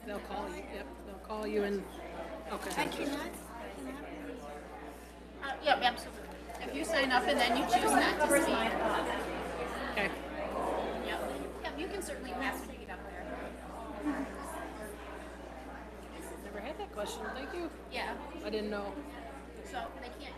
They'll call you. Yep, they'll call you and. Okay. I cannot. Yep, absolutely. If you sign up and then you choose not to speak. Okay. Yep. Yep, you can certainly pass when you get up there. Never had that question. Thank you. Yeah. I didn't know. So they can't.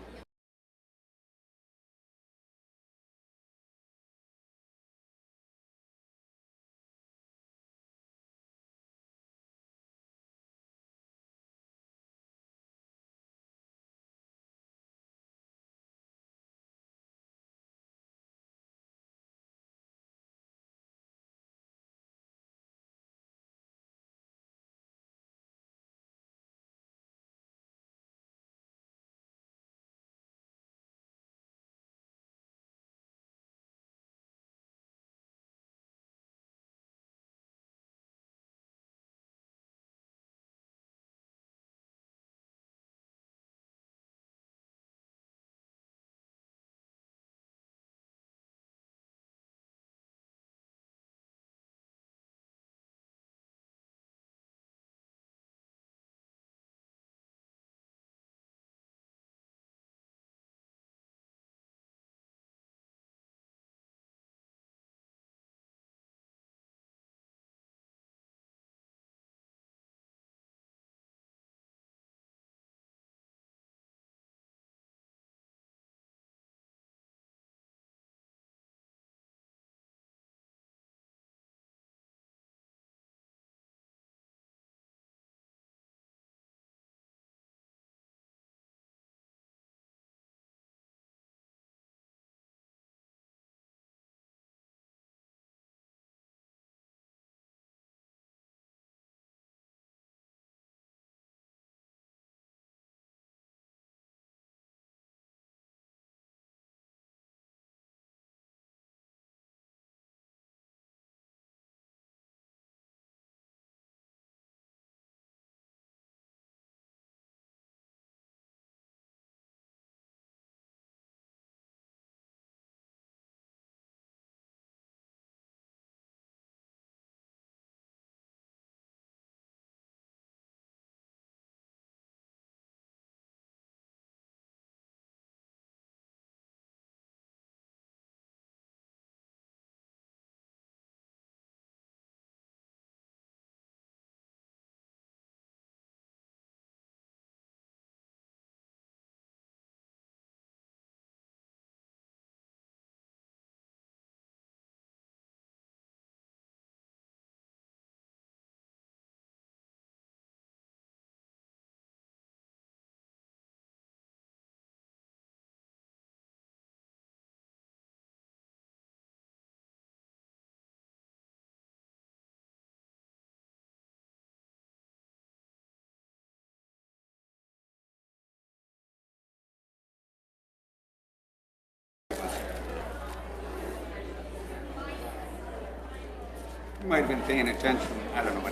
You might have been paying attention. I don't know.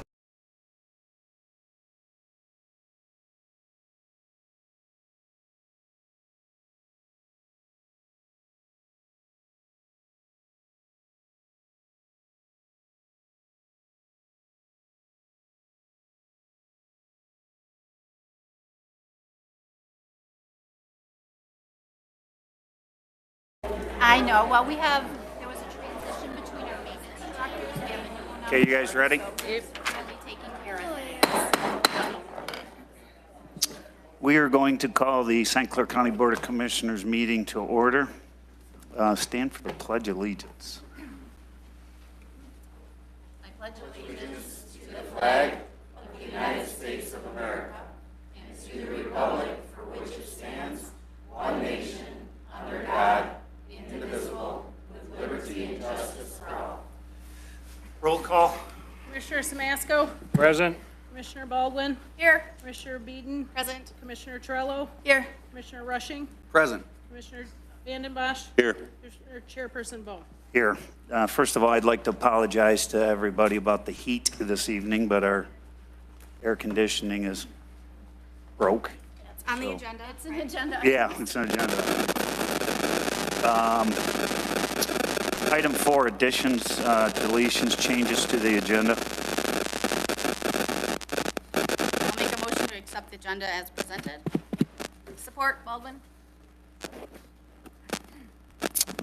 I know. Well, there was a transition between our maintenance directors. We have a new one. Okay, you guys ready? Yep. We'll be taking care of it. We are going to call the St. Clair County Board of Commissioners meeting to order. Stand for the Pledge of Allegiance. I pledge allegiance to the flag of the United States of America and to the republic for which it stands, one nation, under God, indivisible, with liberty and justice for all. Roll call. Commissioner Samasco, Present. Commissioner Baldwin, Here. Commissioner Beeden, Present. Commissioner Torello, Here. Commissioner Rushing, Present. Commissioner Vanden Bosch, Here. Commissioner Chairperson Bone. Here. First of all, I'd like to apologize to everybody about the heat this evening, but our air conditioning is broke. It's on the agenda. It's an agenda. Yeah, it's an agenda. Item 4, additions, deletions, changes to the agenda. agenda as presented. Support, Baldwin.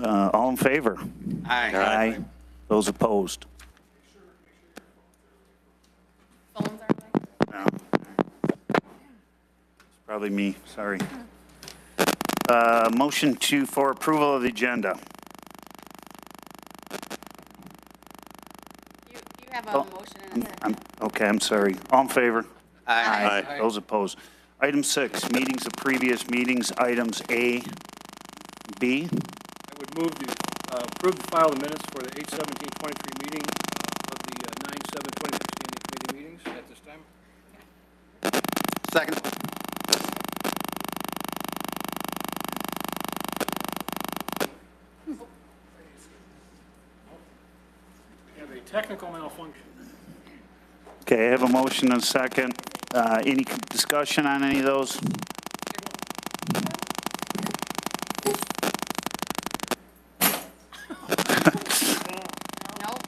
All in favor? Aye. Those opposed? Phones are away. No. It's probably me, sorry. Motion for approval of the agenda. You have a Oh, motion and a second. Okay, I'm sorry. All in favor? Aye. Those opposed? Item 6, meetings of previous meetings, items A, B. I would move to approve the file of minutes for the 8/17/23 meeting of the 9/7/26 standing committee meetings at this time. Second. We have a technical malfunction. Okay, I have a motion and a second. Any discussion on any of those? Nope.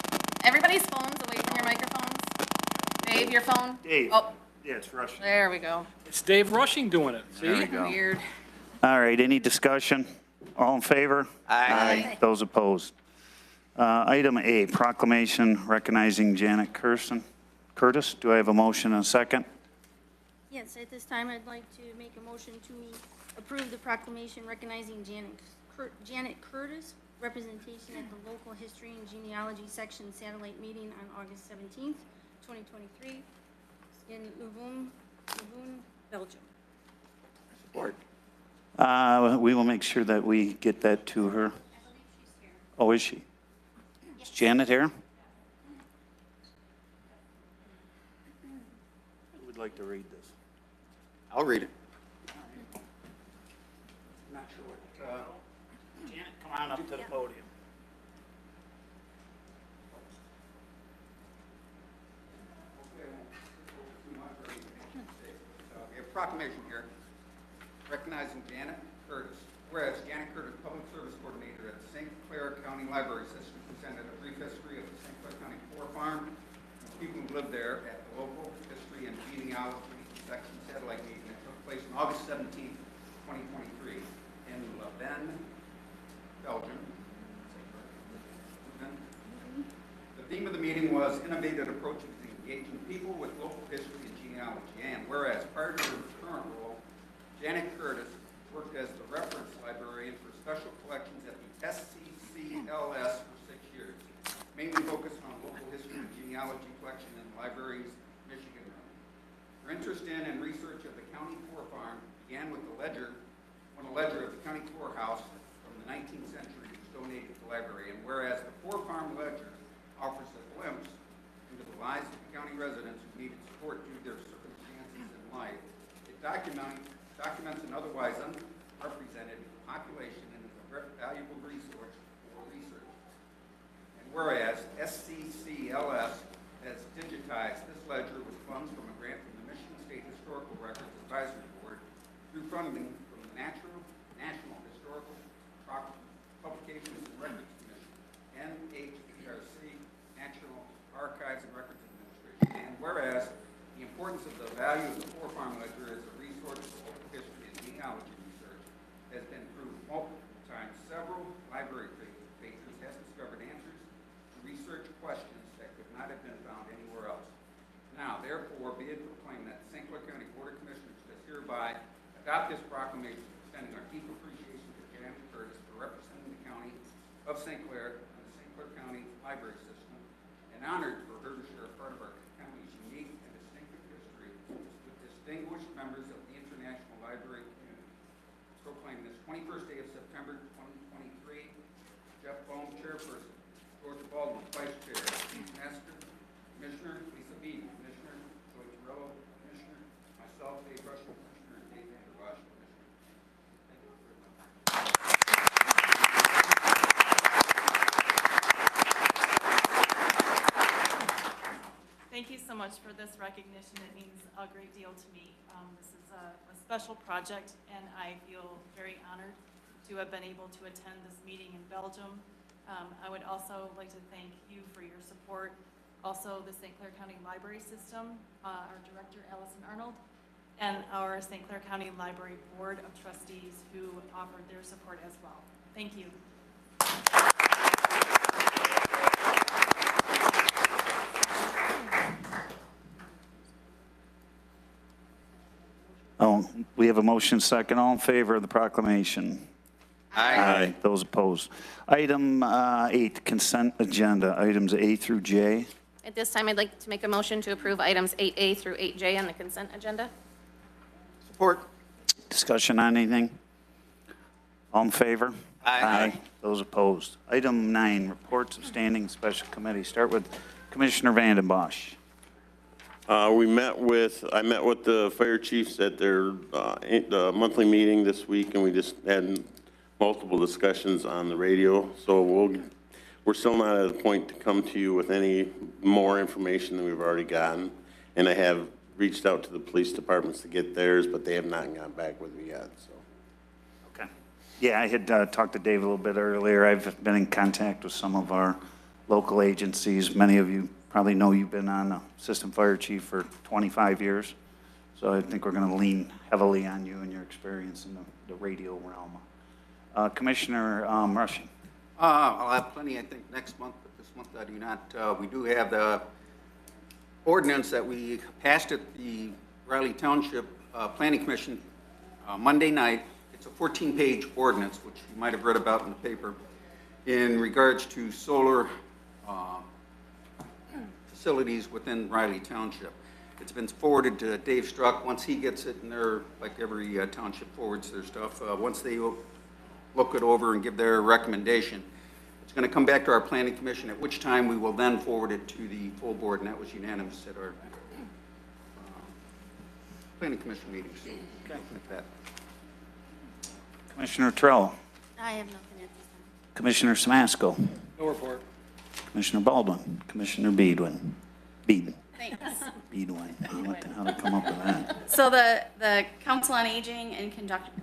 Everybody's phones away from your microphones. Dave, your phone? Dave. Oh, Yeah, it's Russian. there we go. It's Dave Rushing doing it, There we see? go. Weird. All right, any discussion? All in favor? Aye. Those opposed? Item A, proclamation recognizing Janet Curtis. Do I have a motion and a second? Yes, at this time, I'd like to make a motion to approve the proclamation recognizing Janet Curtis representation at the local history and genealogy section satellite meeting on August 17th, 2023 in Louvain, Belgium. Support. We will make sure that we get that to her. Oh, is she? Is Janet here? Who would like to read this? I'll read it. Not sure what. Janet, come on up to the podium. A proclamation here recognizing Janet Curtis. Whereas Janet Curtis, Public Service Coordinator at the St. Clair County Library System, presented a brief history of the St. Clair County Poor Farm and people who live there at the local history and genealogy section satellite meeting that took place on August 17th, 2023 in Louvain, Belgium. The theme of the meeting was innovative approaches to engaging people with local history and genealogy. And whereas prior to her current role, Janet Curtis worked as the reference librarian for special collections at the SCCLS for 6 years, mainly focused on local history and genealogy collection in the library's Michigan room. Her interest in and research of the county poor farm began with when a ledger of the county poorhouse from the 19th century was donated to the library. And whereas the poor farm ledger offers a glimpse into the lives of the county residents who needed support due to their circumstances in life, it documents an otherwise unrepresented population and is a valuable resource for research. And whereas SCCLS has digitized this ledger with funds from a grant from the Michigan State Historical Records Advisory Board through funding from the National Historical Publications and Records Commission, NHRC, National Archives and Records Administration. And whereas the importance of the value of the poor farm ledger as a resource for local history and genealogy research has been proved multiple times. Several library patrons have discovered answers to research questions that could not have been found anywhere else. Now, therefore, be it proclaimed that the St. Clair County Board of Commissioners does hereby adopt this proclamation extending our deep appreciation to Janet Curtis for representing the county of St. Clair and the St. Clair County Library System, and honored for her to share a part of our county's unique and distinctive history with distinguished members of the international library community. Proclaim this 21st day of September 2023, Jeff Bohm, Chairperson, George Baldwin, Vice Chair, Keith Master, Commissioner, Lisa Beebe, Commissioner, Joey Torello, Commissioner, myself, Dave Rushing, Commissioner, and Dave Vanderwash, Commissioner. Thank you very much. Thank you so much for this recognition. It means a great deal to me. This is a special project, and I feel very honored to have been able to attend this meeting in Belgium. I would also like to thank you for your support. Also, the St. Clair County Library System, our director, Allison Arnold, and our St. Clair County Library Board of Trustees who offered their support as well. Thank you. Oh, we have a motion second. All in favor of the proclamation? Aye. Those opposed. Item 8, consent agenda, items A through J. At this time, I'd like to make a motion to approve items 8A through 8J on the consent agenda. Support. Discussion on anything? All in favor? Aye. Those opposed. Item 9, reports of standing special committee. Start with Commissioner Vanden Bosch. I met with the fire chiefs at their monthly meeting this week, and we just had multiple discussions on the radio. So we're still not at a point to come to you with any more information than we've already gotten. And I have reached out to the police departments to get theirs, but they have not gotten back with me yet, so. Okay. Yeah, I had talked to Dave a little bit earlier. I've been in contact with some of our local agencies. Many of you probably know you've been on assistant fire chief for 25 years. So I think we're going to lean heavily on you and your experience in the radio realm. Commissioner Rushing. I'll have plenty, I think, next month, but this month I do not. We do have the ordinance that we passed at the Riley Township Planning Commission Monday night. It's a 14-page ordinance, which you might have read about in the paper, in regards to solar facilities within Riley Township. It's been forwarded to Dave Struck. Once he gets it, and they're, like every township forwards their stuff, once they look it over and give their recommendation, it's going to come back to our planning commission, at which time we will then forward it to the full board, and that was unanimous at our planning commission meeting. So, like that. Commissioner Trell. I have nothing at this time. Commissioner Samasco. No report. Commissioner Baldwin. Commissioner Beedwin. Beedwin. Thanks. Beedwin. How to come up with that? So the Council on Aging, in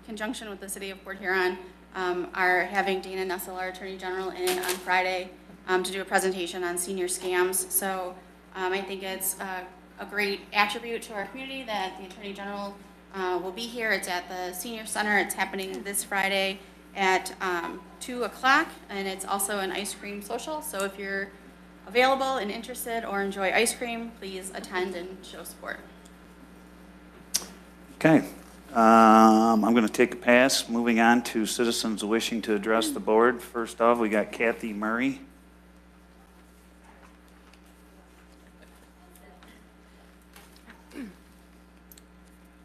conjunction with the City of Port Huron, are having Dana Nessel, our Attorney General, in on Friday to do a presentation on senior scams. So I think it's a great attribute to our community that the Attorney General will be here. It's at the Senior Center. It's happening this Friday at 2 o'clock, and it's also an ice cream social. So if you're available and interested or enjoy ice cream, please attend and show support. Okay. I'm going to take a pass. Moving on to citizens wishing to address the board. First off, we got Kathy Murray.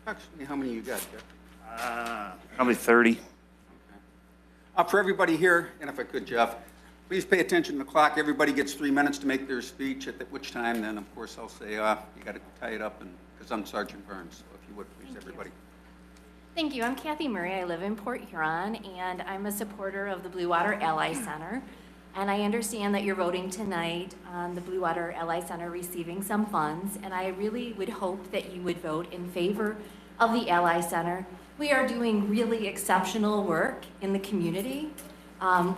Actually, how many you got, Jeff? Probably 30. For everybody here, and if I could, Jeff, please pay attention to the clock. Everybody gets 3 minutes to make their speech, at which time then, of course, I'll say, you got to tie it up, because I'm Sergeant Burns. So if you would, please, everybody. Thank you. I'm Kathy Murray. I live in Port Huron, and I'm a supporter of the Blue Water Ally Center. And I understand that you're voting tonight on the Blue Water Ally Center receiving some funds, and I really would hope that you would vote in favor of the Ally Center. We are doing really exceptional work in the community.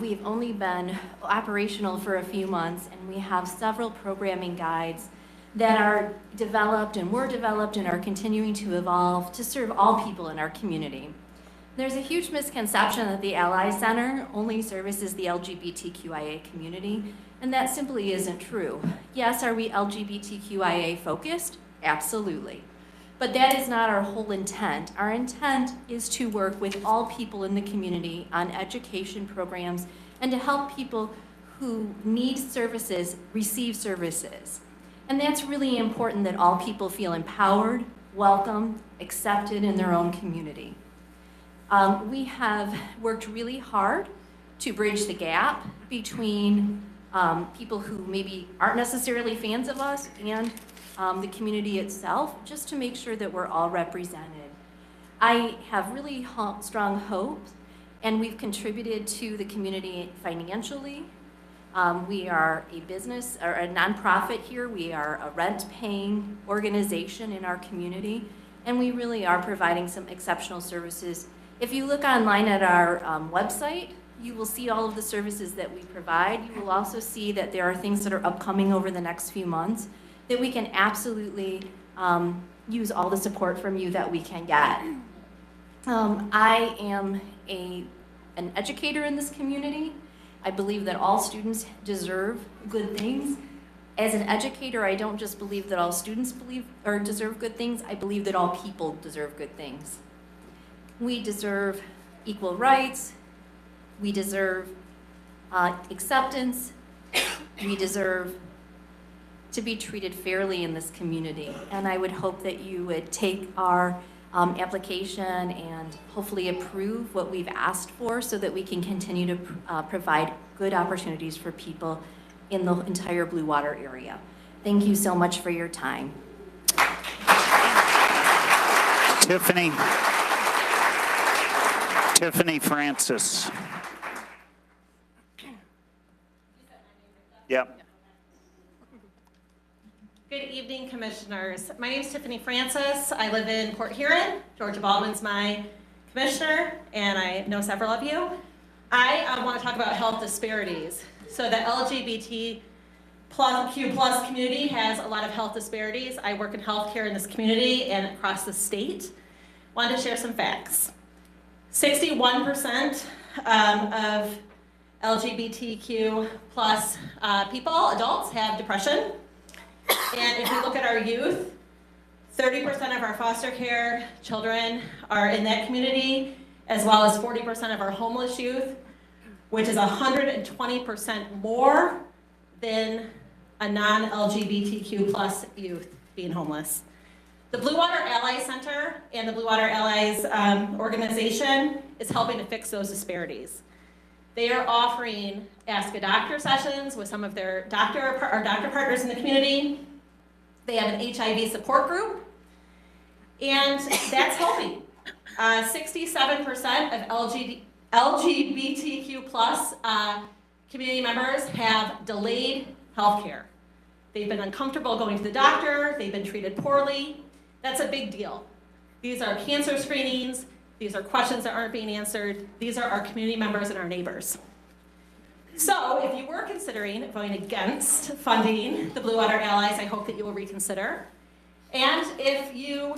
We've only been operational for a few months, and we have several programming guides that are developed and were developed and are continuing to evolve to serve all people in our community. There's a huge misconception that the Ally Center only services the LGBTQIA community, and that simply isn't true. Yes, are we LGBTQIA focused? Absolutely. But that is not our whole intent. Our intent is to work with all people in the community on education programs and to help people who need services receive services. And that's really important, that all people feel empowered, welcome, accepted in their own community. We have worked really hard to bridge the gap between people who maybe aren't necessarily fans of us and the community itself, just to make sure that we're all represented. I have really strong hopes, and we've contributed to the community financially. We are a business or a nonprofit here. We are a rent-paying organization in our community, and we really are providing some exceptional services. If you look online at our website, you will see all of the services that we provide. You will also see that there are things that are upcoming over the next few months that we can absolutely use all the support from you that we can get. I am an educator in this community. I believe that all students deserve good things. As an educator, I don't just believe that all students deserve good things, I believe that all people deserve good things. We deserve equal rights, we deserve acceptance, we deserve to be treated fairly in this community. And I would hope that you would take our application and hopefully approve what we've asked for so that we can continue to provide good opportunities for people in the entire Blue Water area. Thank you so much for your time. Tiffany Francis. Yep. Good evening, commissioners. My name is Tiffany Francis. I live in Port Huron. Georgia Baldwin's my commissioner, and I know several of you. I want to talk about health disparities. So the LGBTQ+ community has a lot of health disparities. I work in healthcare in this community and across the state. Wanted to share some facts. 61% of LGBTQ+ people, adults, have depression. And if we look at our youth, 30% of our foster care children are in that community, as well as 40% of our homeless youth, which is 120% more than a non-LGBTQ+ youth being homeless. The Blue Water Ally Center and the Blue Water Allies organization is helping to fix those disparities. They are offering Ask a Doctor sessions with some of their doctor partners in the community. They have an HIV support group, and that's helping. 67% of LGBTQ+ community members have delayed health care. They've been uncomfortable going to the doctor, they've been treated poorly. That's a big deal. These are cancer screenings, these are questions that aren't being answered, these are our community members and our neighbors. So if you were considering voting against funding the Blue Water Allies, I hope that you will reconsider. And if you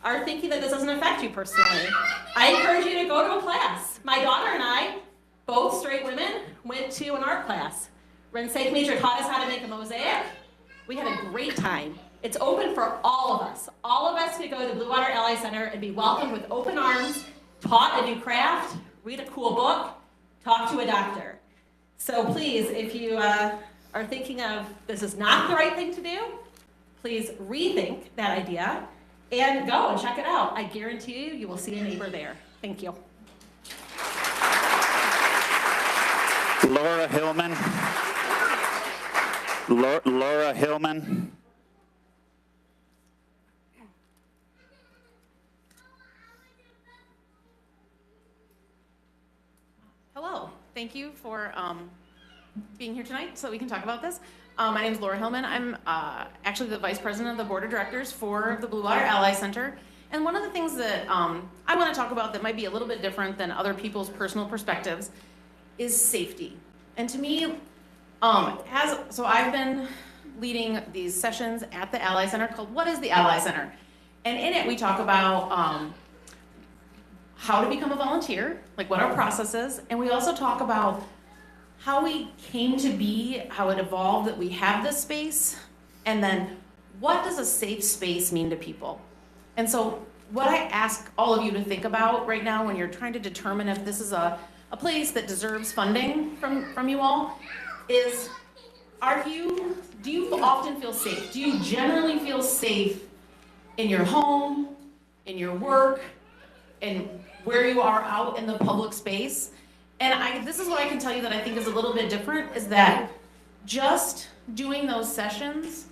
are thinking that this doesn't affect you personally, I encourage you to go to a class. My daughter and I, both straight women, went to an art class. Renseik Major taught us how to make a mosaic. We had a great time. It's open for all of us. All of us could go to the Blue Water Ally Center and be welcomed with open arms, taught a new craft, read a cool book, talk to a doctor. So please, if you are thinking of this is not the right thing to do, please rethink that idea and go and check it out. I guarantee you, you will see a neighbor there. Thank you. Laura Hillman. Laura Hillman. Hello, thank you for being here tonight so we can talk about this. My name is Laura Hillman. I'm actually the Vice President of the Board of Directors for the Blue Water Ally Center. And one of the things that I want to talk about that might be a little bit different than other people's personal perspectives is safety. And to me, so I've been leading these sessions at the Ally Center called What is the Ally Center? And in it we talk about how to become a volunteer, like what our process is, and we also talk about how we came to be, how it evolved that we have this space, and then what does a safe space mean to people? And so what I ask all of you to think about right now when you're trying to determine if this is a place that deserves funding from you all is, do you often feel safe? Do you generally feel safe in your home, in your work, in where you are out in the public space? And this is what I can tell you that I think is a little bit different, is that just doing those sessions,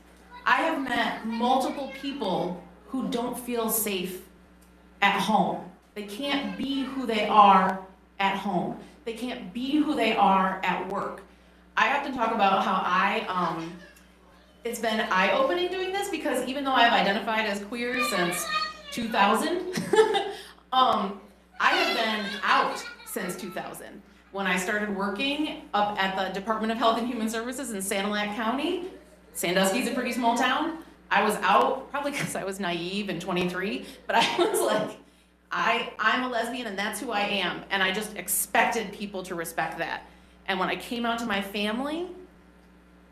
I have met multiple people who don't feel safe at home. They can't be who they are at home. They can't be who they are at work. I often talk about how it's been eye-opening doing this, because even though I've identified as queer since 2000, I have been out since 2000. When I started working up at the Department of Health and Human Services in Sanilac County, Sandusky's a pretty small town, I was out, probably because I was naive and 23, but I was like, I'm a lesbian and that's who I am. And I just expected people to respect that. And when I came out to my family,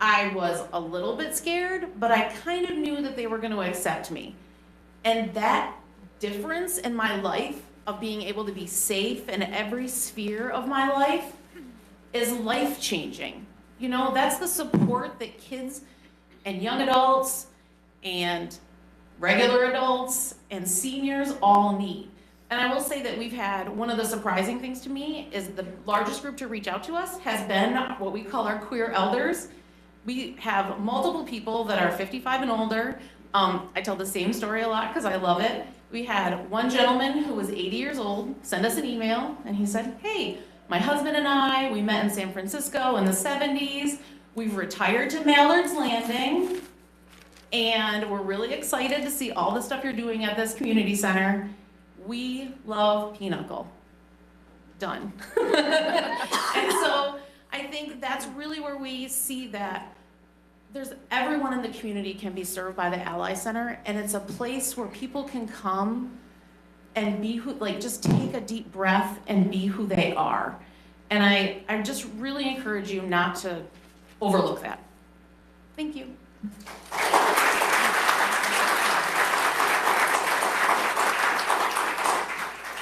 I was a little bit scared, but I kind of knew that they were going to accept me. And that difference in my life of being able to be safe in every sphere of my life is life-changing. You know, that's the support that kids and young adults and regular adults and seniors all need. And I will say that we've had, one of the surprising things to me is the largest group to reach out to us has been what we call our queer elders. We have multiple people that are 55 and older. I tell the same story a lot because I love it. We had one gentleman who was 80 years old send us an email and he said, hey, my husband and I, we met in San Francisco in the 70s. We've retired to Mallard's Landing and we're really excited to see all the stuff you're doing at this community center. We love Pinochle. Done. And so I think that's really where we see that everyone in the community can be served by the Ally Center, and it's a place where people can come and be who, like, just take a deep breath and be who they are. And I just really encourage you not to overlook that. Thank you.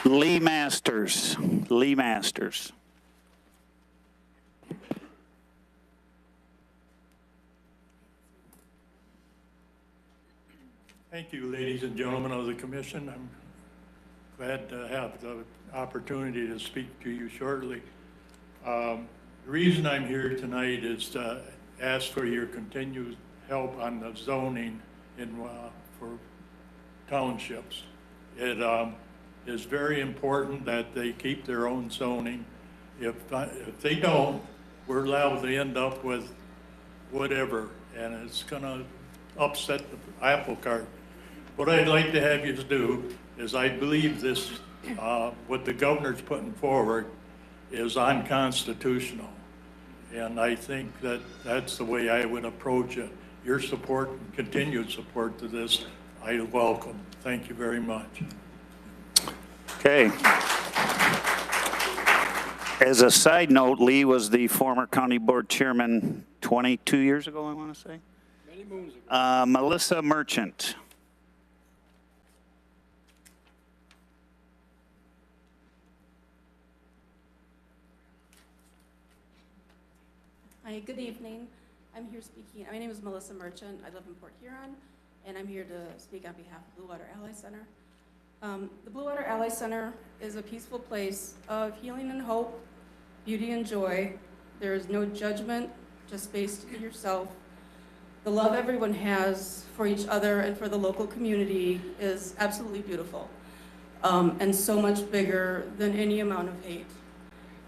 Lee Masters. Lee Masters. Thank you, ladies and gentlemen of the commission. I'm glad to have the opportunity to speak to you shortly. The reason I'm here tonight is to ask for your continued help on the zoning for townships. It is very important that they keep their own zoning. If they don't, we're liable to end up with whatever, and it's gonna upset the apple cart. What I'd like to have you do is, I believe this, what the governor's putting forward is unconstitutional. And I think that that's the way I would approach it. Your support and continued support to this, I welcome. Thank you very much. Okay. As a side note, Lee was the former county board chairman 22 years ago, I want to say. Many moons ago. Melissa Merchant. Hi, good evening. I'm here speaking, my name is Melissa Merchant. I live in Port Huron, and I'm here to speak on behalf of Blue Water Ally Center. The Blue Water Ally Center is a peaceful place of healing and hope, beauty and joy. There is no judgment, just space to be yourself. The love everyone has for each other and for the local community is absolutely beautiful, and so much bigger than any amount of hate.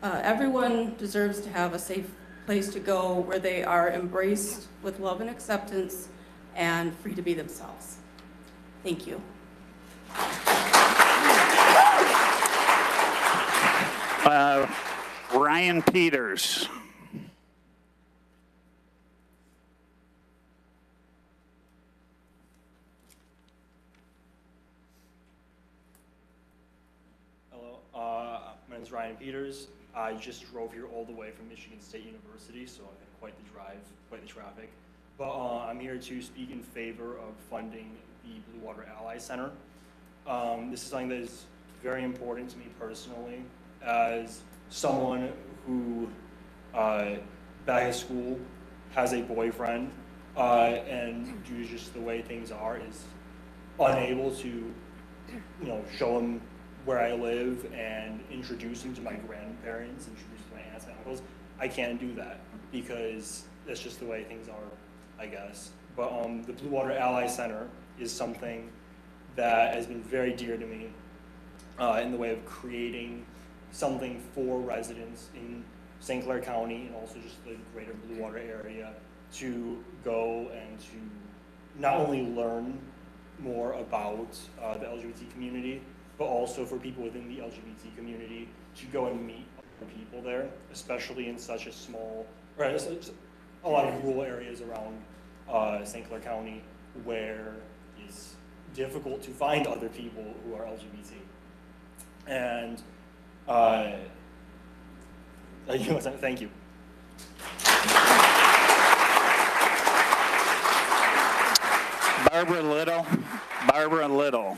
Everyone deserves to have a safe place to go where they are embraced with love and acceptance and free to be themselves. Thank you. Ryan Peters. Hello, my name is Ryan Peters. I just drove here all the way from Michigan State University, so I've had quite the drive, quite the traffic. But I'm here to speak in favor of funding the Blue Water Ally Center. This is something that is very important to me personally, as someone who, back at school, has a boyfriend, and due to just the way things are, is unable to, show him where I live and introduce him to my grandparents, introduce him to my aunts and uncles. I can't do that because that's just the way things are, I guess. But the Blue Water Ally Center is something that has been very dear to me in the way of creating something for residents in St. Clair County and also just the greater Blue Water area to go and to not only learn more about the LGBT community, but also for people within the LGBT community to go and meet other people there, especially in such a small, or a lot of rural areas around St. Clair County, where it's difficult to find other people who are LGBT. And thank you. Barbara Little. Barbara Little.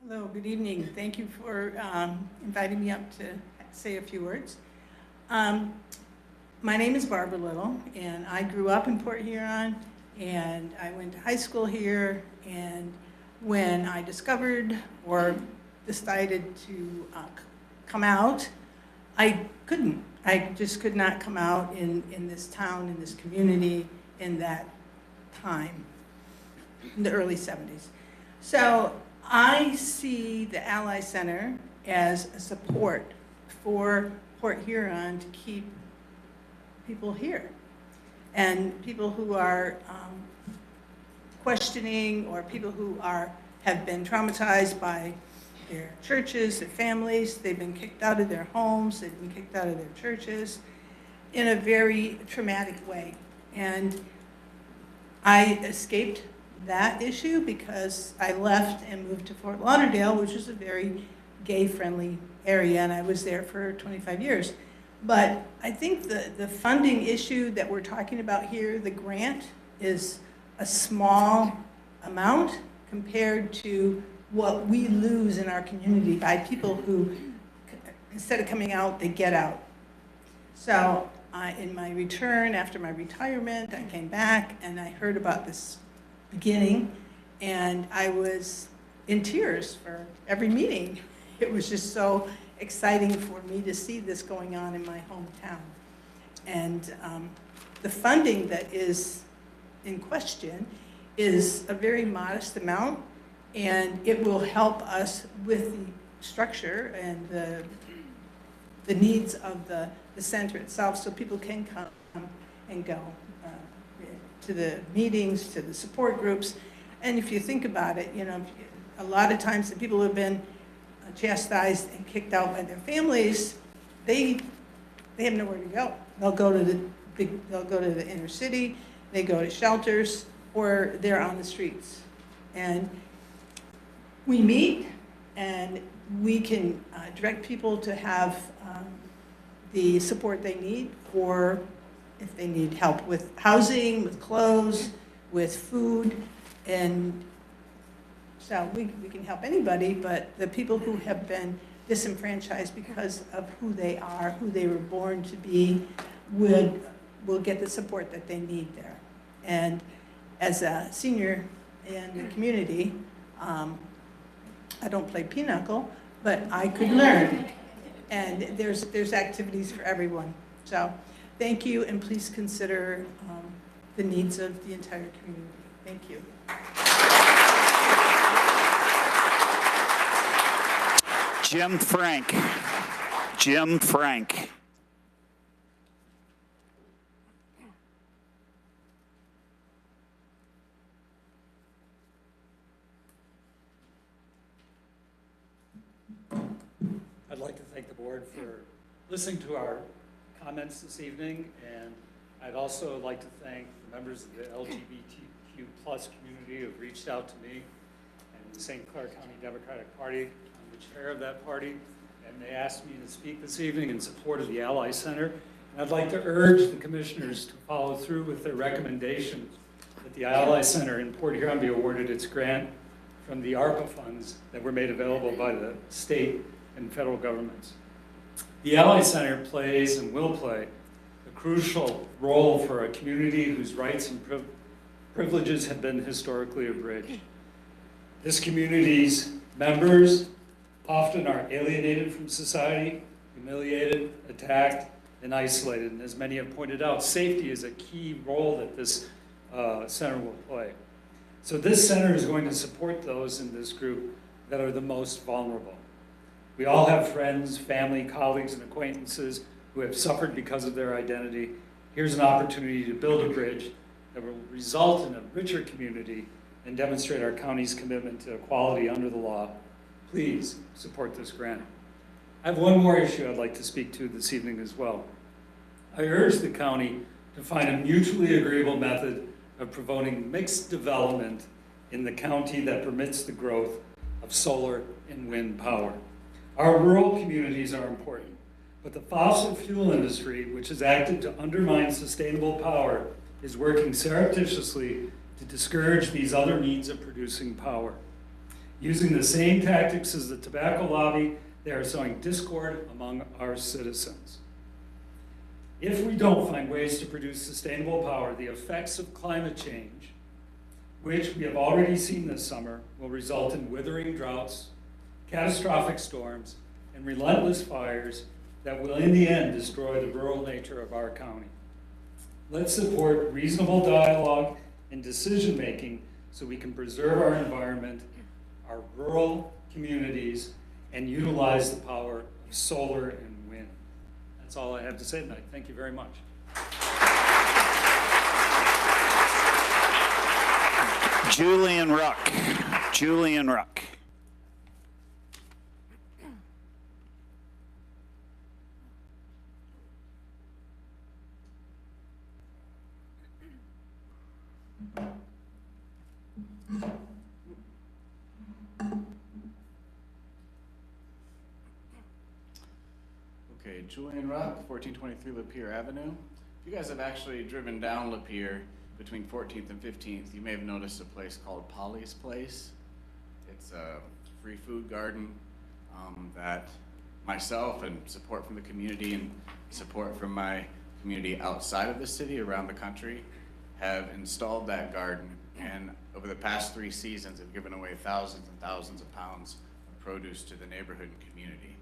Hello, good evening. Thank you for inviting me up to say a few words. My name is Barbara Little, and I grew up in Port Huron, and I went to high school here, and when I discovered or decided to come out, I couldn't. I just could not come out in this town, in this community, in that time, in the early 70s. So I see the Ally Center as a support for Port Huron to keep people here. And people who are questioning, or people who have been traumatized by their churches, their families, they've been kicked out of their homes, they've been kicked out of their churches in a very traumatic way. And I escaped that issue because I left and moved to Fort Lauderdale, which is a very gay-friendly area, and I was there for 25 years. But I think the funding issue that we're talking about here, the grant, is a small amount compared to what we lose in our community by people who, instead of coming out, they get out. So in my return, after my retirement, I came back and I heard about this beginning, and I was in tears for every meeting. It was just so exciting for me to see this going on in my hometown. And the funding that is in question is a very modest amount, and it will help us with the structure and the needs of the center itself, so people can come and go to the meetings, to the support groups. And if you think about it, you know, a lot of times the people who have been chastised and kicked out by their families, they have nowhere to go. They'll go to the inner city, they go to shelters, or they're on the streets. And we meet, and we can direct people to have the support they need, or if they need help with housing, with clothes, with food. And so we can help anybody, but the people who have been disenfranchised because of who they are, who they were born to be, will get the support that they need there. And as a senior in the community, I don't play pinochle, but I could learn. And there's activities for everyone. So thank you, and please consider the needs of the entire community. Thank you. Jim Frank. Jim Frank. I'd like to thank the board for listening to our comments this evening, and I'd also like to thank the members of the LGBTQ+ community who have reached out to me and the St. Clair County Democratic Party. I'm the chair of that party, and they asked me to speak this evening in support of the Ally Center. And I'd like to urge the commissioners to follow through with their recommendation that the Ally Center in Port Huron be awarded its grant from the ARPA funds that were made available by the state and federal governments. The Ally Center plays and will play a crucial role for a community whose rights and privileges have been historically abridged. This community's members often are alienated from society, humiliated, attacked, and isolated. And as many have pointed out, safety is a key role that this center will play. So this center is going to support those in this group that are the most vulnerable. We all have friends, family, colleagues, and acquaintances who have suffered because of their identity. Here's an opportunity to build a bridge that will result in a richer community and demonstrate our county's commitment to equality under the law, please support this grant. I have one more issue I'd like to speak to this evening as well. I urge the county to find a mutually agreeable method of promoting mixed development in the county that permits the growth of solar and wind power. Our rural communities are important, but the fossil fuel industry, which has acted to undermine sustainable power, is working surreptitiously to discourage these other means of producing power. Using the same tactics as the tobacco lobby, they are sowing discord among our citizens. If we don't find ways to produce sustainable power, the effects of climate change, which we have already seen this summer, will result in withering droughts, catastrophic storms, and relentless fires that will in the end destroy the rural nature of our county. Let's support reasonable dialogue and decision-making so we can preserve our environment, our rural communities, and utilize the power of solar and wind. That's all I have to say tonight. Thank you very much. Julian Ruck. Julian Ruck. Okay, Julian Ruck, 1423 Lapeer Avenue. If you guys have actually driven down Lapeer between 14th and 15th, you may have noticed a place called Polly's Place. It's a free food garden that myself and support from the community and support from my community outside of the city, around the country, have installed that garden, and over the past 3 seasons have given away thousands and thousands of pounds of produce to the neighborhood and community.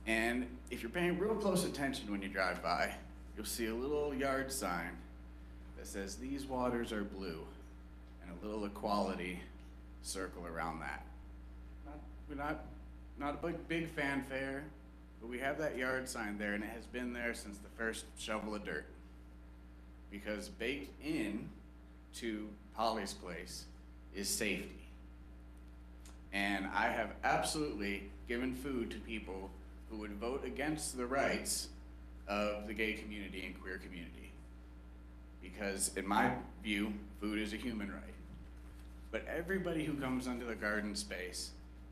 And if you're paying real close attention when you drive by, you'll see a little yard sign that says, "These waters are blue," and a little equality circle around that. We're not a big fanfare, but we have that yard sign there, and it has been there since the first shovel of dirt. Because baked in to Polly's Place is safety. And I have absolutely given food to people who would vote against the rights of the gay community and queer community. Because in my view, food is a human right. But everybody who comes into the garden space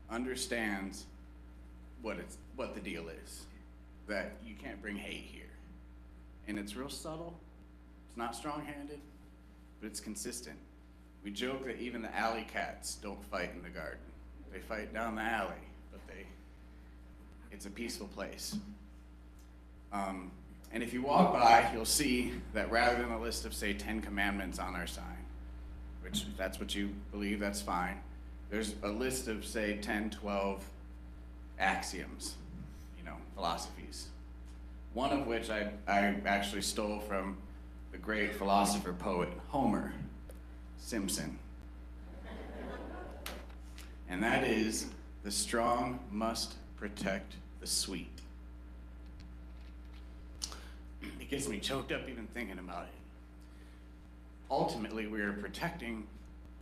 understands what the deal is, that you can't bring hate here. And it's real subtle, it's not strong-handed, but it's consistent. We joke that even the alley cats don't fight in the garden. They fight down the alley, but it's a peaceful place. And if you walk by, you'll see that rather than a list of, say, 10 commandments on our sign, which if that's what you believe, that's fine, there's a list of, say, 10, 12 axioms, philosophies. One of which I actually stole from the great philosopher poet Homer Simpson. And that is, the strong must protect the sweet. It gets me choked up even thinking about it. Ultimately, we are protecting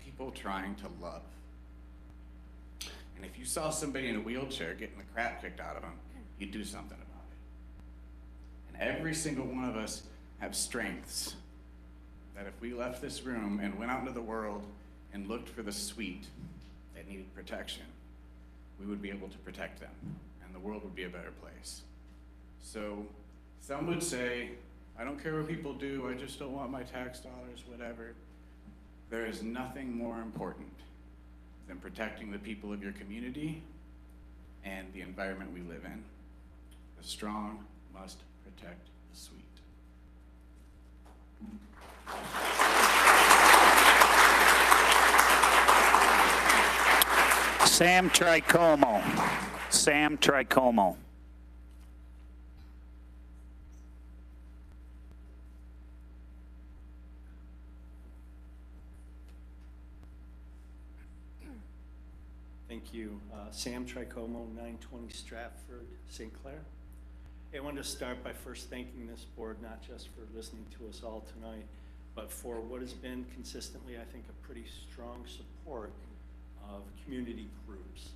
people trying to love. And if you saw somebody in a wheelchair getting the crap kicked out of them, you'd do something about it. And every single one of us have strengths that if we left this room and went out into the world and looked for the sweet that needed protection, we would be able to protect them, and the world would be a better place. So some would say, I don't care what people do, I just don't want my tax dollars, whatever. There is nothing more important than protecting the people of your community and the environment we live in. The strong must protect the sweet. Sam Tricomo. Sam Tricomo. Thank you. Sam Tricomo, 920 Stratford, St. Clair. I wanted to start by first thanking this board, not just for listening to us all tonight, but for what has been consistently, I think, a pretty strong support of community groups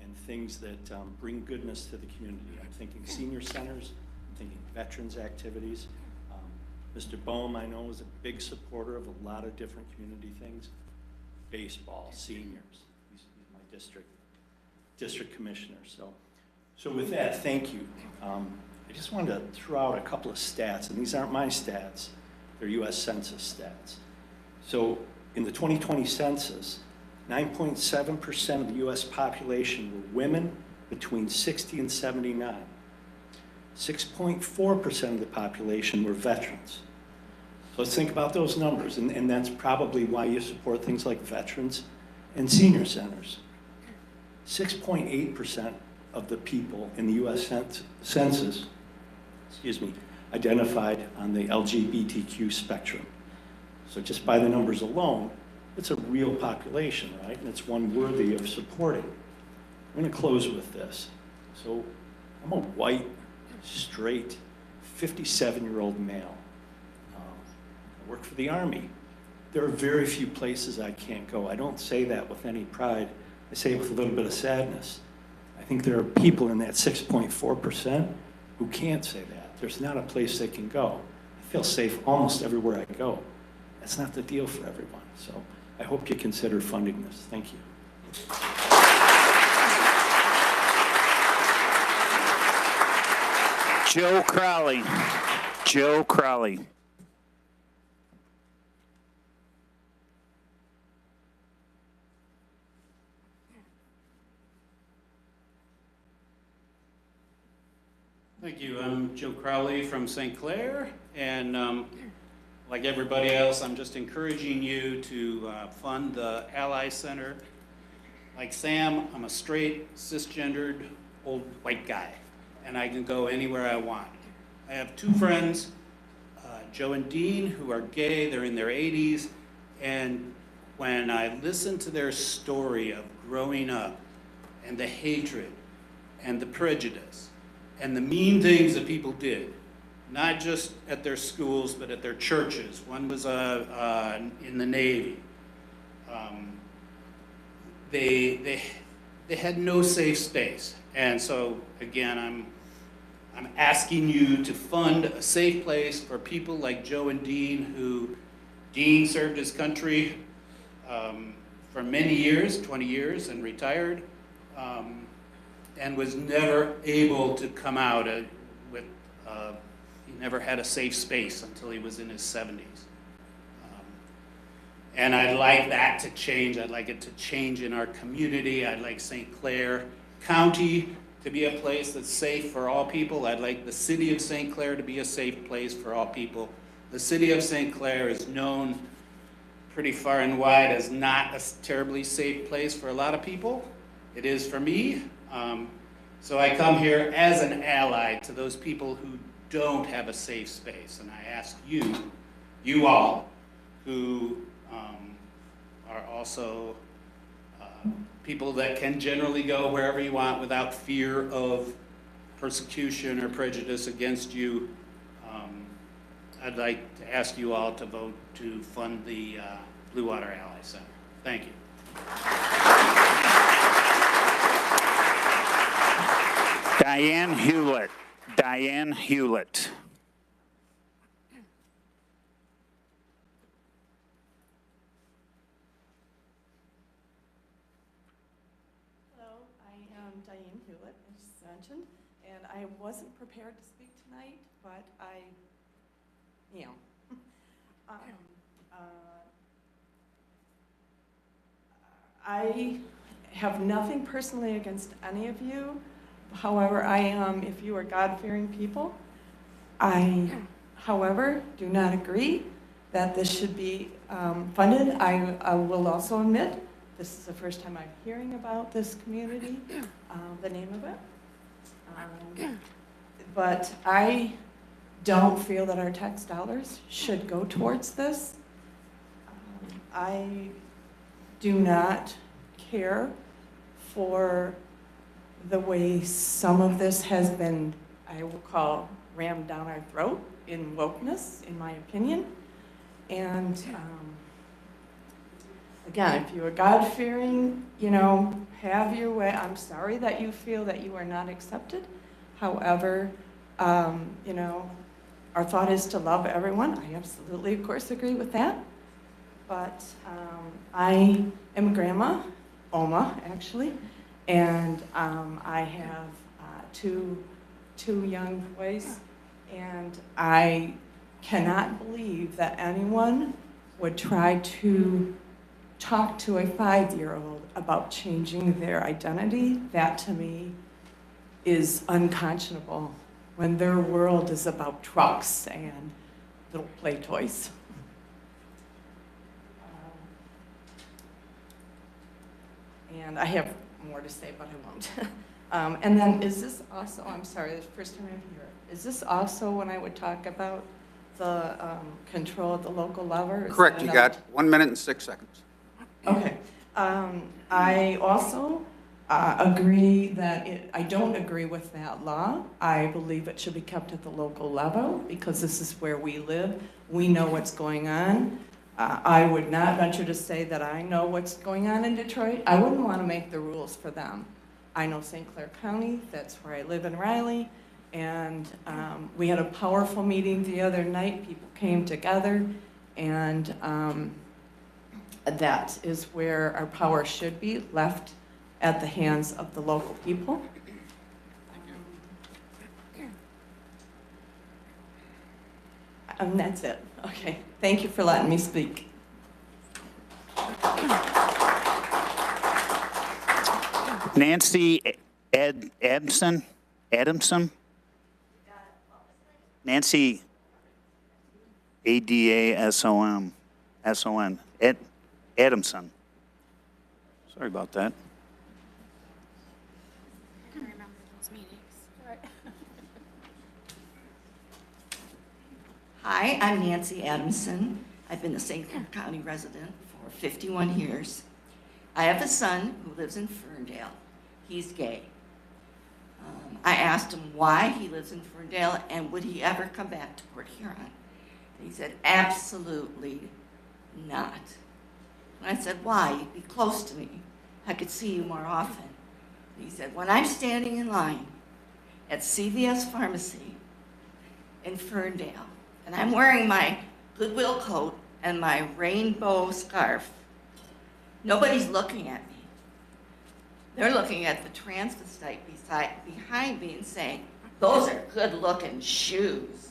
and things that bring goodness to the community. I'm thinking senior centers, I'm thinking veterans activities. Mr. Bohm, I know, is a big supporter of a lot of different community things. Baseball, seniors, he's my district commissioner. So with that, thank you. I just wanted to throw out a couple of stats, and these aren't my stats, they're US Census stats. So in the 2020 census, 9.7% of the US population were women between 60 and 79. 6.4% of the population were veterans. So let's think about those numbers, and that's probably why you support things like veterans and senior centers. 6.8% of the people in the US Census, identified on the LGBTQ spectrum. So just by the numbers alone, it's a real population, right? And it's one worthy of supporting. I'm going to close with this. So I'm a white, straight, 57-year-old male. I work for the Army. There are very few places I can't go. I don't say that with any pride. I say it with a little bit of sadness. I think there are people in that 6.4% who can't say that. There's not a place they can go. I feel safe almost everywhere I go. That's not the deal for everyone. So I hope you consider funding this. Thank you. Joe Crowley. Joe Crowley. Thank you. I'm Joe Crowley from St. Clair, and like everybody else, I'm just encouraging you to fund the Ally Center. Like Sam, I'm a straight, cisgendered, old white guy, and I can go anywhere I want. I have two friends, Joe and Dean, who are gay. They're in their 80s, and when I listen to their story of growing up and the hatred and the prejudice and the mean things that people did, not just at their schools, but at their churches. One was in the Navy. They had no safe space. And so, again, I'm asking you to fund a safe place for people like Joe and Dean, who Dean served his country for many years, 20 years, and retired. And was never able to come out with, he never had a safe space until he was in his 70s. And I'd like that to change. I'd like it to change in our community. I'd like St. Clair County to be a place that's safe for all people. I'd like the city of St. Clair to be a safe place for all people. The city of St. Clair is known pretty far and wide as not a terribly safe place for a lot of people. It is for me. So I come here as an ally to those people who don't have a safe space. And I ask you all, who are also people that can generally go wherever you want without fear of persecution or prejudice against you, I'd like to ask you all to vote to fund the Blue Water Ally Center. Thank you. Diane Hewlett. Diane Hewlett. Hello, I am Diane Hewlett, as mentioned, and I wasn't prepared to speak tonight, but I am. I have nothing personally against any of you. However, I am, if you are God-fearing people, I, however, do not agree that this should be funded. I will also admit, this is the first time I'm hearing about this community, the name of it. But I don't feel that our tax dollars should go towards this. I do not care for the way some of this has been, I will call, rammed down our throat in wokeness, in my opinion. And again, if you are God-fearing, you know, have your way. I'm sorry that you feel that you are not accepted. However, you know, our thought is to love everyone. I absolutely, of course, agree with that. But I am a grandma, Oma, actually, and I have two young boys, and I cannot believe that anyone would try to talk to a 5-year-old about changing their identity. That, to me, is unconscionable when their world is about trucks and little play toys. And I have more to say, but I won't. And then is this also, I'm sorry, the first time I'm here, is this also when I would talk about the control at the local level? Is Correct, that you another- got 1 minute and 6 seconds. Okay. I also agree that I don't agree with that law. I believe it should be kept at the local level because this is where we live. We know what's going on. I would not venture to say that I know what's going on in Detroit. I wouldn't want to make the rules for them. I know St. Clair County, that's where I live in Riley, and we had a powerful meeting the other night. People came together, and that is where our power should be, left at the hands of the local people. And that's it. Okay. Thank you for letting me speak. Nancy Adamson? Nancy Adamson. Adamson. Sorry about that. I can remember those meetings. Hi, I'm Nancy Adamson. I've been a St. Clair County resident for 51 years. I have a son who lives in Ferndale. He's gay. I asked him why he lives in Ferndale and would he ever come back to Port Huron. And he said, absolutely not. And I said, why? You'd be close to me. I could see you more often. And he said, when I'm standing in line at CVS Pharmacy in Ferndale, and I'm wearing my Goodwill coat and my rainbow scarf, nobody's looking at me. They're looking at the transvestite behind me and saying, those are good-looking shoes.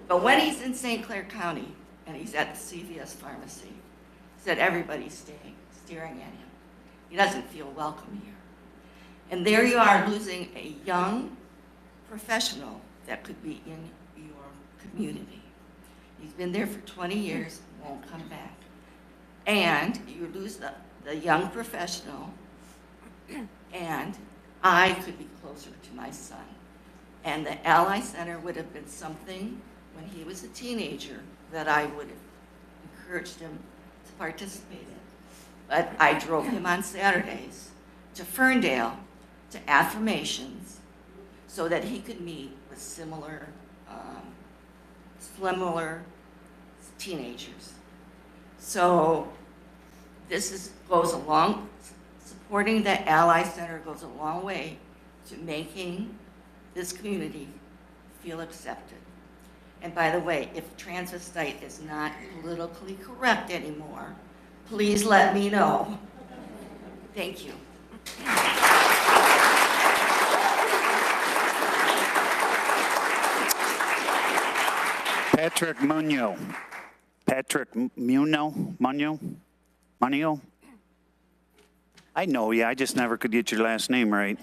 But when he's in St. Clair County and he's at the CVS Pharmacy, he said everybody's staring at him. He doesn't feel welcome here. And there you are losing a young professional that could be in your community. He's been there for 20 years, won't come back. And you lose the young professional, and I could be closer to my son. And the Ally Center would have been something when he was a teenager that I would have encouraged him to participate in. But I drove him on Saturdays to Ferndale to affirmations so that he could meet with similar teenagers. So this goes along, supporting the Ally Center goes a long way to making this community feel accepted. And by the way, if transvestite is not politically correct anymore, please let me know. Thank you. Patrick Munoz. Patrick Munoz? I know you, I just never could get your last name right.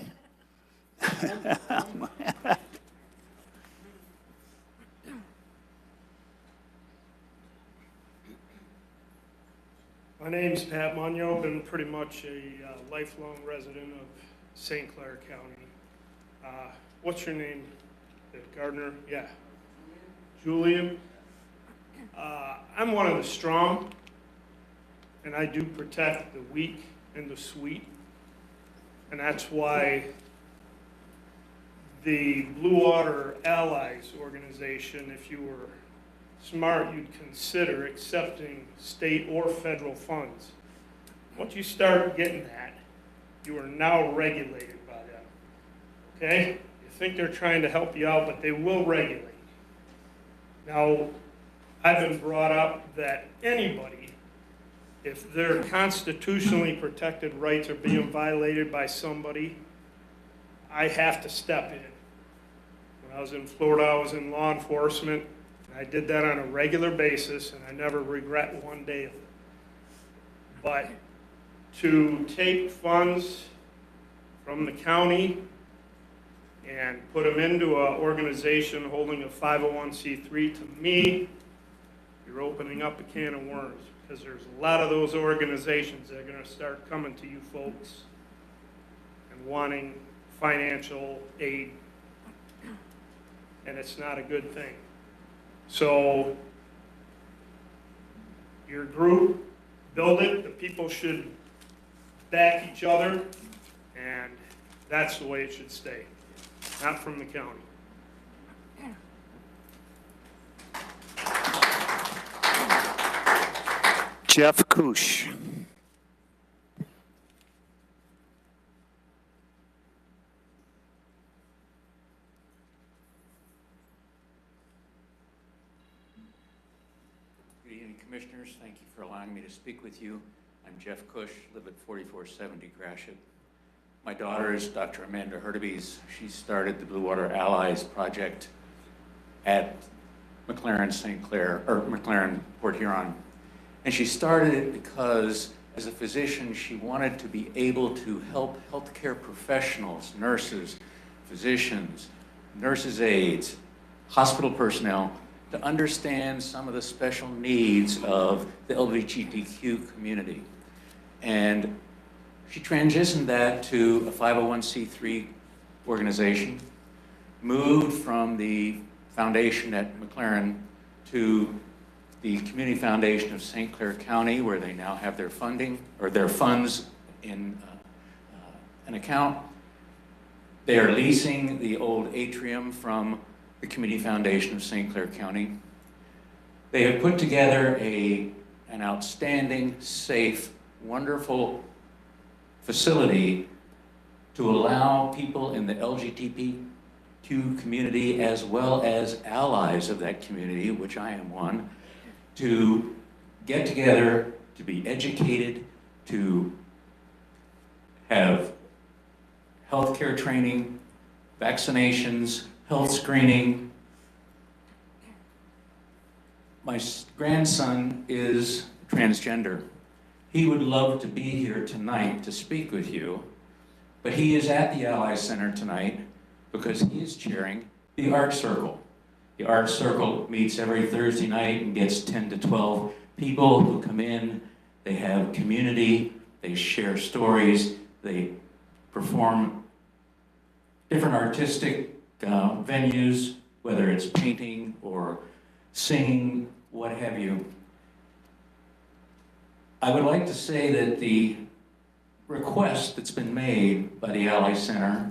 My name's Pat Munoz, been pretty much a lifelong resident of St. Clair County. What's your name? Gardner? Yeah. Julian. I'm one of the strong, and I do protect the weak and the sweet, and that's why the Blue Water Allies organization, if you were smart, you'd consider accepting state or federal funds. Once you start getting that, you are now regulated by them. Okay? You think they're trying to help you out, but they will regulate. Now, I've been brought up that anybody, if their constitutionally protected rights are being violated by somebody, I have to step in. When I was in Florida, I was in law enforcement, and I did that on a regular basis, and I never regret one day of it. But to take funds from the county and put them into an organization holding a 501c3, to me, you're opening up a can of worms, because there's a lot of those organizations that are going to start coming to you folks and wanting financial aid, and it's not a good thing. So your group, build it, the people should back each other, and that's the way it should stay, not from the county. Jeff Kush. Good evening, Commissioners. Thank you for allowing me to speak with you. I'm Jeff Kush, live at 4470 Gratiot. My daughter is Dr. Amanda Hurtubise. She started the Blue Water Allies project at McLaren St. Clair, or McLaren Port Huron. And she started it because, as a physician, she wanted to be able to help healthcare professionals, nurses, physicians, nurses' aides, hospital personnel, to understand some of the special needs of the LGBTQ community. And she transitioned that to a 501c3 organization, moved from the foundation at McLaren to the Community Foundation of St. Clair County, where they now have their funding, or their funds in an account. They are leasing the old atrium from the Community Foundation of St. Clair County. They have put together an outstanding, safe, wonderful facility to allow people in the LGBTQ community, as well as allies of that community, which I am one, to get together, to be educated, to have healthcare training, vaccinations, health screening. My grandson is transgender. He would love to be here tonight to speak with you, but he is at the Ally Center tonight because he is chairing the Art Circle. The Art Circle meets every Thursday night and gets 10 to 12 people who come in. They have community, they share stories, they perform different artistic venues, whether it's painting or singing, what have you. I would like to say that the request that's been made by the Ally Center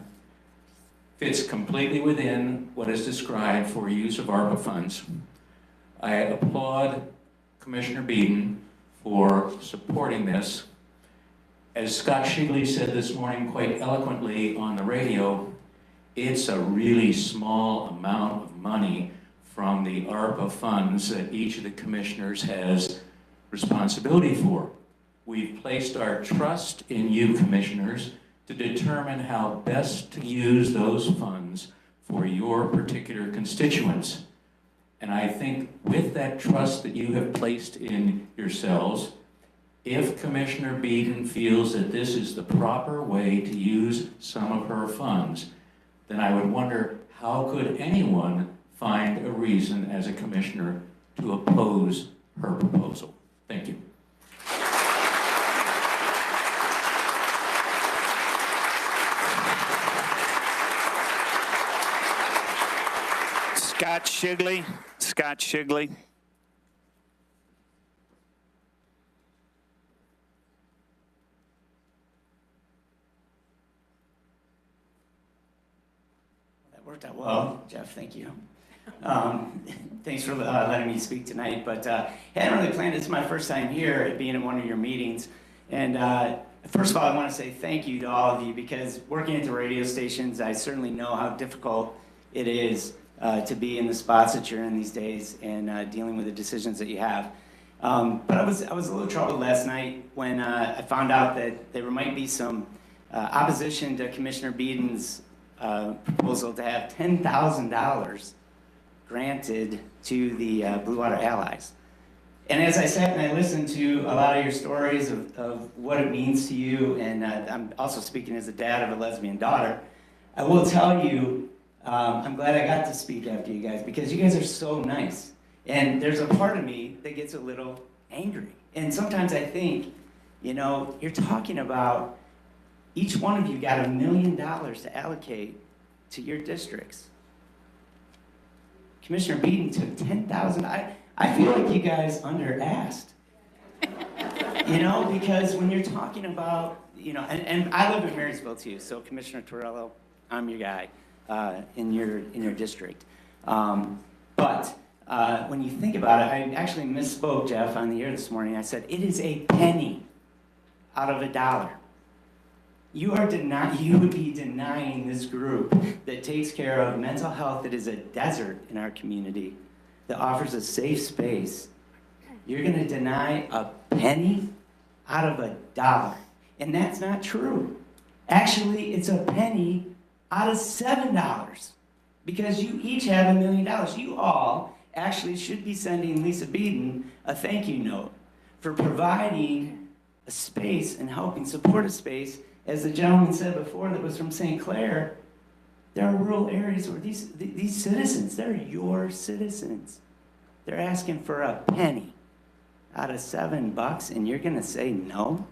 fits completely within what is described for use of ARPA funds. I applaud Commissioner Beeden for supporting this. As Scott Shigley said this morning quite eloquently on the radio, it's a really small amount of money from the ARPA funds that each of the commissioners has responsibility for. We've placed our trust in you, commissioners, to determine how best to use those funds for your particular constituents. And I think with that trust that you have placed in yourselves, if Commissioner Beeden feels that this is the proper way to use some of her funds, then I would wonder, how could anyone find a reason as a commissioner to oppose her proposal? Thank you. Scott Shigley. Scott Shigley. That worked out well, Jeff, thank you. Thanks for letting me speak tonight, but hadn't really planned. It's my first time here being in one of your meetings. And first of all, I want to say thank you to all of you, because working at the radio stations, I certainly know how difficult it is to be in the spots that you're in these days and dealing with the decisions that you have. But I was a little troubled last night when I found out that there might be some opposition to Commissioner Beeden's proposal to have $10,000 granted to the Blue Water Allies. And as I sat and I listened to a lot of your stories of what it means to you, and I'm also speaking as a dad of a lesbian daughter, I will tell you, I'm glad I got to speak after you guys, because you guys are so nice. And there's a part of me that gets a little angry. And sometimes I think, you know, you're talking about each one of you got $1 million to allocate to your districts. Commissioner Beeden took $10,000. I feel like you guys under-asked. You know, because when you're talking about, you know, and I live in Marysville too, so Commissioner Torello, I'm your guy in your district. But when you think about it, I actually misspoke, Jeff, on the air this morning. I said it is a penny out of $1. You would be denying this group that takes care of mental health, that is a desert in our community, that offers a safe space. You're going to deny a penny out of $1. And that's not true. Actually, it's a penny out of $7, because you each have $1 million. You all actually should be sending Lisa Beeden a thank you note for providing a space and helping support a space. As the gentleman said before that was from St. Clair, there are rural areas where these citizens, they're your citizens. They're asking for a penny out of $7, and you're going to say no?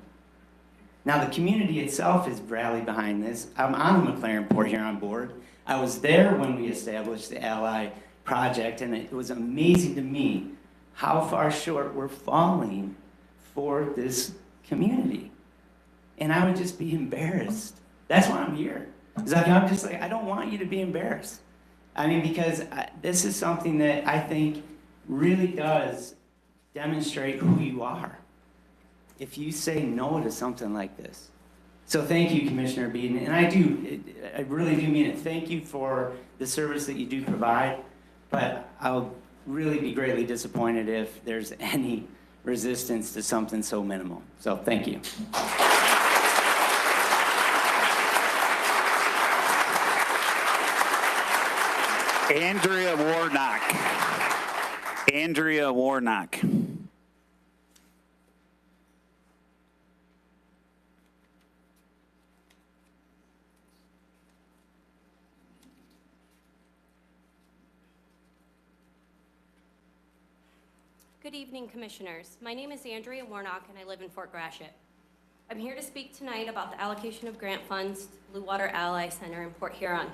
Now, the community itself has rallied behind this. I'm on the McLaren Port Huron board. I was there when we established the Ally project, and it was amazing to me how far short we're falling for this community. And I would just be embarrassed. That's why I'm here. It's like, I'm just like, I don't want you to be embarrassed. I mean, because this is something that I think really does demonstrate who you are if you say no to something like this. So thank you, Commissioner Beeden. And I really do mean it. Thank you for the service that you do provide, but I'll really be greatly disappointed if there's any resistance to something so minimal. So thank you. Andrea Warnock. Andrea Warnock. Good evening, Commissioners. My name is Andrea Warnock, and I live in Fort Gratiot. I'm here to speak tonight about the allocation of grant funds to Blue Water Ally Center in Port Huron.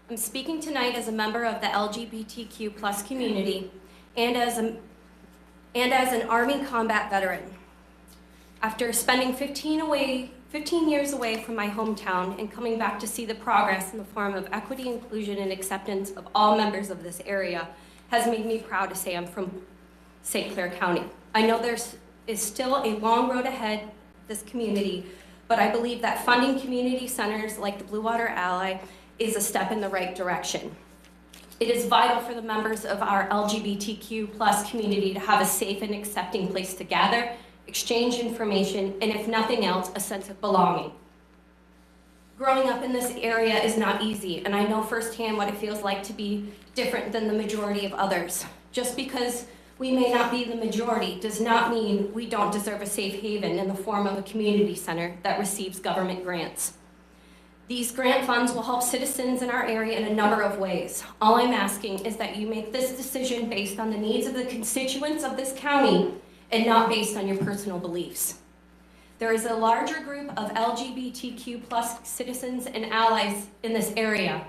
I'm speaking tonight as a member of the LGBTQ+ community and as an Army combat veteran. After spending 15 years away from my hometown and coming back to see the progress in the form of equity, inclusion, and acceptance of all members of this area has made me proud to say I'm from St. Clair County. I know there is still a long road ahead this community, but I believe that funding community centers like the Blue Water Ally is a step in the right direction. It is vital for the members of our LGBTQ+ community to have a safe and accepting place to gather, exchange information, and if nothing else, a sense of belonging. Growing up in this area is not easy, and I know firsthand what it feels like to be different than the majority of others. Just because we may not be the majority does not mean we don't deserve a safe haven in the form of a community center that receives government grants. These grant funds will help citizens in our area in a number of ways. All I'm asking is that you make this decision based on the needs of the constituents of this county and not based on your personal beliefs. There is a larger group of LGBTQ+ citizens and allies in this area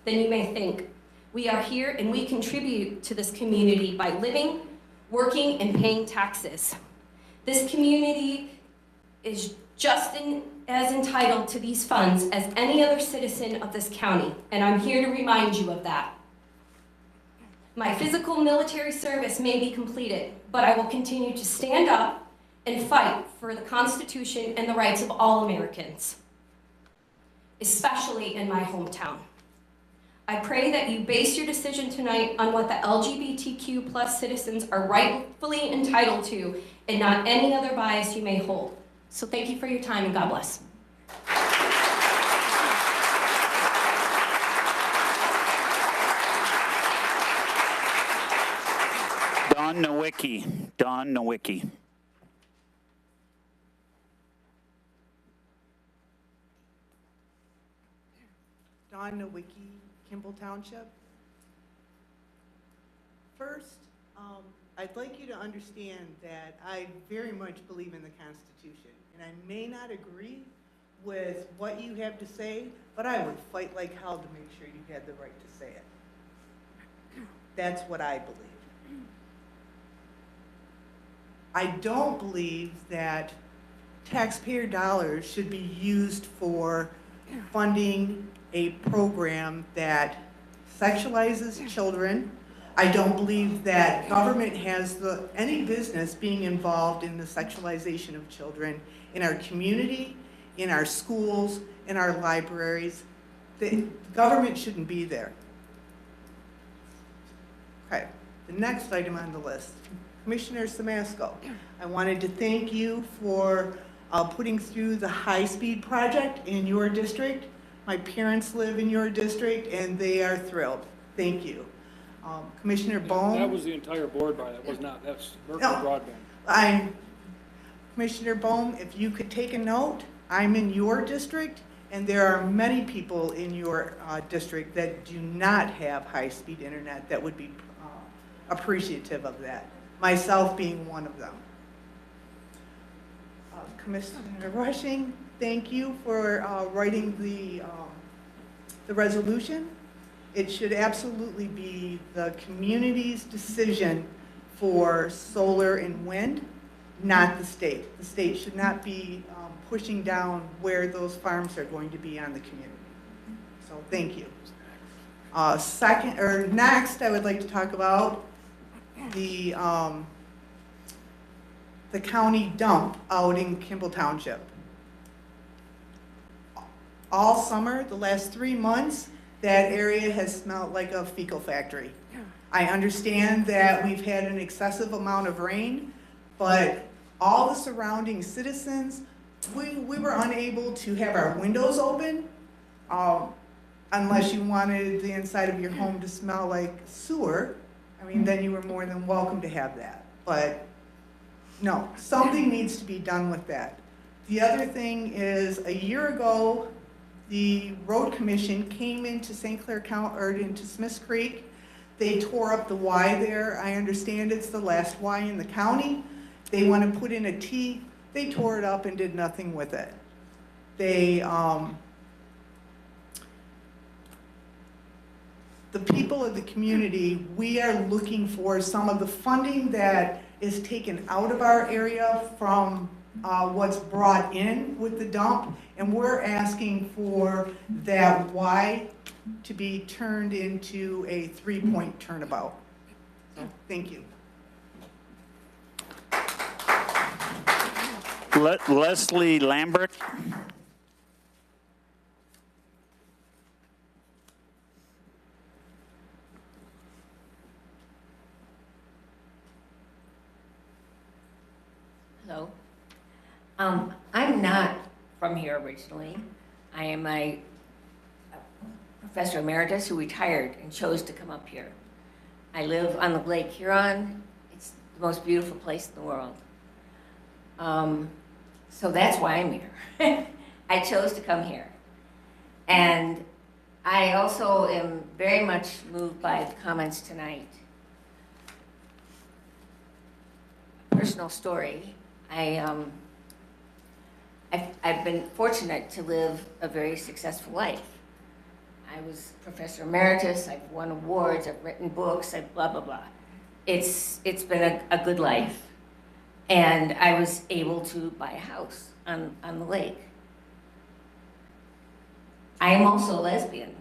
than you may think. We are here and we contribute to this community by living, working, and paying taxes. This community is just as entitled to these funds as any other citizen of this county, and I'm here to remind you of that. My physical military service may be completed, but I will continue to stand up and fight for the Constitution and the rights of all Americans, especially in my hometown. I pray that you base your decision tonight on what the LGBTQ plus citizens are rightfully entitled to and not any other bias you may hold. So thank you for your time and God bless. Dawn Nowicki. Dawn Nowicki. Dawn Nowicki, Kimball Township. First, I'd like you to understand that I very much believe in the Constitution, and I may not agree with what you have to say, but I would fight like hell to make sure you had the right to say it. That's what I believe. I don't believe that taxpayer dollars should be used for funding a program that sexualizes children. I don't believe that government has any business being involved in the sexualization of children in our community, in our schools, in our libraries. The government shouldn't be there. Okay, the next item on the list. Commissioner Samasco, I wanted to thank you for putting through the high-speed project in your district. My parents live in your district and they are thrilled. Thank you. Commissioner Bohm. That was the entire board, by that was not, that's Mercury Broadband. Commissioner Bohm, if you could take a note, I'm in your district and there are many people in your district that do not have high-speed internet that would be appreciative of that, myself being one of them. Commissioner Rushing, thank you for writing the resolution. It should absolutely be the community's decision for solar and wind, not the state. The state should not be pushing down where those farms are going to be on the community. So thank you. Next, I would like to talk about the county dump out in Kimball Township. All summer, the last 3 months, that area has smelled like a fecal factory. I understand that we've had an excessive amount of rain, but all the surrounding citizens, we were unable to have our windows open unless you wanted the inside of your home to smell like sewer. I mean, then you were more than welcome to have that. But no, something needs to be done with that. The other thing is, a year ago, the road commission came into St. Clair County, or into Smiths Creek. They tore up the Y there. I understand it's the last Y in the county. They want to put in a T. They tore it up and did nothing with it. They, the people of the community, we are looking for some of the funding that is taken out of our area from what's brought in with the dump, and we're asking for that Y to be turned into a 3-point turnabout. So, thank you. Leslie Lambert. Hello. I'm not from here originally. I am a professor emeritus who retired and chose to come up here. I live on the Lake Huron. It's the most beautiful place in the world. So that's why I'm here. I chose to come here. And I also am very much moved by the comments tonight. Personal story. I've been fortunate to live a very successful life. I was professor emeritus, I've won awards, I've written books, I've blah, blah, blah. It's been a good life. And I was able to buy a house on the lake. I am also a lesbian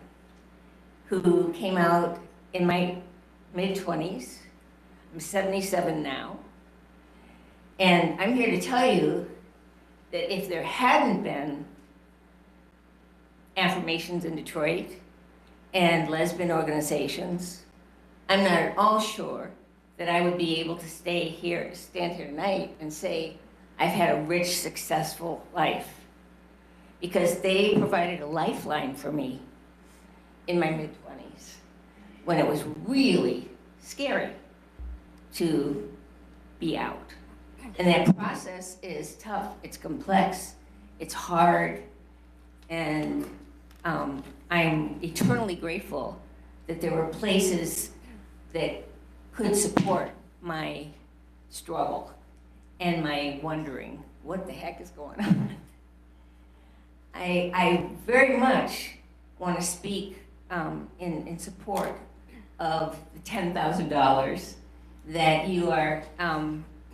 who came out in my mid-20s. I'm 77 now. And I'm here to tell you that if there hadn't been affirmations in Detroit and lesbian organizations, I'm not at all sure that I would be able to stand here tonight and say, I've had a rich, successful life. Because they provided a lifeline for me in my mid-20s when it was really scary to be out. And that process is tough, it's complex, it's hard, and I'm eternally grateful that there were places that could support my struggle and my wondering, what the heck is going on? I very much want to speak in support of the $10,000 that you are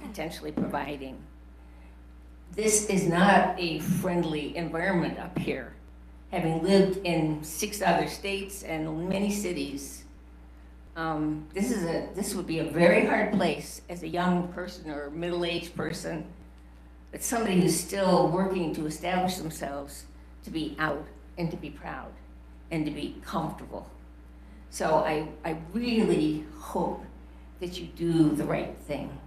potentially providing. This is not a friendly environment up here. Having lived in 6 other states and many cities, this would be a very hard place as a young person or middle-aged person, but somebody who's still working to establish themselves to be out and to be proud and to be comfortable. So I really hope that you do the right thing.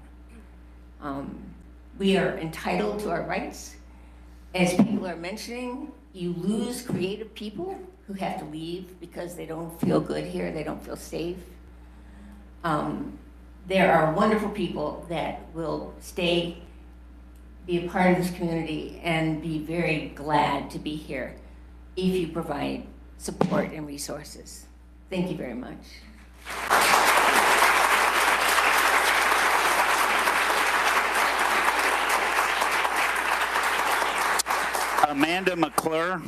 We are entitled to our rights. As people are mentioning, you lose creative people who have to leave because they don't feel good here, they don't feel safe. There are wonderful people that will stay, be a part of this community, and be very glad to be here if you provide support and resources. Thank you very much. Amanda McClure.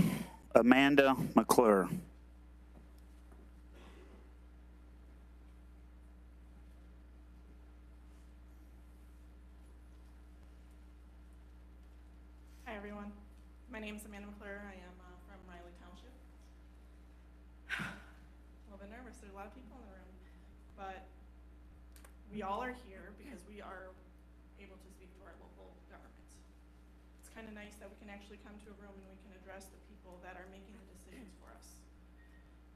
Amanda McClure. Hi, everyone. My name is Amanda McClure. I am from Riley Township. A little bit nervous. There's a lot of people in the room. But we all are here because we are able to speak to our local government. It's kind of nice that we can actually come to a room and we can address the people that are making the decisions for us.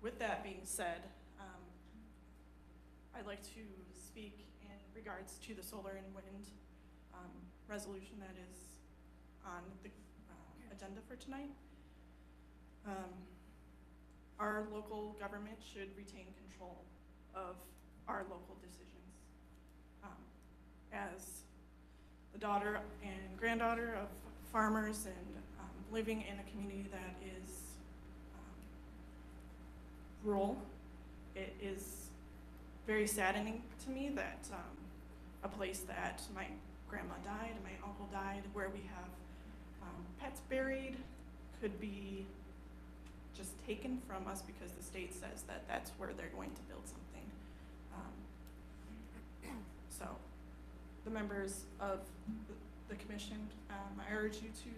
With that being said, I'd like to speak in regards to the solar and wind resolution that is on the agenda for tonight. Our local government should retain control of our local decisions. As the daughter and granddaughter of farmers and living in a community that is rural, it is very saddening to me that a place that my grandma died and my uncle died, where we have pets buried, could be just taken from us because the state says that that's where they're going to build something. So the members of the commission, I urge you to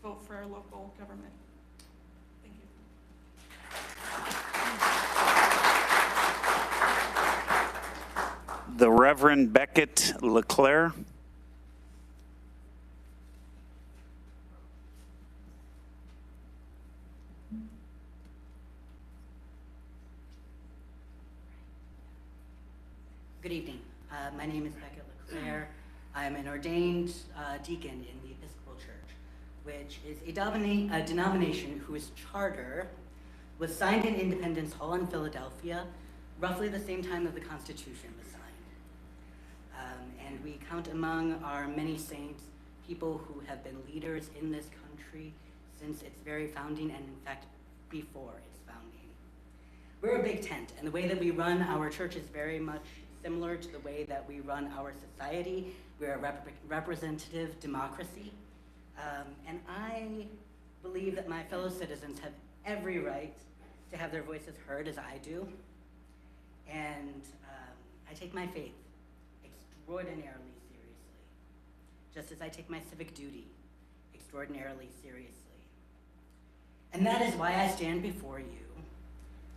vote for our local government. Thank you. The Reverend Beckett LeClaire. Good evening. My name is Beckett LeClaire. I'm an ordained deacon in the Episcopal Church, which is a denomination whose charter was signed in Independence Hall in Philadelphia, roughly the same time that the Constitution was signed. And we count among our many saints people who have been leaders in this country since its very founding, and in fact, before its founding. We're a big tent, and the way that we run our church is very much similar to the way that we run our society. We're a representative democracy. And I believe that my fellow citizens have every right to have their voices heard, as I do. And I take my faith extraordinarily seriously, just as I take my civic duty extraordinarily seriously. And that is why I stand before you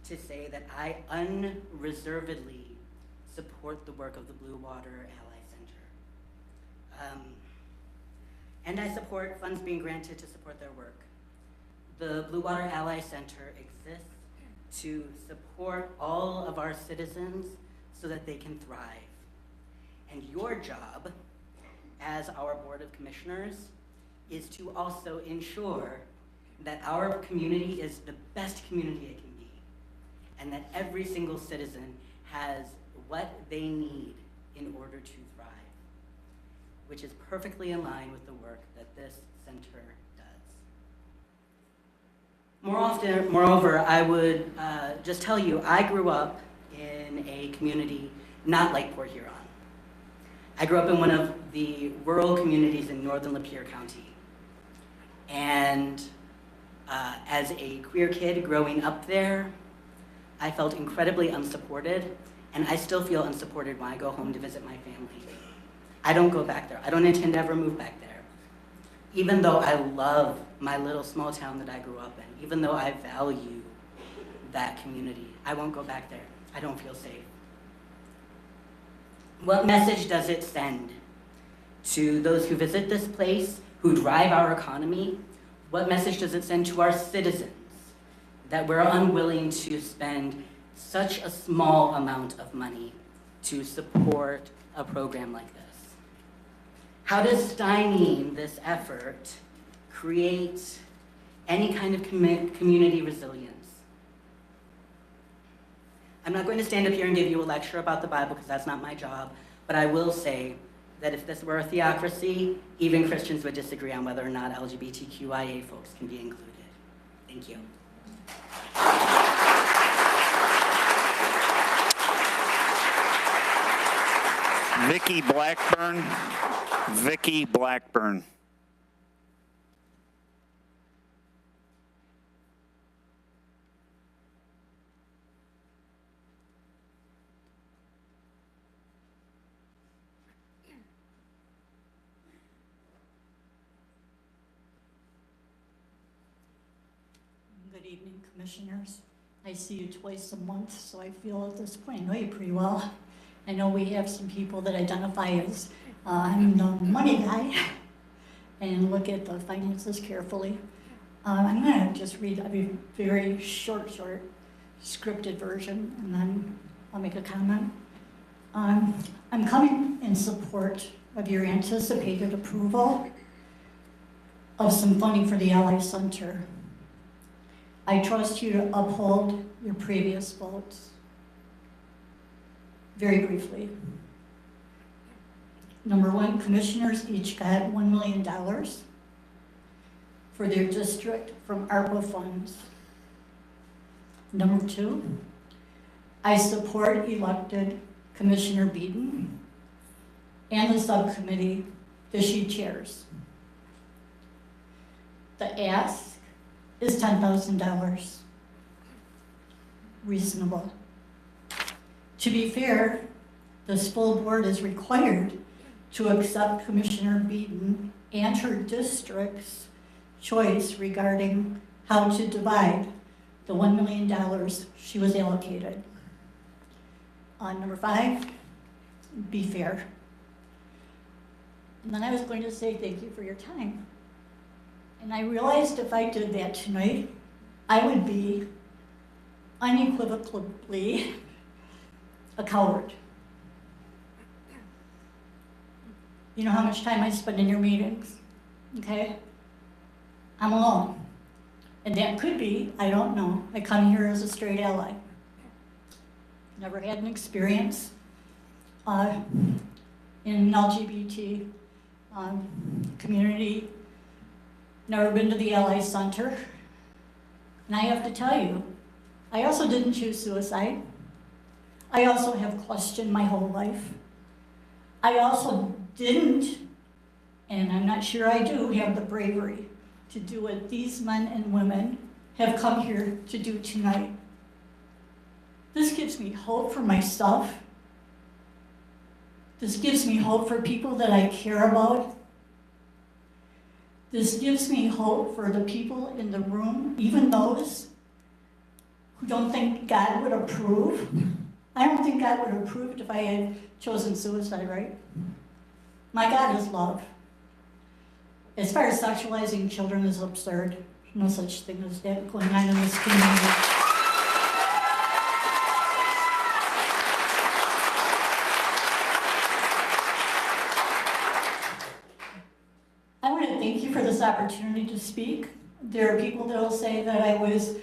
to say that I unreservedly support the work of the Blue Water Ally Center. And I support funds being granted to support their work. The Blue Water Ally Center exists to support all of our citizens so that they can thrive. And your job as our Board of Commissioners is to also ensure that our community is the best community it can be, and that every single citizen has what they need in order to thrive, which is perfectly in line with the work that this center does. Moreover, I would just tell you, I grew up in a community not like Port Huron. I grew up in one of the rural communities in northern Lapeer County. And as a queer kid growing up there, I felt incredibly unsupported, and I still feel unsupported when I go home to visit my family. I don't go back there. I don't intend to ever move back there. Even though I love my little small town that I grew up in, even though I value that community, I won't go back there. I don't feel safe. What message does it send to those who visit this place, who drive our economy? What message does it send to our citizens that we're unwilling to spend such a small amount of money to support a program like this? How does stymieing this effort create any kind of community resilience? I'm not going to stand up here and give you a lecture about the Bible because that's not my job, but I will say that if this were a theocracy, even Christians would disagree on whether or not LGBTQIA folks can be included. Thank you. Vicki Blackburn. Vicki Blackburn. Good evening, Commissioners. I see you twice a month, so I feel at this point I know you pretty well. I know we have some people that identify as I'm the money guy and look at the finances carefully. I'm going to just read a very short scripted version, and then I'll make a comment. I'm coming in support of your anticipated approval of some funding for the Ally Center. I trust you to uphold your previous votes. Very briefly. Number one, commissioners each got $1 million for their district from ARPA funds. Number two, I support elected Commissioner Beeden and the subcommittee that she chairs. The ask is $10,000. Reasonable. To be fair, this full board is required to accept Commissioner Beeden and her district's choice regarding how to divide the $1 million she was allocated. Number five, be fair. And then I was going to say thank you for your time. And I realized if I did that tonight, I would be unequivocally a coward. You know how much time I spend in your meetings, okay? I'm alone. And that could be, I don't know, I come here as a straight ally. Never had an experience in an LGBT community. Never been to the Ally Center. And I have to tell you, I also didn't choose suicide. I also have questioned my whole life. I also didn't, and I'm not sure I do, have the bravery to do what these men and women have come here to do tonight. This gives me hope for myself. This gives me hope for people that I care about. This gives me hope for the people in the room, even those who don't think God would approve I don't think God would have approved if I had chosen suicide, right? My God is love. As far as sexualizing children is absurd. There's no such thing as that going on in this community. I want to thank you for this opportunity to speak. There are people that will say that I was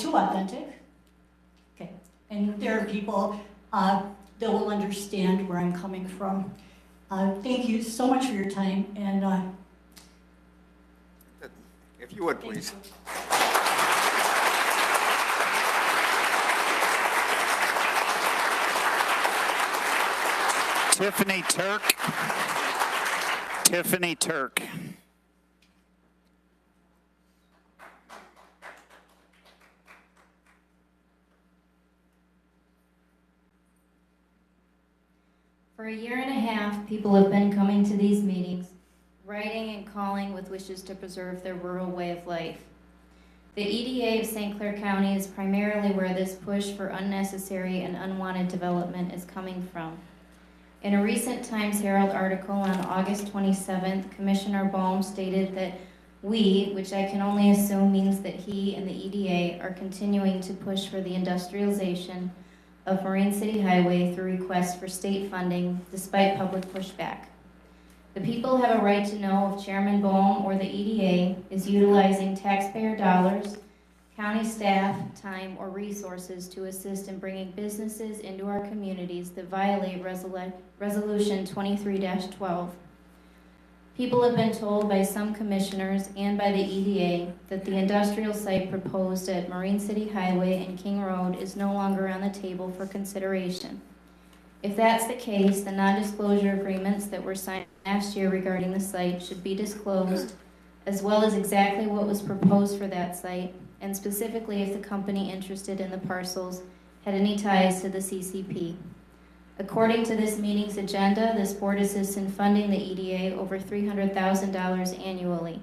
too authentic. Okay. And there are people that will understand where I'm coming from. Thank you so much for your time, and If you would, please. Tiffany Turk. Tiffany Turk. For a year and a half, people have been coming to these meetings, writing and calling with wishes to preserve their rural way of life. The EDA of St. Clair County is primarily where this push for unnecessary and unwanted development is coming from. In a recent Times Herald article on August 27th, Commissioner Bohm stated that we, which I can only assume means that he and the EDA, are continuing to push for the industrialization of Marine City Highway through requests for state funding despite public pushback. The people have a right to know if Chairman Bohm or the EDA is utilizing taxpayer dollars, county staff, time, or resources to assist in bringing businesses into our communities that violate Resolution 23-12. People have been told by some commissioners and by the EDA that the industrial site proposed at Marine City Highway and King Road is no longer on the table for consideration. If that's the case, the non-disclosure agreements that were signed last year regarding the site should be disclosed, as well as exactly what was proposed for that site, and specifically if the company interested in the parcels had any ties to the CCP. According to this meeting's agenda, this board assists in funding the EDA over $300,000 annually.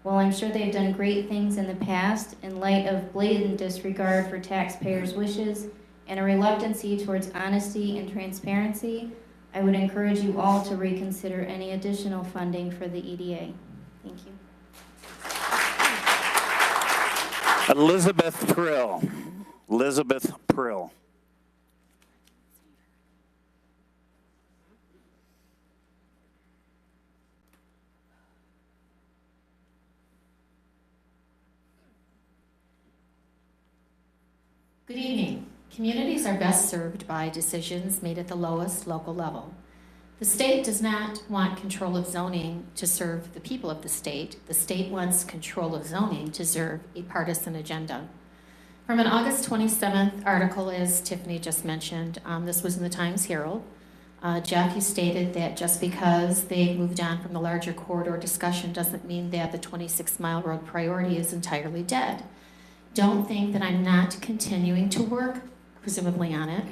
While I'm sure they've done great things in the past, in light of blatant disregard for taxpayers' wishes and a reluctancy towards honesty and transparency, I would encourage you all to reconsider any additional funding for the EDA. Thank you. Elizabeth Prill. Elizabeth Prill. Good evening. Communities are best served by decisions made at the lowest local level. The state does not want control of zoning to serve the people of the state. The state wants control of zoning to serve a partisan agenda. From an August 27th article, as Tiffany just mentioned, this was in the Times Herald. Jeff, you stated that just because they moved on from the larger corridor discussion doesn't mean that the 26-mile road priority is entirely dead. Don't think that I'm not continuing to work, presumably, on it.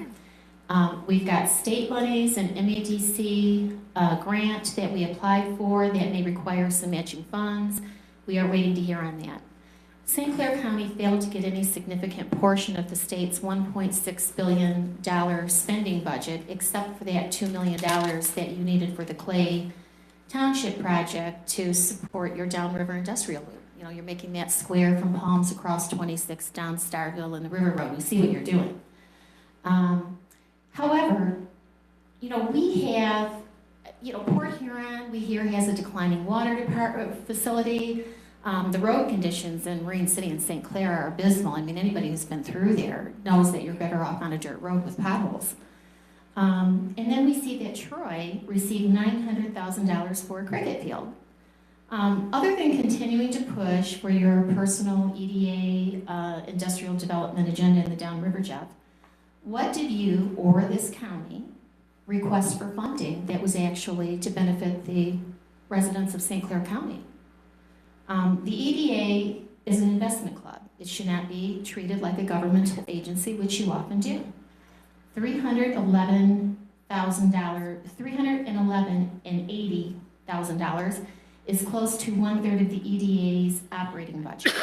We've got state monies and MADC grant that we applied for that may require some matching funds. We are waiting to hear on that. St. Clair County failed to get any significant portion of the state's $1.6 billion spending budget, except for that $2 million that you needed for the Clay Township project to support your downriver industrial loop. You know, you're making that square from Palms across 26 down Starville and the River Road. We see what you're doing. However, you know, we have, you know, Port Huron, we hear, has a declining water department facility. The road conditions in Marine City and St. Clair are abysmal. I mean, anybody who's been through there knows that you're better off on a dirt road with potholes. And then we see that Troy received $900,000 for a cricket field. Other than continuing to push for your personal EDA industrial development agenda in the downriver, Jeff, what did you or this county request for funding that was actually to benefit the residents of St. Clair County? The EDA is an investment club. It should not be treated like a governmental agency, which you often do. $311,080,000 is close to 1/3 of the EDA's operating budget.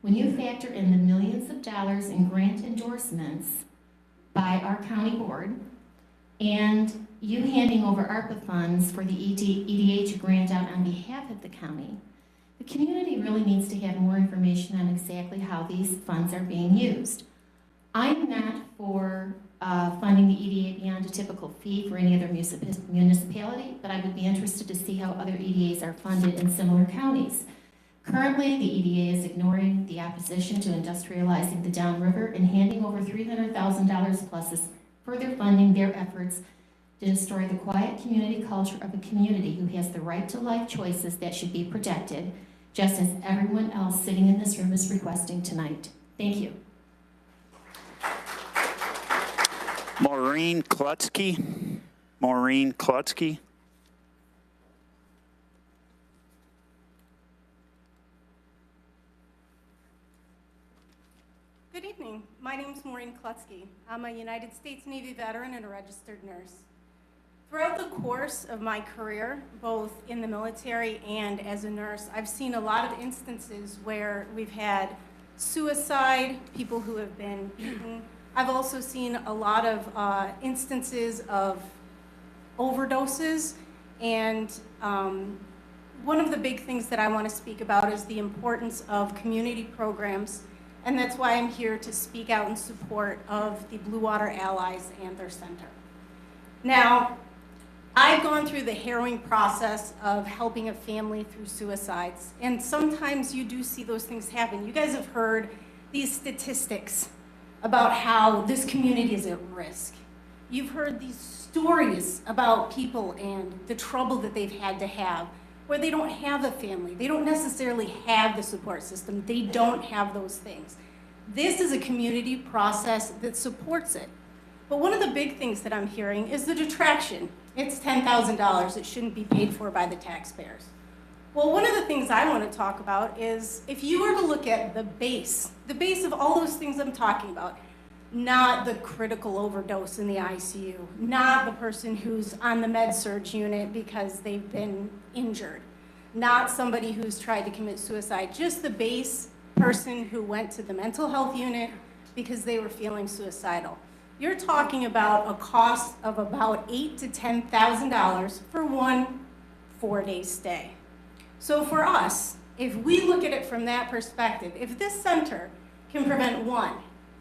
When you factor in the millions of dollars in grant endorsements by our county board, and you handing over ARPA funds for the EDA to grant out on behalf of the county, the community really needs to have more information on exactly how these funds are being used. I'm not for funding the EDA beyond a typical fee for any other municipality, but I would be interested to see how other EDAs are funded in similar counties. Currently, the EDA is ignoring the opposition to industrializing the downriver and handing over $300,000 plus is further funding their efforts to destroy the quiet community culture of a community who has the right to life choices that should be protected, just as everyone else sitting in this room is requesting tonight. Thank you. Maureen Klutsky. Maureen Klutsky. Good evening. My name is Maureen Klutsky. I'm a United States Navy veteran and a registered nurse. Throughout the course of my career, both in the military and as a nurse, I've seen a lot of instances where we've had suicide, people who have been beaten. I've also seen a lot of instances of overdoses, and one of the big things that I want to speak about is the importance of community programs, and that's why I'm here to speak out in support of the Blue Water Allies and their center. Now, I've gone through the harrowing process of helping a family through suicides, and sometimes you do see those things happen. You guys have heard these statistics about how this community is at risk. You've heard these stories about people and the trouble that they've had to have, where they don't have a family, they don't necessarily have the support system, they don't have those things. This is a community process that supports it. But one of the big things that I'm hearing is the detraction. It's $10,000, it shouldn't be paid for by the taxpayers. Well, one of the things I want to talk about is if you were to look at the base of all those things I'm talking about, not the critical overdose in the ICU, not the person who's on the med-surg unit because they've been injured, not somebody who's tried to commit suicide, just the base person who went to the mental health unit because they were feeling suicidal. You're talking about a cost of about $8,000 to $10,000 for one 4-day stay. So for us, if we look at it from that perspective, if this center can prevent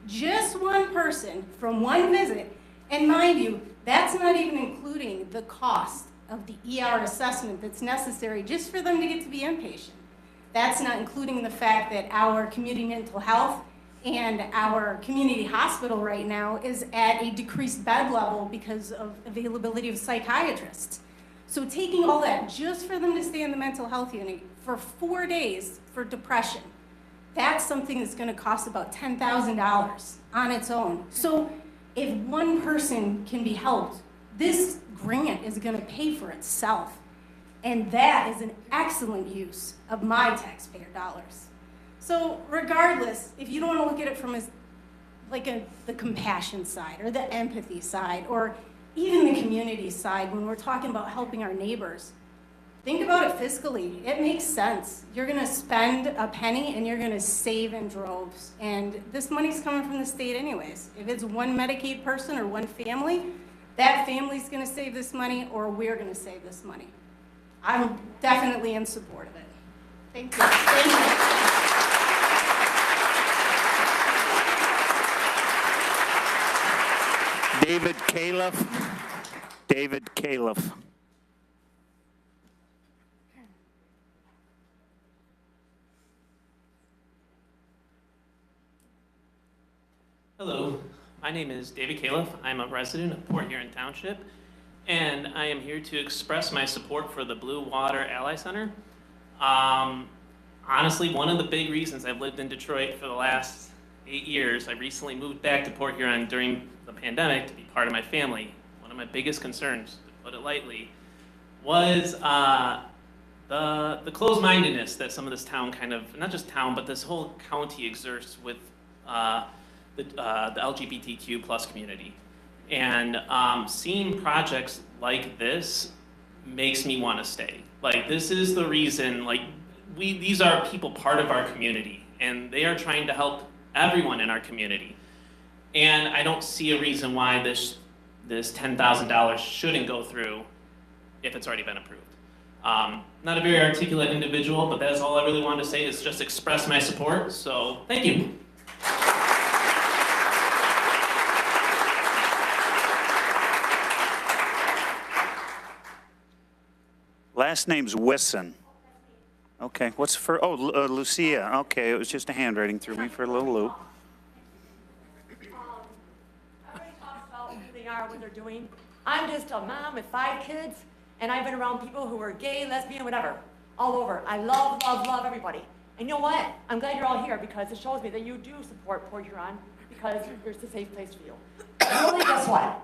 just one person from one visit, and mind you, that's not even including the cost of the ER assessment that's necessary just for them to get to be inpatient. That's not including the fact that our community mental health and our community hospital right now is at a decreased bed level because of availability of psychiatrists. So taking all that just for them to stay in the mental health unit for 4 days for depression, that's something that's going to cost about $10,000 on its own. So if one person can be helped, this grant is going to pay for itself. And that is an excellent use of my taxpayer dollars. So regardless, if you don't want to look at it from the compassion side or the empathy side or even the community side, when we're talking about helping our neighbors, think about it fiscally. It makes sense. You're going to spend a penny and you're going to save in droves. And this money's coming from the state anyways. If it's one Medicaid person or one family, that family's going to save this money or we're going to save this money. I'm definitely in support of it. Thank you. Thank you. David Califf. David Califf. Hello, my name is David Califf. I'm a resident of Port Huron Township, and I am here to express my support for the Blue Water Ally Center. Honestly, one of the big reasons I've lived in Detroit for the last 8 years, I recently moved back to Port Huron during the pandemic to be part of my family. One of my biggest concerns, to put it lightly, was the closed-mindedness that some of this town kind of, not just town, but this whole county exerts with the LGBTQ plus community. And seeing projects like this makes me want to stay. Like, this is the reason, like, these are people part of our community, and they are trying to help everyone in our community. And I don't see a reason why this $10,000 shouldn't go through if it's already been approved. Not a very articulate individual, but that's all I really wanted to say is just express my support. So thank you. Last name's Wisson. Okay, what's for, Lucia. Okay, it was just a handwriting threw me for a little loop. Everybody talks about who they are, what they're doing. I'm just a mom with 5 kids, and I've been around people who are gay, lesbian, whatever, all over. I love, love, love everybody. And you know what? I'm glad you're all here because it shows me that you do support Port Huron because it's a safe place for you. Really, guess what?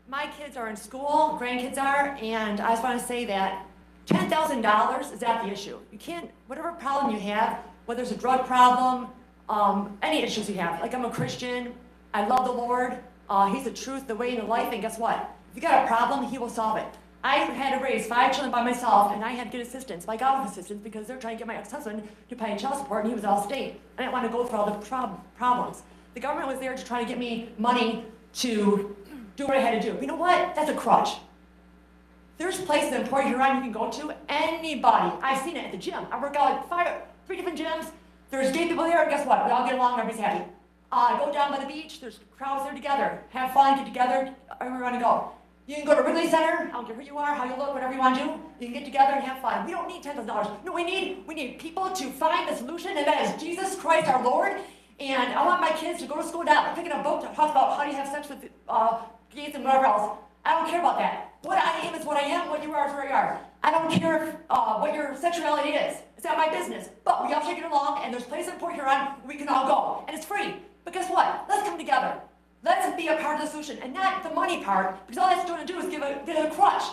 My kids are in school, grandkids are, and I just want to say that $10,000 is not the issue. You can't, whatever problem you have, whether it's a drug problem, any issues you have. Like I'm a Christian, I love the Lord, He's the truth, the way, and the life, and guess what? If you got a problem, He will solve it. I had to raise 5 children by myself, and I had to get assistance, my God assistance, because they're trying to get my ex-husband to pay child support, and he was out of state. I didn't want to go through all the problems. The government was there to try to get me money to do what I had to do. But you know what? That's a crutch. There's places in Port Huron you can go to, anybody. I've seen it at the gym. I work out at 3 different gyms. There's gay people there, and guess what? We all get along, everybody's happy. Go down by the beach, there's crowds there together. Have fun, get together, everywhere you want to go. You can go to Wrigley Center, I don't care who you are, how you look, whatever you want to do. You can get together and have fun. We don't need $10,000. You know what we need? We need people to find the solution, and that is Jesus Christ our Lord. And I want my kids to go to school now, picking a book to talk about how do you have sex with gays and whatever else. I don't care about that. What I am is what I am, what you are is where you are. I don't care what your sexuality is. It's not my business. But we all should get along, and there's places in Port Huron where we can all go. And it's free. But guess what? Let's come together. Let's be a part of the solution, and not the money part, because all that's going to do is get a crutch.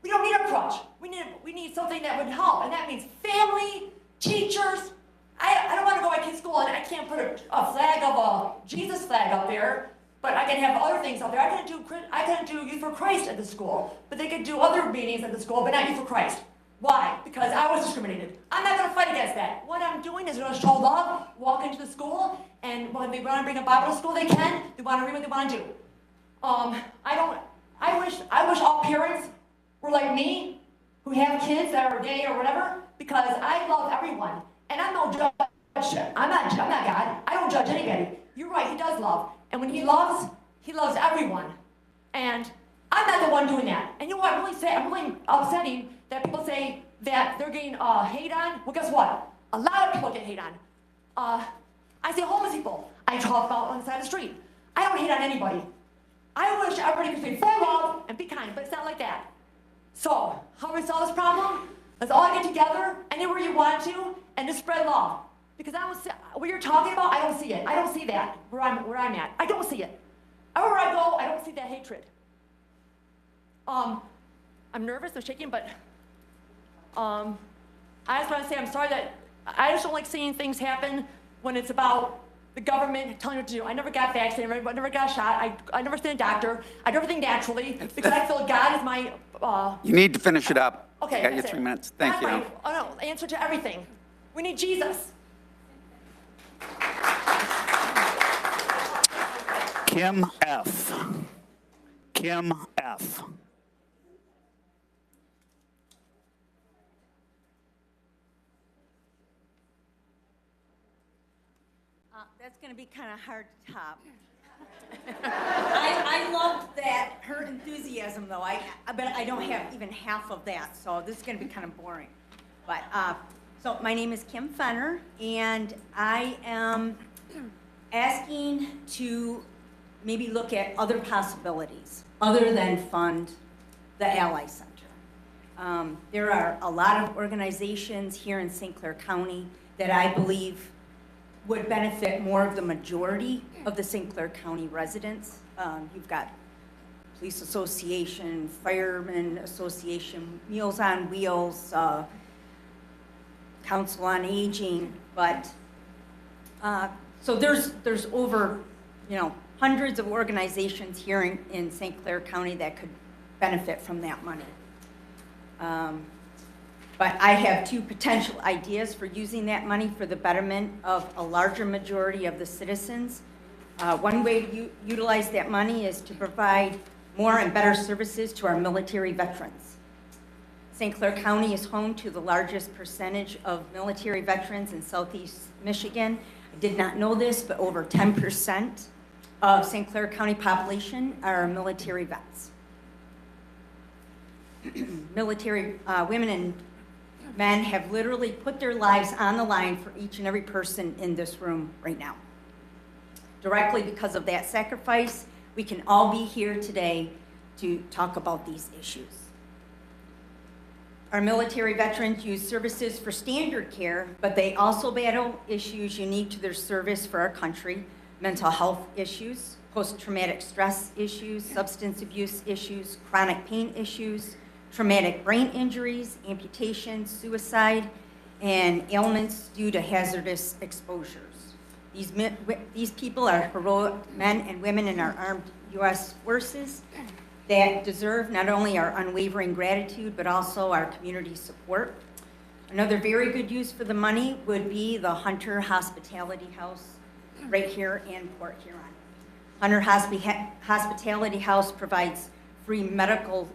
We don't need a crutch. We need something that would help, and that means family, teachers. I don't want to go to kids' school, and I can't put a flag of a Jesus flag up there, but I can have other things out there. I couldn't do Youth for Christ at the school, but they could do other meetings at the school, but not Youth for Christ. Why? Because I was discriminated. I'm not going to fight against that. What I'm doing is going to show love, walk into the school, and when they want to bring a Bible to school, they can. They want to read what they want to do. I wish all parents were like me, who have kids that are gay or whatever, because I love everyone, and I'm no judge. I'm not God. I don't judge anybody. You're right. He does love, and when He loves everyone, and I'm not the one doing that. And you know what? I'm really upsetting that people say that they're getting hate on. Well, guess what? A lot of people get hate on. I see homeless people I talk about on the side of the street. I don't hate on anybody. I wish everybody could be full of love and be kind, but it's not like that. So, how do we solve this problem? Let's all get together anywhere you want to and just spread love. Because I don't see, what you're talking about, I don't see it. I don't see that where I'm at. I don't see it. Everywhere I go, I don't see that hatred. I'm nervous, I'm shaking, but I just want to say I'm sorry that I just don't like seeing things happen when it's about the government telling you what to do. I never got vaccinated, I never got a shot, I never seen a doctor, I do everything naturally because I feel God is my... You need to finish it up. Okay, I got you that's 3 it. minutes. Thank you. Answer to everything. We need Jesus. Kim F. Kim F. That's going to be kind of hard to top. I love that, her enthusiasm, though. But I don't have even half of that, so this is going to be kind of boring. But so my name is Kim Fenner, and I am asking to maybe look at other possibilities other than fund the Ally Center. There are a lot of organizations here in St. Clair County that I believe would benefit more of the majority of the St. Clair County residents. You've got Police Association, Firemen Association, Meals on Wheels, Council on Aging, but so there's over, hundreds of organizations here in St. Clair County that could benefit from that money. But I have 2 potential ideas for using that money for the betterment of a larger majority of the citizens. One way to utilize that money is to provide more and better services to our military veterans. St. Clair County is home to the largest percentage of military veterans in Southeast Michigan. I did not know this, but over 10% of St. Clair County population are military vets. Military women and men have literally put their lives on the line for each and every person in this room right now. Directly because of that sacrifice, we can all be here today to talk about these issues. Our military veterans use services for standard care, but they also battle issues unique to their service for our country: mental health issues, post-traumatic stress issues, substance abuse issues, chronic pain issues, traumatic brain injuries, amputation, suicide, and ailments due to hazardous exposures. These people are heroic men and women in our armed U.S. forces that deserve not only our unwavering gratitude, but also our community support. Another very good use for the money would be the Hunter Hospitality House right here in Port Huron. Hunter Hospitality House provides free medical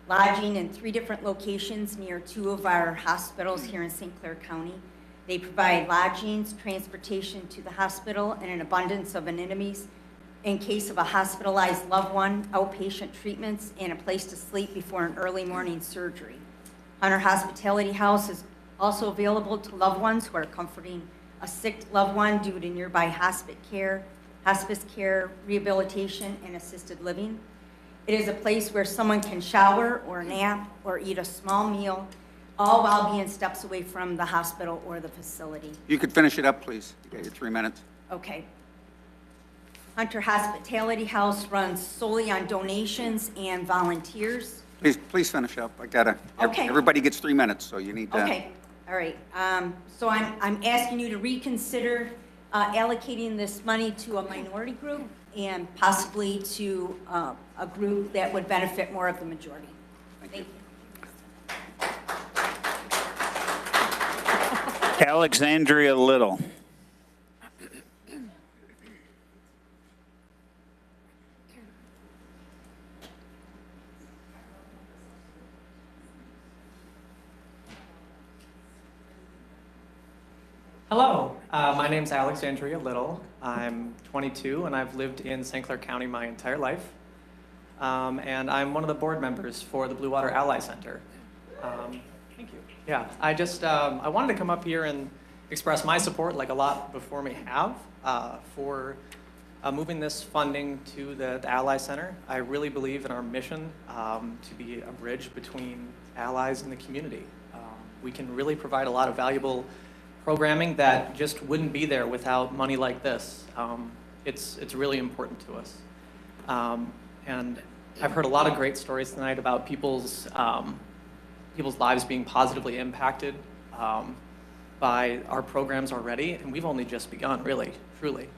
lodging in 3 different locations near 2 of our hospitals here in St. Clair County. They provide lodgings, transportation to the hospital, and an abundance of amenities in case of a hospitalized loved one, outpatient treatments, and a place to sleep before an early morning surgery. Hunter Hospitality House is also available to loved ones who are comforting a sick loved one due to nearby hospice care, rehabilitation, and assisted living. It is a place where someone can shower or nap or eat a small meal, all while being steps away from the hospital or the facility. You could finish it up, please. You got your 3 minutes. Okay. Hunter Hospitality House runs solely on donations and volunteers. Please finish up. Okay. Everybody gets 3 minutes, so you need to. Okay, all right. So I'm asking you to reconsider allocating this money to a minority group and possibly to a group that would benefit more of the majority. Thank you. Alexandria Little. Hello, my name's Alexandria Little. I'm 22 and I've lived in St. Clair County my entire life. And I'm one of the board members for the Blue Water Ally Center. Thank you. Yeah, I wanted to come up here and express my support, like a lot before me have, for moving this funding to the Ally Center. I really believe in our mission to be a bridge between allies and the community. We can really provide a lot of valuable programming that just wouldn't be there without money like this. It's really important to us. And I've heard a lot of great stories tonight about people's lives being positively impacted by our programs already, and we've only just begun, really, truly.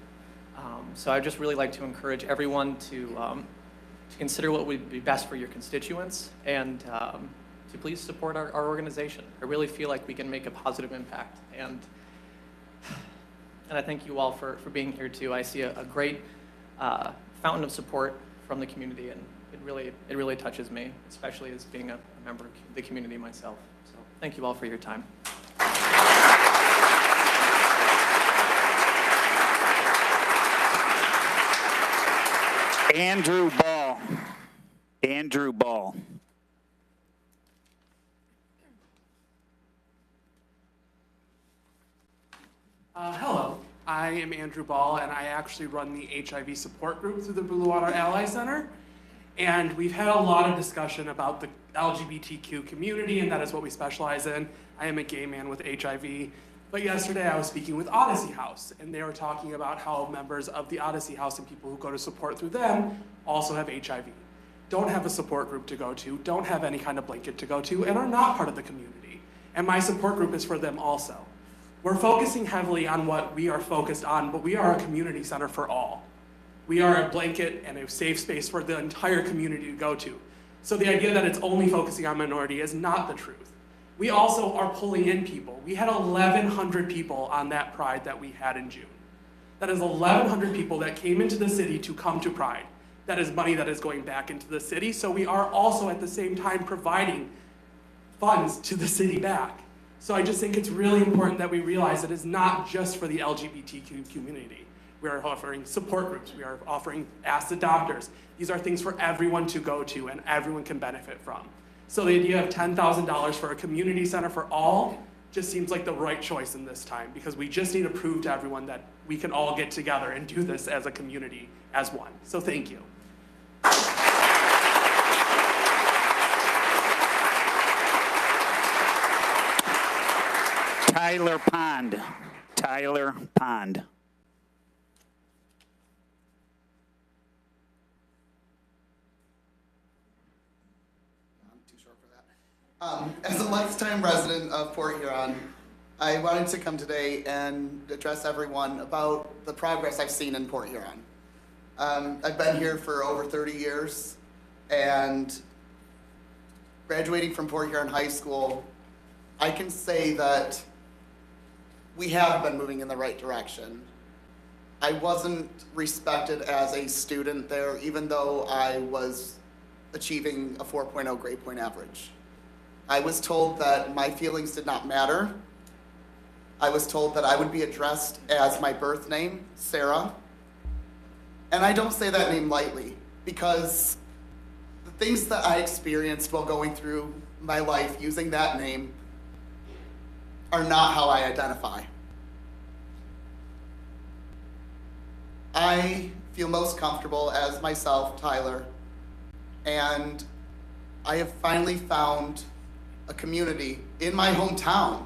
So I'd just really like to encourage everyone to consider what would be best for your constituents and to please support our organization. I really feel like we can make a positive impact. And I thank you all for being here too. I see a great fountain of support from the community, and it really touches me, especially as being a member of the community myself. So thank you all for your time. Andrew Ball. Andrew Ball. Hello, I am Andrew Ball, and I actually run the HIV support group through the Blue Water Ally Center. And we've had a lot of discussion about the LGBTQ community, and that is what we specialize in. I am a gay man with HIV. But yesterday I was speaking with Odyssey House, and they were talking about how members of the Odyssey House and people who go to support through them also have HIV. Don't have a support group to go to, don't have any kind of blanket to go to, and are not part of the community. And my support group is for them also. We're focusing heavily on what we are focused on, but we are a community center for all. We are a blanket and a safe space for the entire community to go to. So the idea that it's only focusing on minority is not the truth. We also are pulling in people. We had 1,100 people on that Pride that we had in June. That is 1,100 people that came into the city to come to Pride. That is money that is going back into the city, so we are also at the same time providing funds to the city back. So I just think it's really important that we realize that it's not just for the LGBTQ community. We are offering support groups, we are offering Ask the Doctors. These are things for everyone to go to and everyone can benefit from. So the idea of $10,000 for a community center for all just seems like the right choice in this time, because we just need to prove to everyone that we can all get together and do this as a community, as one. So thank you. Tyler Pond. Tyler Pond. As a lifetime resident of Port Huron, I wanted to come today and address everyone about the progress I've seen in Port Huron. I've been here for over 30 years, and graduating from Port Huron High School, I can say that we have been moving in the right direction. I wasn't respected as a student there, even though I was achieving a 4.0 grade point average. I was told that my feelings did not matter. I was told that I would be addressed as my birth name, Sarah. And I don't say that name lightly, because the things that I experienced while going through my life using that name are not how I identify. I feel most comfortable as myself, Tyler, and I have finally found a community in my hometown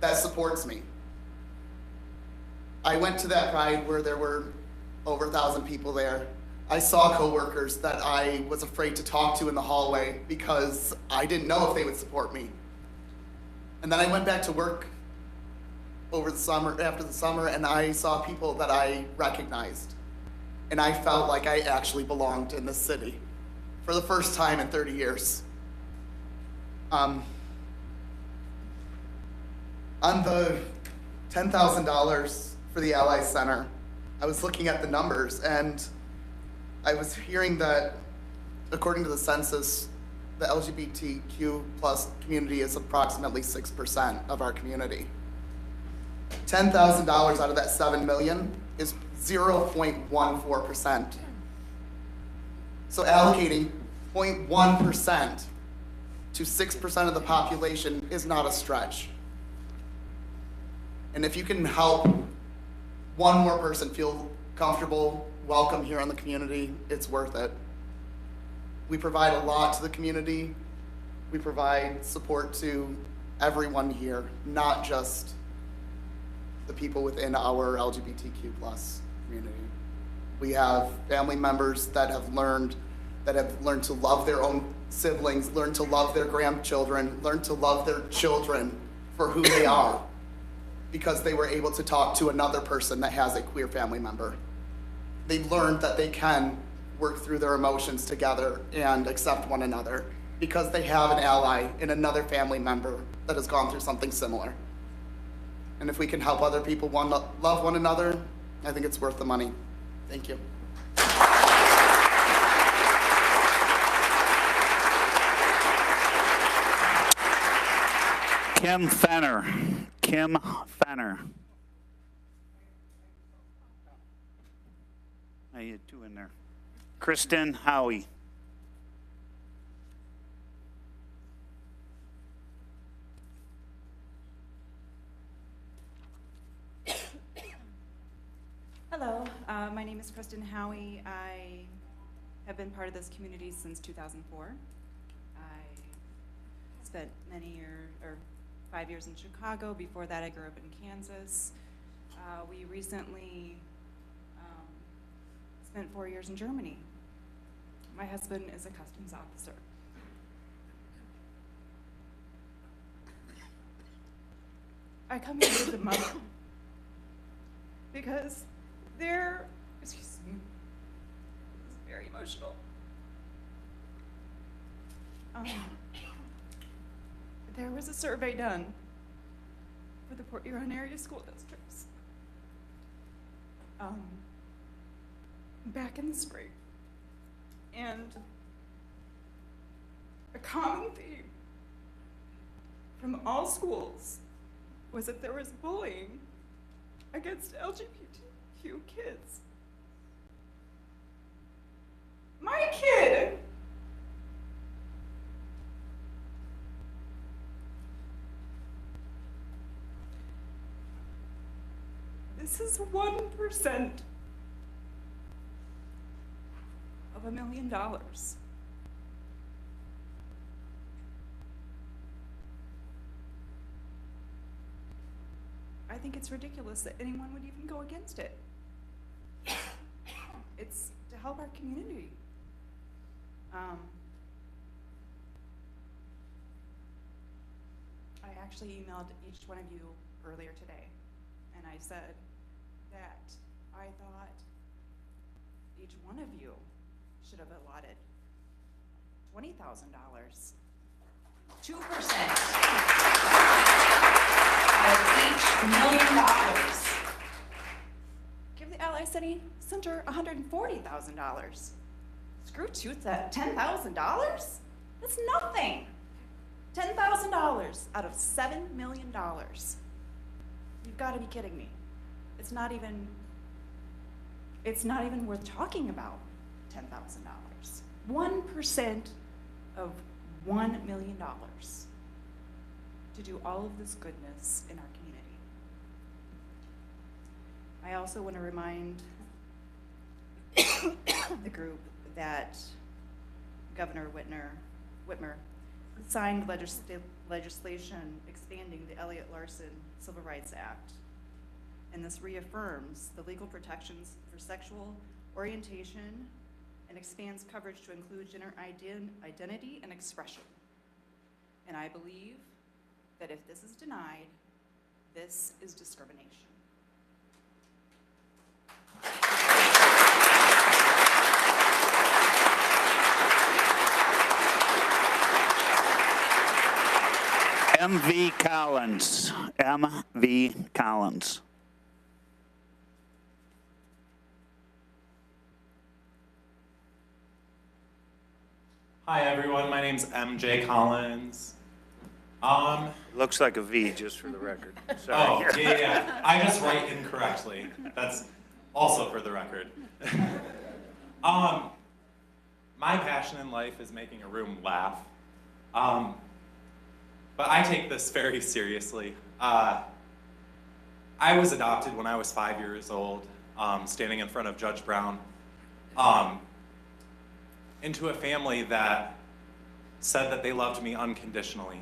that supports me. I went to that Pride where there were over 1,000 people there. I saw coworkers that I was afraid to talk to in the hallway because I didn't know if they would support me. And then I went back to work over the summer, after the summer, and I saw people that I recognized. And I felt like I actually belonged in this city for the first time in 30 years. On the $10,000 for the Allies Center, I was looking at the numbers, and I was hearing that according to the census, the LGBTQ plus community is approximately 6% of our community. $10,000 out of that 7 million is 0.14%. So allocating 0.1% to 6% of the population is not a stretch. And if you can help one more person feel comfortable, welcome here in the community, it's worth it. We provide a lot to the community. We provide support to everyone here, not just the people within our LGBTQ plus community. We have family members that have learned to love their own siblings, learn to love their grandchildren, learn to love their children for who they are, because they were able to talk to another person that has a queer family member. They learned that they can work through their emotions together and accept one another because they have an ally in another family member that has gone through something similar. And if we can help other people love one another, I think it's worth the money. Thank you. Kim Fenner. Kim Fenner. I had two in there. Kristen Howie. Hello, my name is Kristen Howie. I have been part of this community since 2004. I spent many years, or 5 years in Chicago. Before that, I grew up in Kansas. We recently spent 4 years in Germany. My husband is a customs officer. I come here with a mother because excuse me, this is very emotional. There was a survey done for the Port Huron area school districts. back in the spring. And a common theme from all schools was that there was bullying against LGBTQ kids. My kid this is 1% of $1 million. I think it's ridiculous that anyone would even go against it. It's to help our community. I actually emailed each one of you earlier today, and I said that I thought each one of you should have allotted $20,000. 2% of each $1 million. Give the Ally City Center $140,000. Screw $10,000? That's nothing. $10,000 out of $7 million. You've got to be kidding me. It's not even worth talking about $10,000. 1% of $1 million to do all of this goodness in our community. I also want to remind the group that Governor Whitmer signed legislation expanding the Elliott Larson Civil Rights Act, and this reaffirms the legal protections for sexual orientation and expands coverage to include gender identity and expression. And I believe that if this is denied, this is discrimination. M.V. Collins. M.V. Collins. Hi everyone, my name's MJ Collins. Looks like a V, just for the record. Oh, Sorry. yeah. I just write incorrectly. That's also for the record. My passion in life is making a room laugh. But I take this very seriously. I was adopted when I was 5 years old, standing in front of Judge Brown, into a family that said that they loved me unconditionally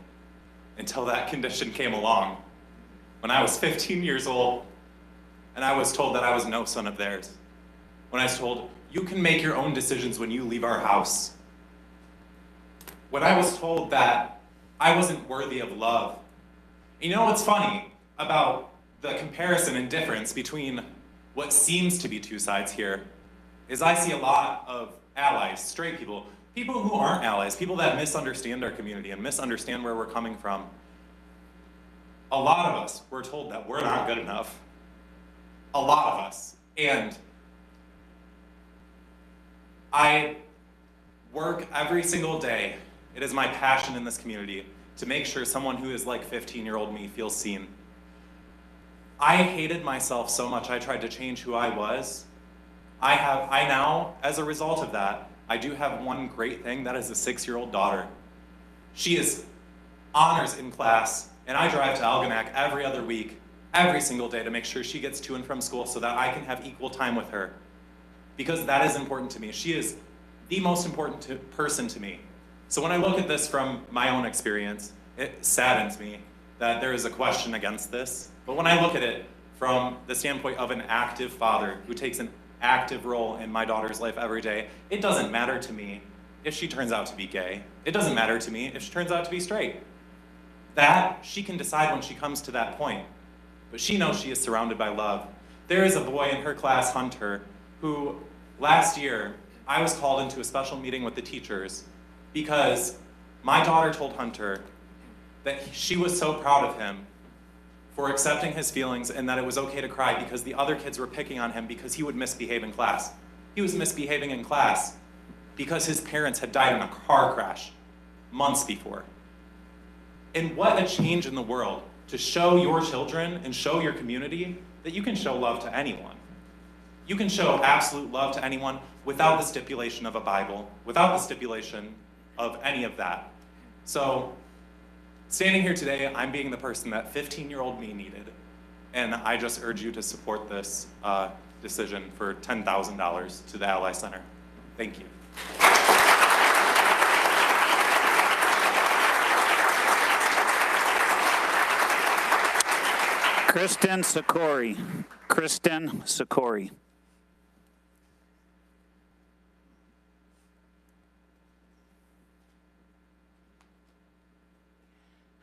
until that condition came along. When I was 15 years old, and I was told that I was no son of theirs. When I was told, you can make your own decisions when you leave our house. When I was told that I wasn't worthy of love. You know what's funny about the comparison and difference between what seems to be two sides here is I see a lot of allies, straight people, people who aren't allies, people that misunderstand our community and misunderstand where we're coming from. A lot of us were told that we're not good enough. A lot of us. And I work every single day. It is my passion in this community to make sure someone who is like 15-year-old me feels seen. I hated myself so much I tried to change who I was. I now, as a result of that, I do have one great thing, that is a 6-year-old daughter. She is honors in class, and I drive to Algonac every other week, every single day to make sure she gets to and from school so that I can have equal time with her. Because that is important to me. She is the most important person to me. So when I look at this from my own experience, it saddens me that there is a question against this. But when I look at it from the standpoint of an active father who takes an active role in my daughter's life every day, it doesn't matter to me if she turns out to be gay. It doesn't matter to me if she turns out to be straight. That, she can decide when she comes to that point. But she knows she is surrounded by love. There is a boy in her class, Hunter, who last year, I was called into a special meeting with the teachers because my daughter told Hunter that she was so proud of him for accepting his feelings and that it was okay to cry because the other kids were picking on him because he would misbehave in class. He was misbehaving in class because his parents had died in a car crash months before. And what a change in the world to show your children and show your community that you can show love to anyone. You can show absolute love to anyone without the stipulation of a Bible, without the stipulation of any of that. So, standing here today, I'm being the person that 15-year-old me needed, and I just urge you to support this decision for $10,000 to the Ally Center. Thank you. Kristen Sikori. Kristen Sikori.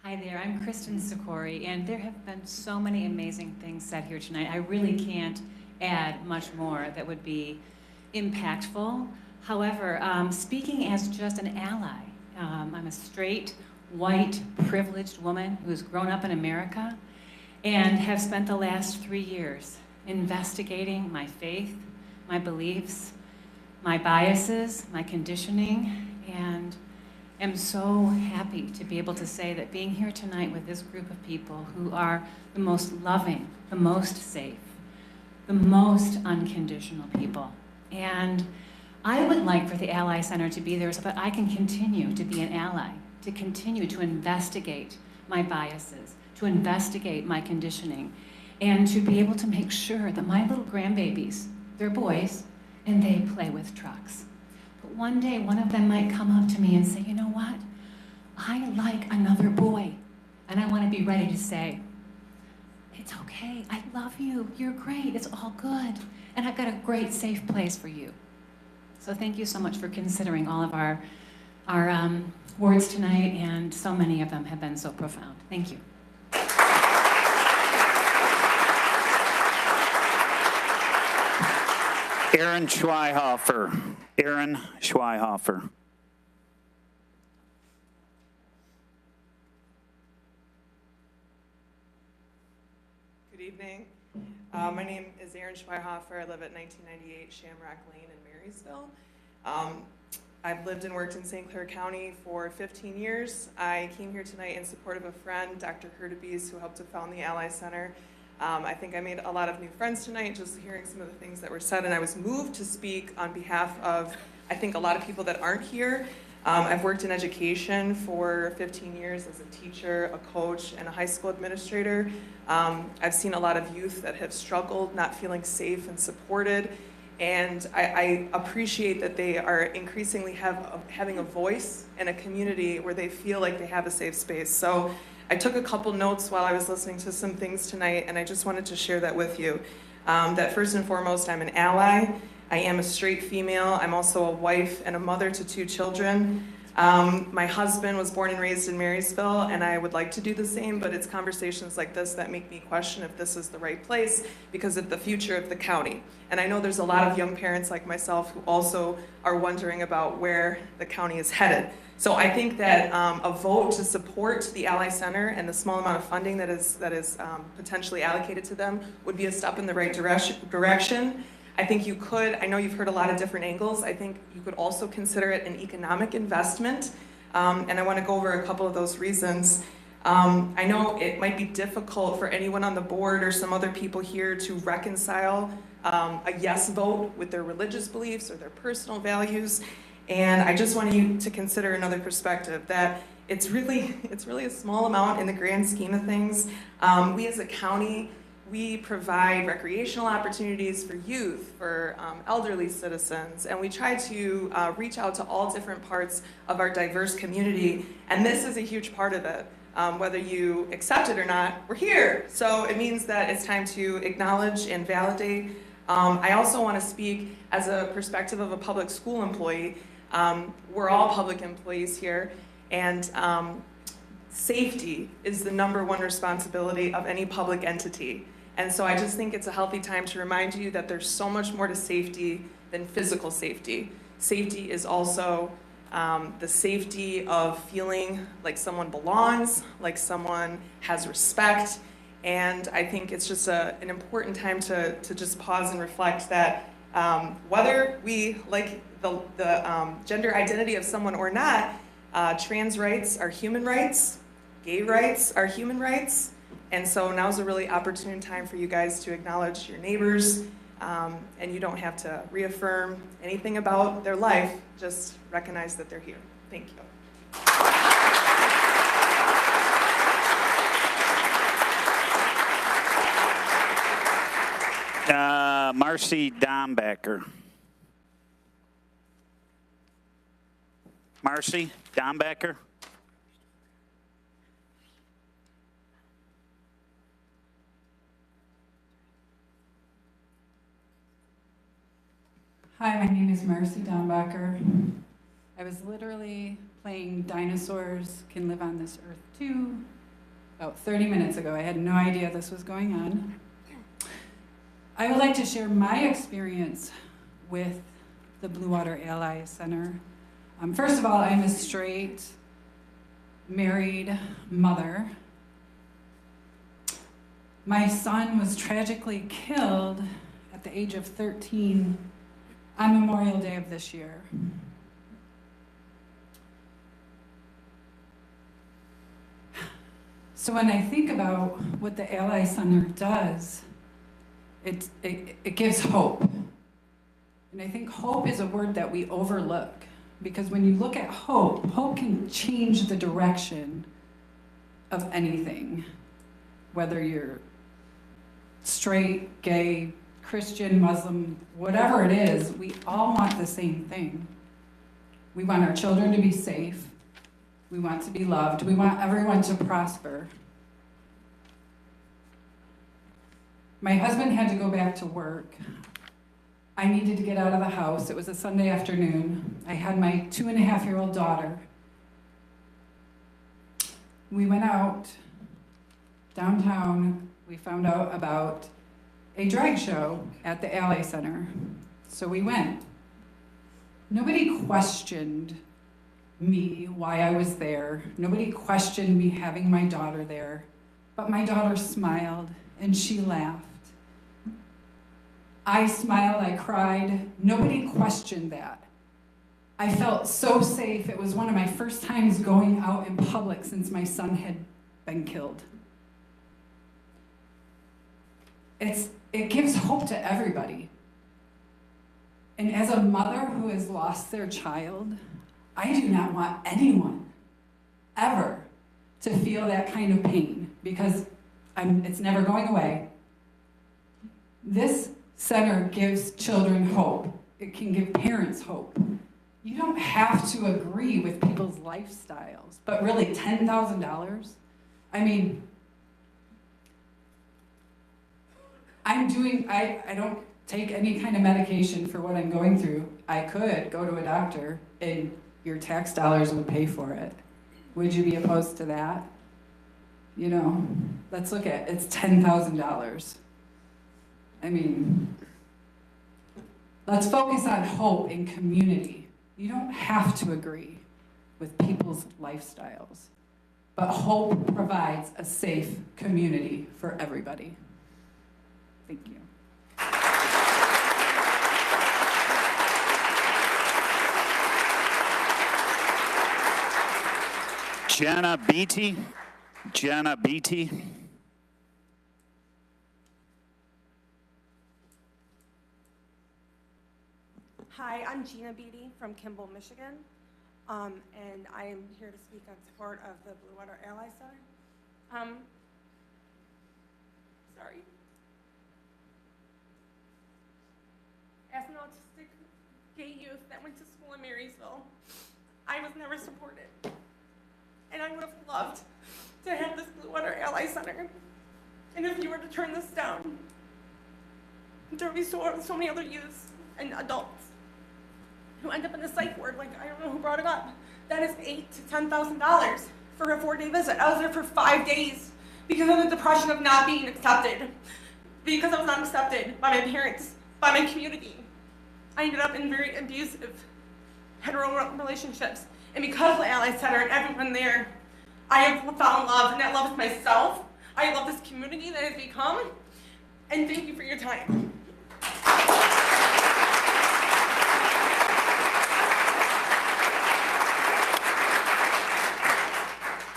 Hi there, I'm Kristen Sikori, and there have been so many amazing things said here tonight. I really can't add much more that would be impactful. However, speaking as just an ally, I'm a straight, white, privileged woman who's grown up in America and have spent the last 3 years investigating my faith, my beliefs, my biases, my conditioning, and am so happy to be able to say that being here tonight with this group of people who are the most loving, the most safe, the most unconditional people. And I would like for the Ally Center to be there so that I can continue to be an ally, to continue to investigate my biases, to investigate my conditioning, and to be able to make sure that my little grandbabies, they're boys, and they play with trucks. But one day, one of them might come up to me and say, you know what? I like another boy. And I want to be ready to say, it's okay, I love you, you're great, it's all good. And I've got a great, safe place for you. So thank you so much for considering all of our words tonight, and so many of them have been so profound. Thank you. Aaron Schweihofer. Aaron Schweihofer. Good evening. My name is Erin Schweihofer. I live at 1998 Shamrock Lane in Marysville. I've lived and worked in St. Clair County for 15 years. I came here tonight in support of a friend, Dr. Hurtubise, who helped to found the Ally Center. I think I made a lot of new friends tonight just hearing some of the things that were said, and I was moved to speak on behalf of, I think, a lot of people that aren't here. I've worked in education for 15 years as a teacher, a coach, and a high school administrator. I've seen a lot of youth that have struggled, not feeling safe and supported, and I appreciate that they are increasingly having a voice in a community where they feel like they have a safe space. So I took a couple notes while I was listening to some things tonight, and I just wanted to share that with you. That first and foremost, I'm an ally. I am a straight female. I'm also a wife and a mother to 2 children. My husband was born and raised in Marysville, and I would like to do the same, but it's conversations like this that make me question if this is the right place because of the future of the county. And I know there's a lot of young parents like myself who also are wondering about where the county is headed. So I think that a vote to support the Ally Center and the small amount of funding that is potentially allocated to them would be a step in the right direction. I think you could, I know you've heard a lot of different angles, I think you could also consider it an economic investment, and I want to go over a couple of those reasons. I know it might be difficult for anyone on the board or some other people here to reconcile a yes vote with their religious beliefs or their personal values, and I just want you to consider another perspective, that it's really a small amount in the grand scheme of things. We as a county, we provide recreational opportunities for youth, for elderly citizens, and we try to reach out to all different parts of our diverse community, and this is a huge part of it. Whether you accept it or not, we're here. So it means that it's time to acknowledge and validate. I also want to speak as a perspective of a public school employee. We're all public employees here, and safety is the #1 responsibility of any public entity. And so I just think it's a healthy time to remind you that there's so much more to safety than physical safety. Safety is also the safety of feeling like someone belongs, like someone has respect, And I think it's just an important time to just pause and reflect that whether we like the gender identity of someone or not, trans rights are human rights, gay rights are human rights, and so now's a really opportune time for you guys to acknowledge your neighbors, and you don't have to reaffirm anything about their life, just recognize that they're here. Thank you. Marcy Dombacker. Marcy Dombacker. Hi, my name is Marcy Dombacher. I was literally playing Dinosaurs Can Live on This Earth too about 30 minutes ago. I had no idea this was going on. I would like to share my experience with the Blue Water Ally Center. First of all, I'm a straight, married mother. My son was tragically killed at the age of 13 on Memorial Day of this year. So when I think about what the Ally Center does, it gives hope. And I think hope is a word that we overlook, because when you look at hope, hope can change the direction of anything, whether you're straight, gay, Christian, Muslim, whatever it is, we all want the same thing. We want our children to be safe. We want to be loved. We want everyone to prosper. My husband had to go back to work. I needed to get out of the house. It was a Sunday afternoon. I had my 2.5-year-old daughter. We went out downtown. We found out about a drag show at the Ally Center. So we went. Nobody questioned me why I was there. Nobody questioned me having my daughter there. But my daughter smiled and she laughed. I smiled, I cried. Nobody questioned that. I felt so safe. It was one of my first times going out in public since my son had been killed. It gives hope to everybody. And as a mother who has lost their child, I do not want anyone ever to feel that kind of pain, because it's never going away. This center gives children hope. It can give parents hope. You don't have to agree with people's lifestyles, but really $10,000? I mean, I don't take any kind of medication for what I'm going through. I could go to a doctor and your tax dollars would pay for it. Would you be opposed to that? You know, let's look at, it's $10,000. I mean, let's focus on hope and community. You don't have to agree with people's lifestyles, but hope provides a safe community for everybody. Thank you. Jenna Beatty. Jenna Beatty. Hi, I'm Gina Beatty from Kimball, Michigan, and I am here to speak on support of the Blue Water Ally Center. Sorry. As an autistic gay youth that went to school in Marysville, I was never supported. And I would have loved to have this Blue Water Ally Center. And if you were to turn this down, there would be so many other youths and adults who end up in the psych ward, like, I don't know who brought it up. That is $8,000 to $10,000 for a 4-day visit. I was there for 5 days because of the depression of not being accepted, because I was not accepted by my parents, by my community. I ended up in very abusive hetero relationships. And because of the Ally Center and everyone there, I have found love, and that love is myself. I love this community that has become, and thank you for your time.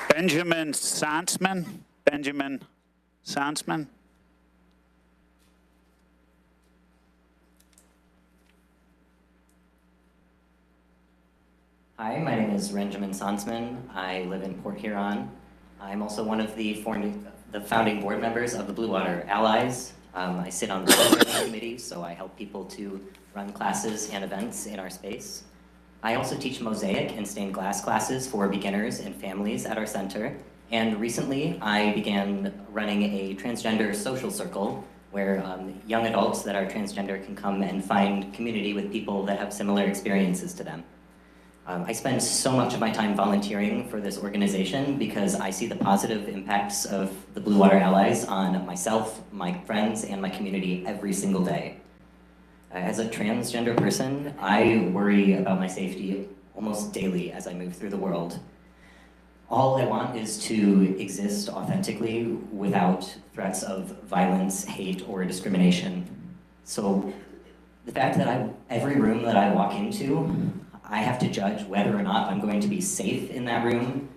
Benjamin Sonsman? Benjamin Sonsman? Hi, my name is Benjamin Sonsman. I live in Port Huron. I'm also one of the founding board members of the Blue Water Allies. I sit on the programming committee, so I help people to run classes and events in our space. I also teach mosaic and stained glass classes for beginners and families at our center. And recently, I began running a transgender social circle where young adults that are transgender can come and find community with people that have similar experiences to them. I spend so much of my time volunteering for this organization because I see the positive impacts of the Blue Water Allies on myself, my friends, and my community every single day. As a transgender person, I worry about my safety almost daily as I move through the world. All I want is to exist authentically without threats of violence, hate, or discrimination. So the fact that every room that I walk into, I have to judge whether or not I'm going to be safe in that room,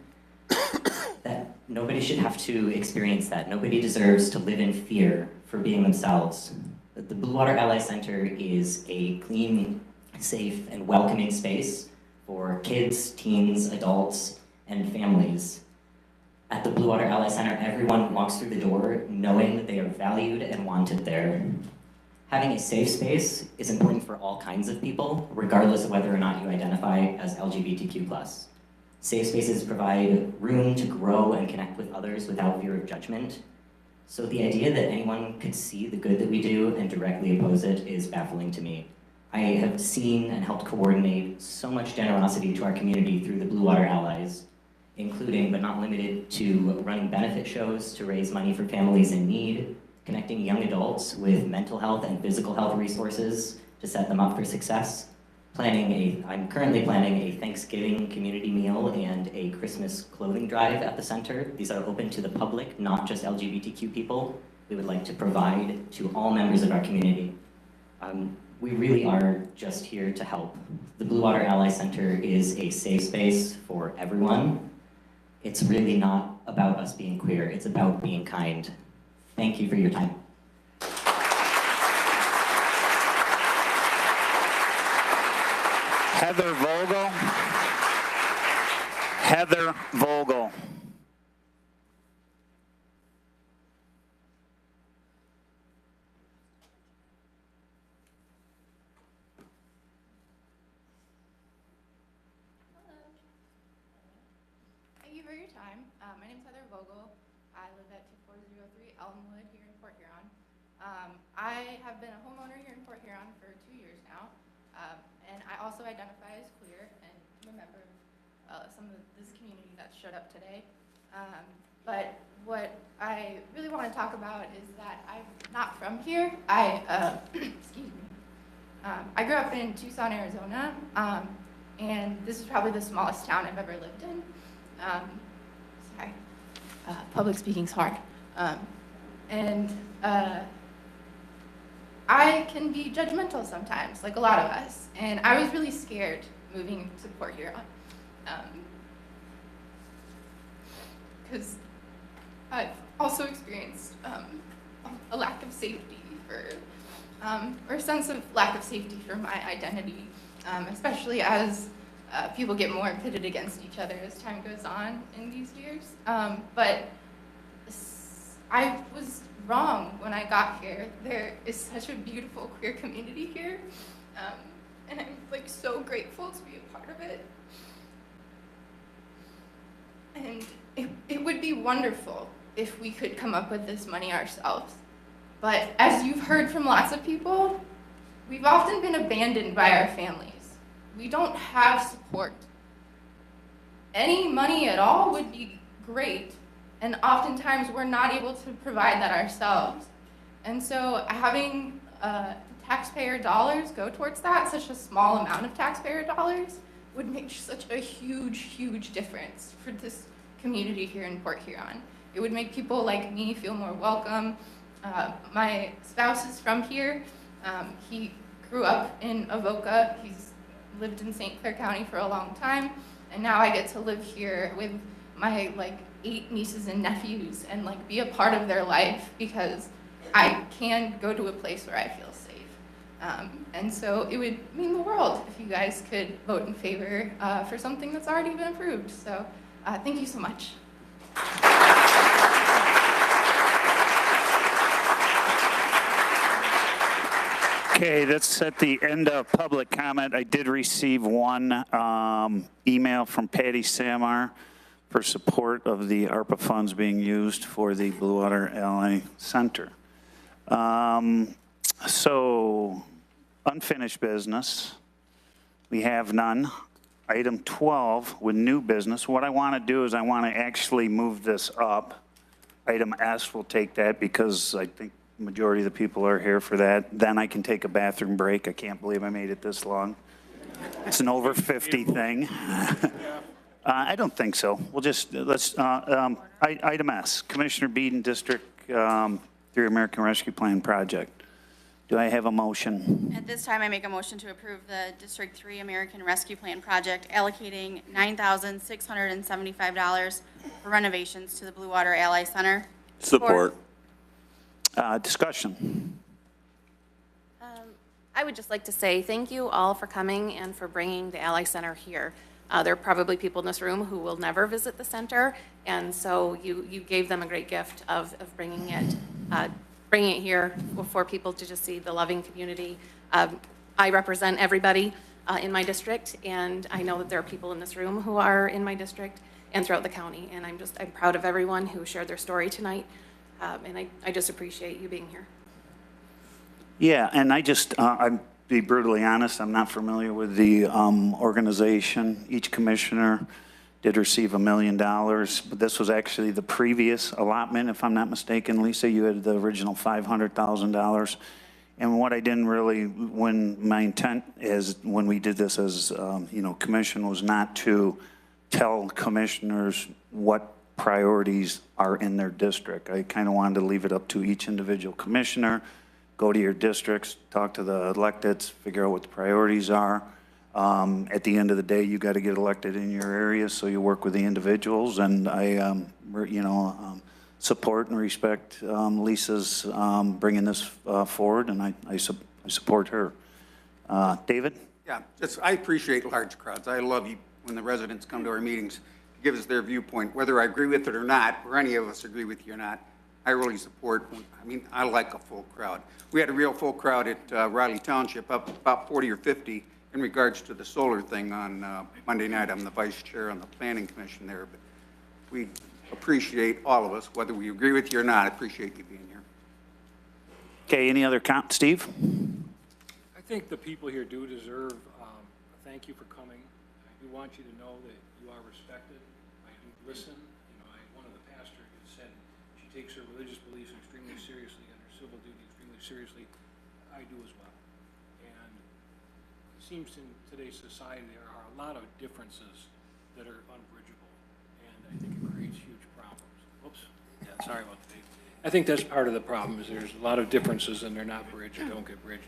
that nobody should have to experience that. Nobody deserves to live in fear for being themselves. The Blue Water Ally Center is a clean, safe, and welcoming space for kids, teens, adults, and families. At the Blue Water Ally Center, everyone walks through the door knowing that they are valued and wanted there. Having a safe space is important for all kinds of people, regardless of whether or not you identify as LGBTQ+. Safe spaces provide room to grow and connect with others without fear of judgment. So the idea that anyone could see the good that we do and directly oppose it is baffling to me. I have seen and helped coordinate so much generosity to our community through the Blue Water Allies, including but not limited to running benefit shows to raise money for families in need, connecting young adults with mental health and physical health resources to set them up for success. I'm currently planning a Thanksgiving community meal and a Christmas clothing drive at the center. These are open to the public, not just LGBTQ people. We would like to provide to all members of our community. We really are just here to help. The Blue Water Ally Center is a safe space for everyone. It's really not about us being queer, it's about being kind. Thank you for your time. Heather Vogel. Heather Vogel. Thank you for your time. My name is Heather Vogel. I live at 2403 Elmwood here in Port Huron. I have been a homeowner here in Port Huron for 2 years now, and I also identify as queer and I'm a member of some of this community that showed up today. But what I really want to talk about is that I'm not from here. Excuse me. I grew up in Tucson, Arizona, and this is probably the smallest town I've ever lived in. Sorry, public speaking's hard. I can be judgmental sometimes, like a lot of us, and I was really scared moving to Port Huron, because I've also experienced a lack of safety or a sense of lack of safety for my identity, especially as people get more pitted against each other as time goes on in these years. But I was wrong when I got here. There is such a beautiful queer community here, and I'm like so grateful to be a part of it. And it would be wonderful if we could come up with this money ourselves. But as you've heard from lots of people, we've often been abandoned by our families. We don't have support. Any money at all would be great, and oftentimes we're not able to provide that ourselves. And so having taxpayer dollars go towards that, such a small amount of taxpayer dollars, would make such a huge, huge difference for this community here in Port Huron. It would make people like me feel more welcome. My spouse is from here. He grew up in Avoca. He's lived in St. Clair County for a long time, and now I get to live here with my 8 nieces and nephews and be a part of their life because I can go to a place where I feel safe. And so it would mean the world if you guys could vote in favor for something that's already been approved. So thank you so much. Okay, that's at the end of public comment. I did receive one email from Patty Samar for support of the ARPA funds being used for the Blue Water Ally Center. So, unfinished business, we have none. Item 12 with new business. What I want to do is I want to actually move this up. Item S will take that because I think the majority of the people are here for that. Then I can take a bathroom break. I can't believe I made it this long. It's an over 50 thing. I don't think so. We'll just, item S, Commissioner Beeden District 3 American Rescue Plan Project. Do I have a motion? At this time, I make a motion to approve the District 3 American Rescue Plan Project, allocating $9,675 for renovations to the Blue Water Ally Center. Support. Discussion. I would just like to say thank you all for coming and for bringing the Ally Center here. There are probably people in this room who will never visit the center, and so you gave them a great gift of bringing it here for people to just see the loving community. I represent everybody in my district, and I know that there are people in this room who are in my district and throughout the county, and I'm proud of everyone who shared their story tonight, and I just appreciate you being here. Yeah, and I'll be brutally honest, I'm not familiar with the organization. Each commissioner did receive $1 million, but this was actually the previous allotment, if I'm not mistaken. Lisa, you had the original $500,000. And what I didn't really, my intent is when we did this as, commission was not to tell commissioners what priorities are in their district. I kind of wanted to leave it up to each individual commissioner. Go to your districts, talk to the electeds, figure out what the priorities are. At the end of the day, you got to get elected in your area, so you work with the individuals. And I, support and respect Lisa's bringing this forward, and I support her. David? Yeah, I appreciate large crowds. I love you when the residents come to our meetings to give us their viewpoint, whether I agree with it or not, or any of us agree with you or not. I really support, I like a full crowd. We had a real full crowd at Riley Township, up about 40 or 50 in regards to the solar thing on Monday night. I'm the vice chair on the planning commission there, but we appreciate all of us, whether we agree with you or not. I appreciate you being here. Okay, any other comment? Steve? I think the people here do deserve a thank you for coming. I do want you to know that you are respected. I do listen. One of the pastors said she takes her religious beliefs extremely seriously and her civil duty extremely seriously. I do as well. And it seems in today's society there are a lot of differences that are unbridgeable, and I think it creates huge problems. Oops. Yeah, sorry about that. I think that's part of the problem, is there's a lot of differences and they're not bridged or don't get bridged.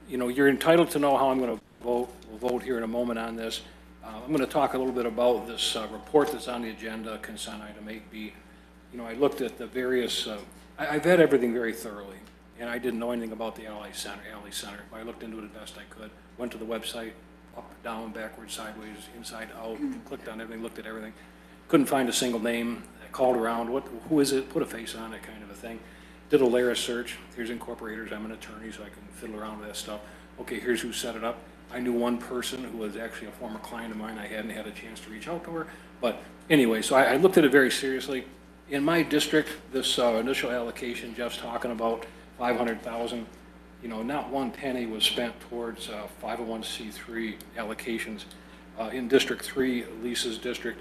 You're entitled to know how I'm going to vote. We'll vote here in a moment on this. I'm going to talk a little bit about this report that's on the agenda, consent item 8B. I looked at the various, I vet everything very thoroughly, and I didn't know anything about the Ally Center. I looked into it as best I could, went to the website, up, down, backwards, sideways, inside, out, clicked on everything, looked at everything. Couldn't find a single name. I called around, who is it, put a face on it, kind of a thing. Did a layer search. Here's incorporators. I'm an attorney, so I can fiddle around with that stuff. Okay, here's who set it up. I knew one person who was actually a former client of mine. I hadn't had a chance to reach out to her. But anyway, so I looked at it very seriously. In my district, this initial allocation, Jeff's talking about $500,000. Not one penny was spent towards 501c3 allocations. In District 3, Lisa's district,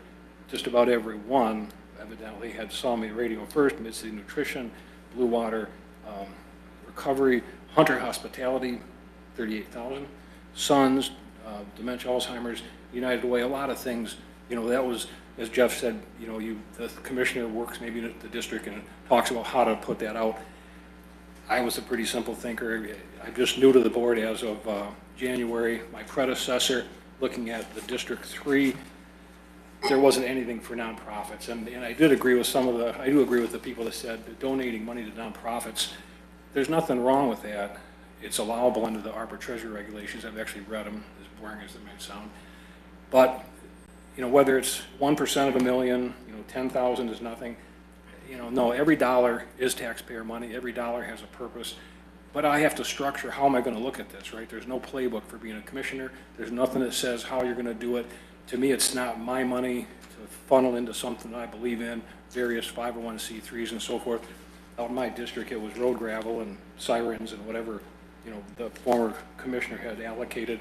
just about every one evidently had some Radio First, Mid-City Nutrition, Blue Water, Recovery, Hunter Hospitality, 38,000. Sons, Dementia, Alzheimer's, United Way, a lot of things. That was as Jeff said, you know, the commissioner works maybe in the district and talks about how to put that out. I was a pretty simple thinker. I'm just new to the board as of January. My predecessor, looking at the District 3, there wasn't anything for nonprofits. And I did agree with I do agree with the people that said that donating money to nonprofits, there's nothing wrong with that. It's allowable under the Arbor Treasury regulations. I've actually read them, as boring as it might sound. But, you know, whether it's 1% of a million, you know, 10,000 is nothing. You know, no, every dollar is taxpayer money. Every dollar has a purpose. But I have to structure, how am I going to look at this, right? There's no playbook for being a commissioner. There's nothing that says how you're going to do it. To me, it's not my money to funnel into something I believe in, various 501c3s and so forth. Out in my district, it was road gravel and sirens and whatever, you know, the former commissioner had allocated.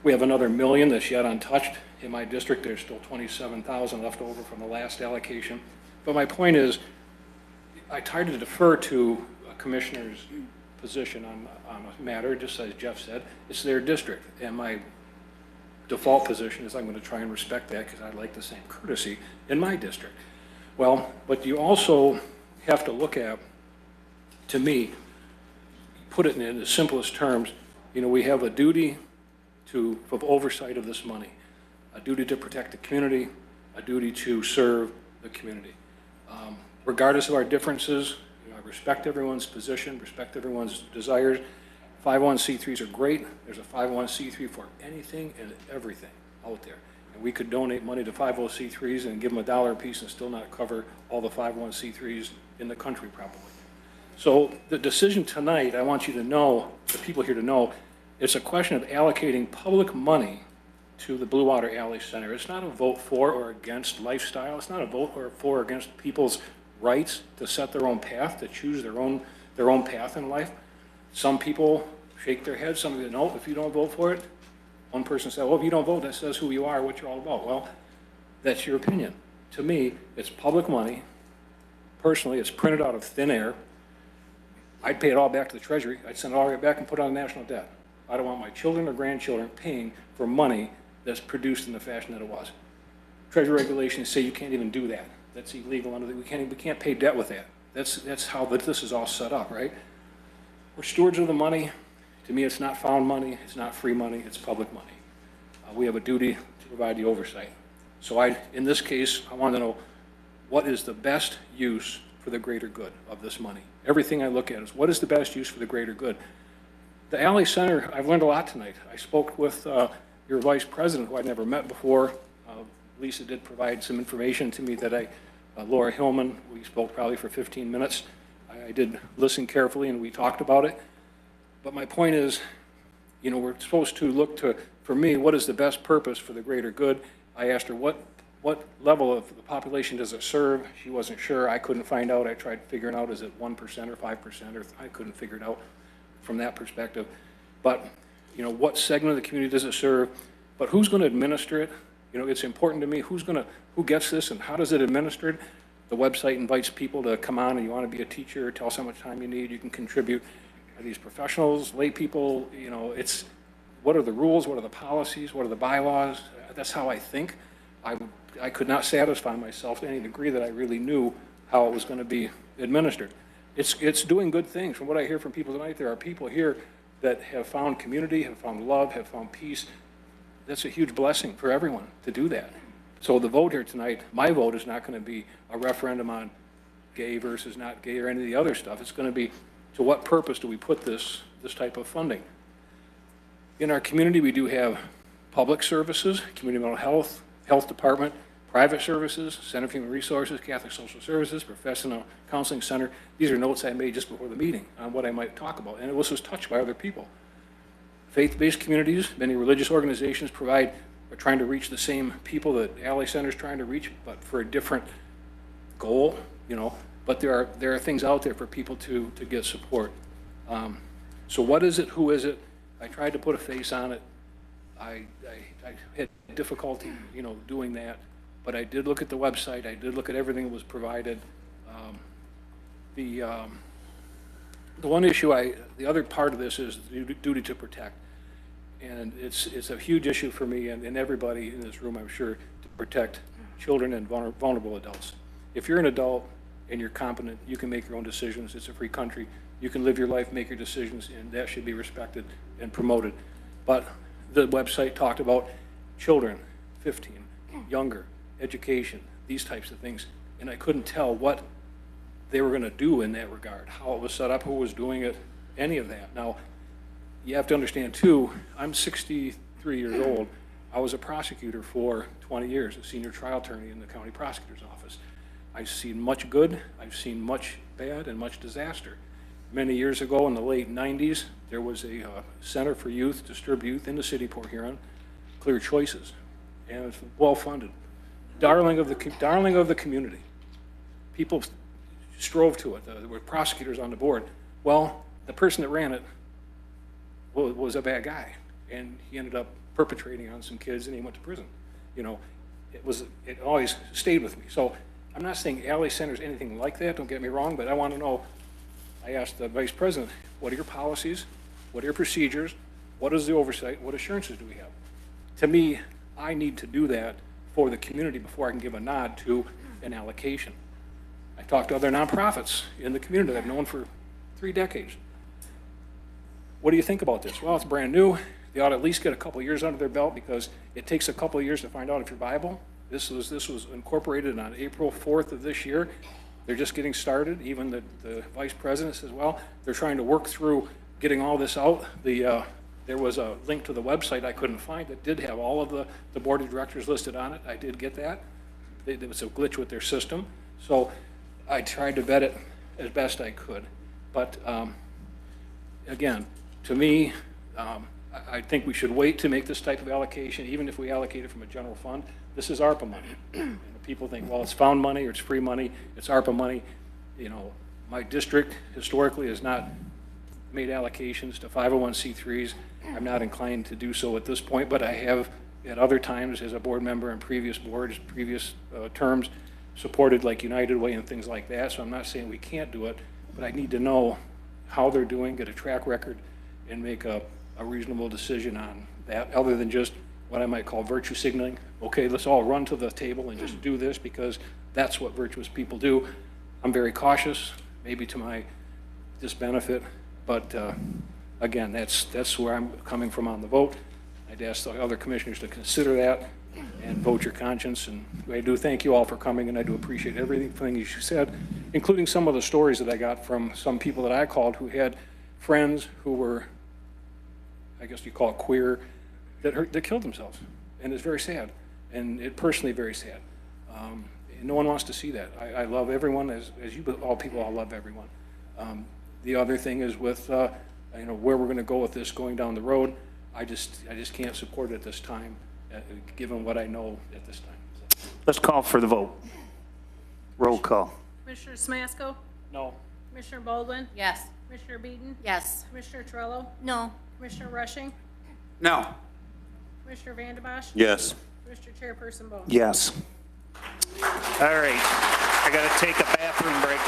We have another $1 million that's yet untouched. In my district, there's still 27,000 left over from the last allocation. But my point is, I try to defer to a commissioner's position on a matter, just as Jeff said. It's their district, and my default position is I'm going to try and respect that because I like the same courtesy in my district. Well, but you also have to look at, to me, put it in the simplest terms, you know, we have a duty of oversight of this money, a duty to protect the community, a duty to serve the community. Regardless of our differences, you know, I respect everyone's position, respect everyone's desires. 501c3s are great. There's a 501c3 for anything and everything out there. And we could donate money to 501c3s and give them $1 a piece and still not cover all the 501c3s in the country probably. So the decision tonight, I want you to know, the people here to know, it's a question of allocating public money to the Blue Water Alley Center. It's not a vote for or against lifestyle. It's not a vote for or against people's rights to set their own path, to choose their own path in life. Some people shake their heads. Some say, no, if you don't vote for it. One person said, well, if you don't vote, that says who you are, what you're all about. Well, that's your opinion. To me, it's public money. Personally, it's printed out of thin air. I'd pay it all back to the Treasury. I'd send it all right back and put it on national debt. I don't want my children or grandchildren paying for money that's produced in the fashion that it was. Treasury regulations say you can't even do that. That's illegal under we can't pay debt with that. That's how this is all set up, right? We're stewards of the money. To me, it's not found money. It's not free money. It's public money. We have a duty to provide the oversight. So in this case, I want to know what is the best use for the greater good of this money. Everything I look at is what is the best use for the greater good. The Alley Center, I've learned a lot tonight. I spoke with your vice president, who I'd never met before. Lisa did provide some information to me that Laura Hillman, we spoke probably for 15 minutes. I did listen carefully and we talked about it. But my point is, you know, we're supposed to look to, for me, what is the best purpose for the greater good? I asked her what level of the population does it serve? She wasn't sure. I couldn't find out. I tried figuring out, is it 1% or 5%, or I couldn't figure it out from that perspective. But, you know, what segment of the community does it serve? But who's going to administer it? You know, it's important to me who gets this and how does it administered? The website invites people to come on, and you want to be a teacher, tell us how much time you need, you can contribute. Are these professionals, lay people? You know, it's what are the rules, what are the policies, what are the bylaws? That's how I think. I could not satisfy myself to any degree that I really knew how it was going to be administered. It's doing good things. From what I hear from people tonight, there are people here that have found community, have found love, have found peace. That's a huge blessing for everyone to do that. So the vote here tonight, my vote is not going to be a referendum on gay versus not gay or any of the other stuff. It's going to be, to what purpose do we put this type of funding? In our community, we do have public services, community mental health, health department, private services, Center for Human Resources, Catholic Social Services, Professional Counseling Center. These are notes I made just before the meeting on what I might talk about, and it was touched by other people. Faith-based communities, many religious organizations are trying to reach the same people that Alley Center is trying to reach, but for a different goal, you know. But there are things out there for people to get support. So what is it? Who is it? I tried to put a face on it. I had difficulty, you know, doing that. But I did look at the website. I did look at everything that was provided. The one issue, the other part of this is the duty to protect. And it's a huge issue for me and everybody in this room, I'm sure, to protect children and vulnerable adults. If you're an adult and you're competent, you can make your own decisions. It's a free country. You can live your life, make your decisions, and that should be respected and promoted. But the website talked about children, 15, younger, education, these types of things, and I couldn't tell what they were going to do in that regard, how it was set up, who was doing it, any of that. Now, you have to understand too, I'm 63 years old. I was a prosecutor for 20 years, a senior trial attorney in the county prosecutor's office. I've seen much good, I've seen much bad, and much disaster. Many years ago in the late 90s, there was a Center for Youth, Disturbed Youth in the city of Port Huron, Clear Choices, and it's well-funded. Darling of the community. People strove to it. There were prosecutors on the board. Well, the person that ran it was a bad guy, and he ended up perpetrating on some kids, and he went to prison. You know, it always stayed with me. So I'm not saying Alley Center is anything like that, don't get me wrong, but I want to know, I asked the vice president, what are your policies? What are your procedures? What is the oversight? What assurances do we have? To me, I need to do that for the community before I can give a nod to an allocation. I talked to other nonprofits in the community that I've known for 3 decades. What do you think about this? Well, it's brand new. They ought to at least get a couple years under their belt because it takes a couple of years to find out if you're viable. This was incorporated on April 4th of this year. They're just getting started. Even the vice president says, well, they're trying to work through getting all this out. There was a link to the website I couldn't find that did have all of the board of directors listed on it. I did get that. There was a glitch with their system. So I tried to vet it as best I could. But again, to me, I think we should wait to make this type of allocation, even if we allocate it from a general fund. This is ARPA money. And people think, well, it's found money or it's free money. It's ARPA money. You know, my district historically has not made allocations to 501c3s. I'm not inclined to do so at this point, but I have at other times as a board member in previous boards, previous terms, supported like United Way and things like that. So I'm not saying we can't do it, but I need to know how they're doing, get a track record, and make a reasonable decision on that, other than just what I might call virtue signaling. Okay, let's all run to the table and just do this because that's what virtuous people do. I'm very cautious, maybe to my disbenefit, but again, that's where I'm coming from on the vote. I'd ask the other commissioners to consider that and vote your conscience. And I do thank you all for coming, and I do appreciate everything you said, including some of the stories that I got from some people that I called who had friends who were, I guess you call it queer, that killed themselves. And it's very sad, and it personally very sad. No one wants to see that. I love everyone, as you all people all love everyone. The other thing is with you know, where we're going to go with this going down the road, I just can't support it at this time, given what I know at this time. So. Let's call for the vote. Roll call. Commissioner Smasko? No. Commissioner Baldwin? Yes. Commissioner Beaton? Yes. Commissioner Torello? No. Commissioner Rushing? No. Commissioner Vandebosch? Yes. Commissioner Chairperson Bowman? Yes. All right. I got to take a bathroom break.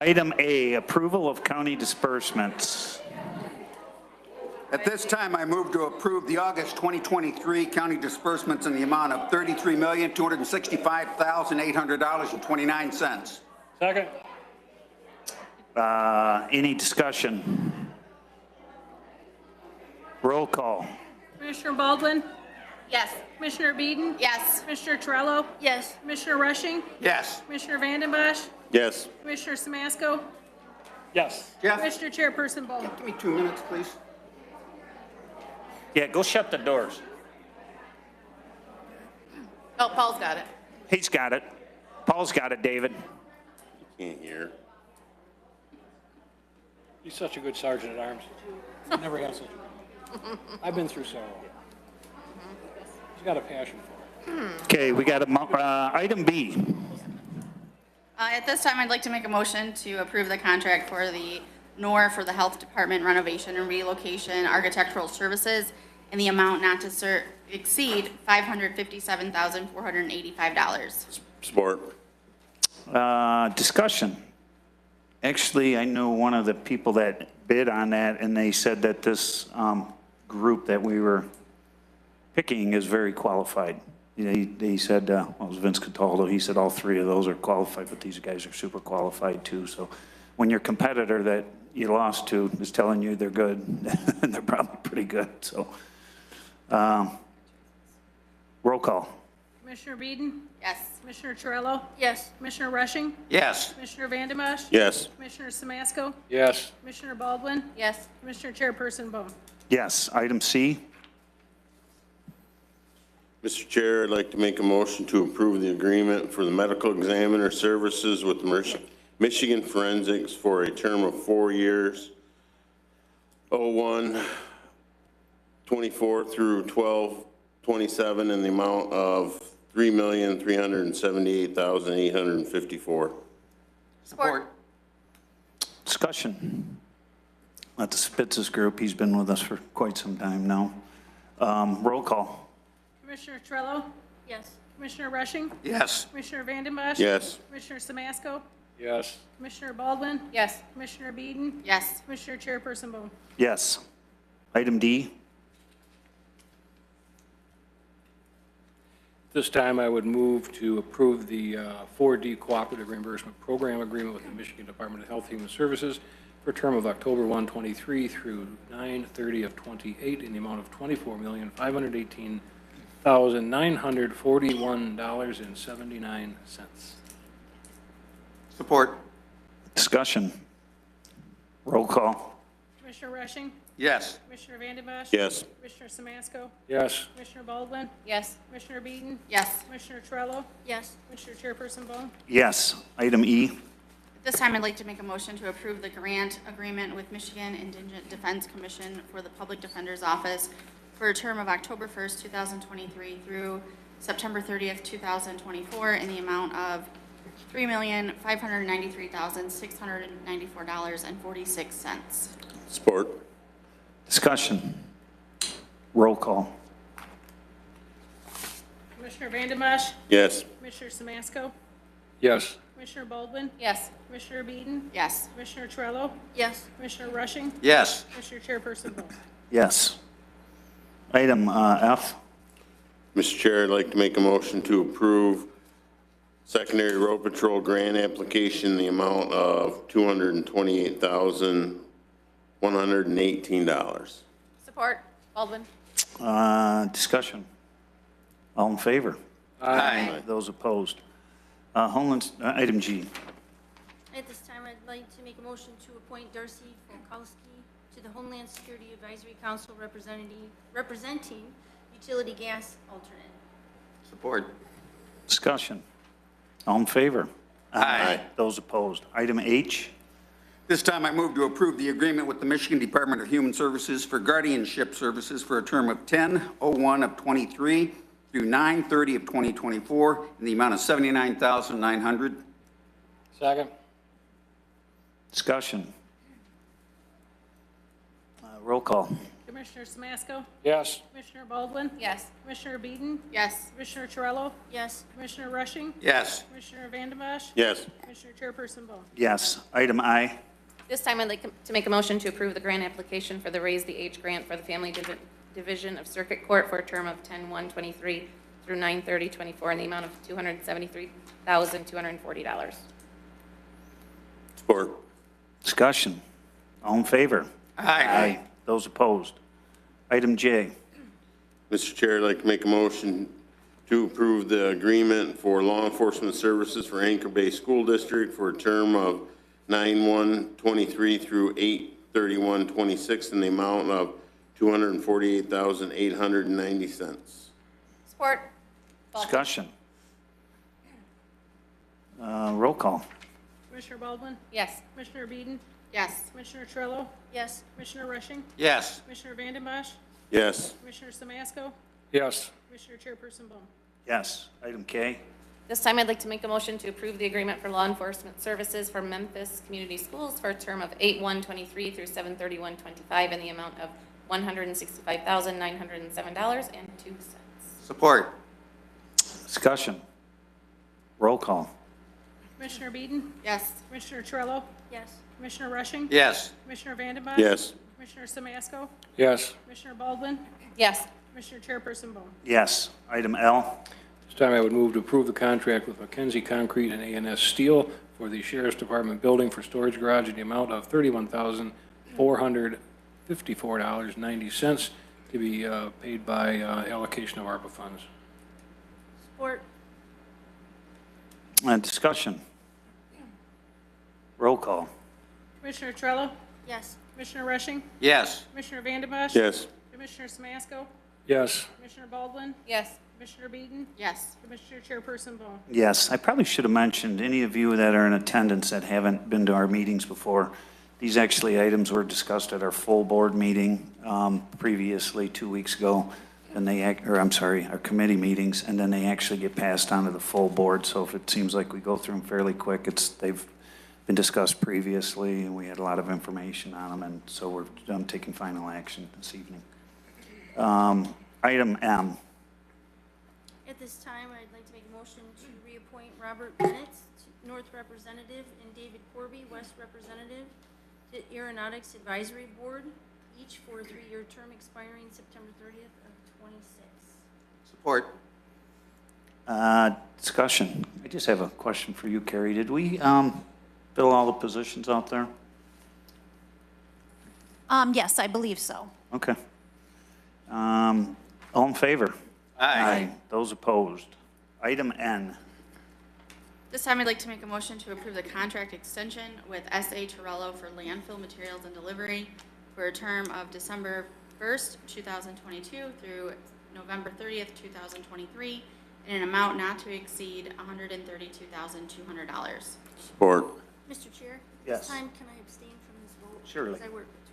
Item A, approval of county disbursements. At this time, I move to approve the August 2023 county disbursements in the amount of $33,265,800.29. Second. Any discussion? Roll call. Commissioner Baldwin? Yes. Commissioner Beeden? Yes. Commissioner Torello? Yes. Commissioner Rushing? Yes. Commissioner Vanden Bosch? Yes. Commissioner Samasco? Yes. Jeff, Commissioner Chairperson Bowman? give me 2 minutes, please. Yeah, go shut the doors. Oh, Paul's got it. He's got it. Paul's got it, David. Can't hear. He's such a good sergeant at arms. I never have such a I've been through several. He's got a passion for it. Okay, we got item B. At this time, I'd like to make a motion to approve the contract for the NOR for the Health Department renovation and relocation architectural services in the amount not to exceed $557,485. Support. Discussion. Actually, I know one of the people that bid on that, and they said that this group that we were picking is very qualified. You know, they said, well, it was Vince Cataldo, he said all three of those are qualified, but these guys are super qualified too. So when your competitor that you lost to is telling you they're good, and they're probably pretty good. So roll call. Commissioner Beeden? Yes. Commissioner Torello? Yes. Commissioner Rushing? Yes. Commissioner Vanden Bosch? Yes. Commissioner Samasco? Yes. Commissioner Baldwin? Yes. Commissioner Chairperson Bowman? Yes. Item C. Mr. Chair, I'd like to make a motion to approve the agreement for the medical examiner services with Michigan Forensics for a term of 4 years, 01/24 through 12/27, in the amount of $3,378,854. Support. Discussion. That's the Spitzes group. He's been with us for quite some time now. Roll call. Commissioner Torello? Yes. Commissioner Rushing? Yes. Commissioner Vanden Bosch? Yes. Commissioner Samasco? Yes. Commissioner Baldwin? Yes. Commissioner Beeden? Yes. Commissioner Chairperson Bowman? Yes. Item D. This time I would move to approve the 4D Cooperative Reimbursement Program Agreement with the Michigan Department of Health and Human Services for a term of October 1, 23 through 9/30 of 28 in the amount of $24,518,941.79. Support. Discussion. Roll call. Commissioner Rushing? Yes. Commissioner Vanden Bosch? Yes. Commissioner Samasco? Yes. Commissioner Baldwin? Yes. Commissioner Beeden? Yes. Commissioner Torello? Yes. Commissioner Chairperson Bowman? Yes. Item E. At this time, I'd like to make a motion to approve the grant agreement with Michigan Indigent Defense Commission for the Public Defender's Office for a term of October 1st, 2023 through September 30th, 2024 in the amount of $3,593,694.46. Support. Discussion. Roll call. Commissioner Vanden Bosch? Yes. Commissioner Samasco? Yes. Commissioner Baldwin? Yes. Commissioner Beeden? Yes. Commissioner Torello? Yes. Commissioner Rushing? Yes. Commissioner Chairperson Bowman? Yes. Item F. Mr. Chair, I'd like to make a motion to approve secondary road patrol grant application in the amount of $228,118. Support. Baldwin? Discussion. All in favor? Aye. Those opposed? Item G. At this time, I'd like to make a motion to appoint Darcy Folkowski to the Homeland Security Advisory Council representing utility gas alternate. Support. Discussion. All in favor? Aye. Those opposed? Item H. This time, I move to approve the agreement with the Michigan Department of Human Services for guardianship services for a term of 10/01 of 23 through 9/30 of 2024 in the amount of $79,900. Second. Discussion. Roll call. Commissioner Samasco? Yes. Commissioner Baldwin? Yes. Commissioner Beeden? Yes. Commissioner Torello? Yes. Commissioner Rushing? Yes. Commissioner Vandenbosch? Yes. Commissioner Chairperson Ball? Yes. Item I. This time I'd like to make a motion to approve the grant application for the Raise the Age grant for the Family Division of Circuit Court for a term of 10/1/23 through 9/30/24 in the amount of $273,240. Support. Discussion. All in favor? Aye. Those opposed? Item J. Mr. Chair, I'd like to make a motion to approve the agreement for law enforcement services for Anchor Bay School District for a term of 9/1/23 through 8/31/26 in the amount of $248,890. Support. Discussion. Roll call. Commissioner Baldwin? Yes. Commissioner Beeden? Yes. Commissioner Torello? Yes. Commissioner Rushing? Yes. Commissioner Vandenbosch? Yes. Commissioner Samasco? Yes. Commissioner Chairperson Ball? Yes. Item K. This time I'd like to make a motion to approve the agreement for law enforcement services for Memphis Community Schools for a term of 8/1/23 through 7/31/25 in the amount of $165,907.02. Support. Discussion. Roll call. Commissioner Beeden? Yes. Commissioner Torello? Yes. Commissioner Rushing? Yes. Commissioner Vandenbosch? Yes. Commissioner Samasco? Yes. Commissioner Baldwin? Yes. Commissioner Chairperson Ball? Yes. Item L. This time I would move to approve the contract with Mackenzie Concrete and A&S Steel for the Sheriff's Department building for storage garage in the amount of $31,454.90 to be paid by allocation of ARPA funds. Support. Discussion. Roll call. Commissioner Torello? Yes. Commissioner Rushing? Yes. Commissioner Vandenbosch? Yes. Commissioner Samasco? Yes. Commissioner Baldwin? Yes. Commissioner Beeden? Yes. Commissioner Chairperson Ball? Yes, I probably should have mentioned, any of you that are in attendance that haven't been to our meetings before, these actually items were discussed at our full board meeting previously 2 weeks ago, and our committee meetings, and then they actually get passed on to the full board. So if it seems like we go through them fairly quick, they've been discussed previously, and we had a lot of information on them, and so we're taking final action this evening. Item M. At this time, I'd like to make a motion to reappoint Robert Bennett, North Representative, and David Corby, West Representative, to Aeronautics Advisory Board, each for a 3-year term expiring September 30th of 26. Support. Discussion. I just have a question for you, Carrie. Did we fill all the positions out there? Yes, I believe so. Okay. All in favor? Aye. Those opposed? Item N. This time I'd like to make a motion to approve the contract extension with S.A. Torello for landfill materials and delivery for a term of December 1st, 2022 through November 30th, 2023 in an amount not to exceed $132,200. Support. Mr. Chair? Yes. This time, can I abstain from this vote? Surely. Because I work with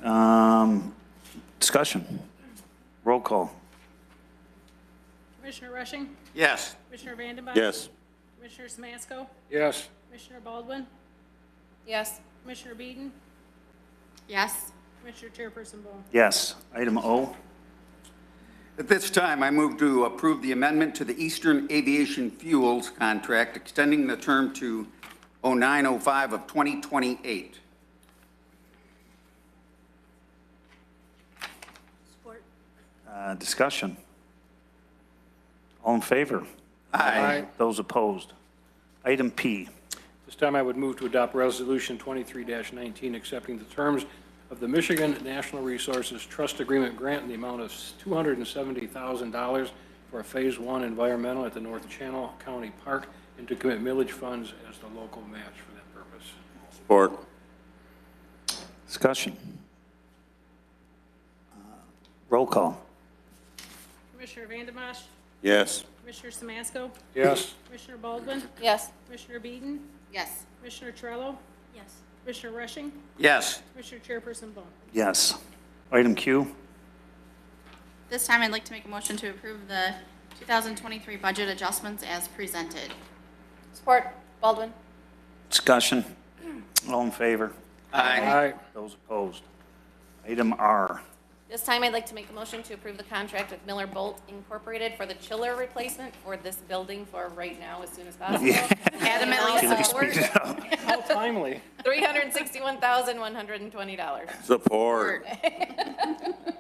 Torello. Discussion. Roll call. Commissioner Rushing? Yes. Commissioner Vandenbosch? Yes. Commissioner Samasco? Yes. Commissioner Baldwin? Yes. Commissioner Beeden? Yes. Commissioner Chairperson Ball? Yes. Item O. At this time, I move to approve the amendment to the Eastern Aviation Fuels contract, extending the term to 09/05 of 2028. Support. Discussion. All in favor? Aye. Those opposed? Item P. This time I would move to adopt Resolution 23-19, accepting the terms of the Michigan National Resources Trust Agreement grant in the amount of $270,000 for a Phase 1 environmental at the North Channel County Park, and to commit millage funds as the local match for that purpose. Support. Discussion. Roll call. Commissioner Vandenbosch? Yes. Commissioner Samasco? Yes. Commissioner Baldwin? Yes. Commissioner Beeden? Yes. Commissioner Torello? Yes. Commissioner Rushing? Yes. Commissioner Chairperson Ball? Yes. Item Q. This time I'd like to make a motion to approve the 2023 budget adjustments as presented. Support. Baldwin? Discussion. All in favor? Aye. Those opposed? Item R. This time, I'd like to make a motion to approve the contract with Miller Bolt Incorporated for the chiller replacement for this building for right now as soon as possible. Adamantly support. How timely. $361,120. Support.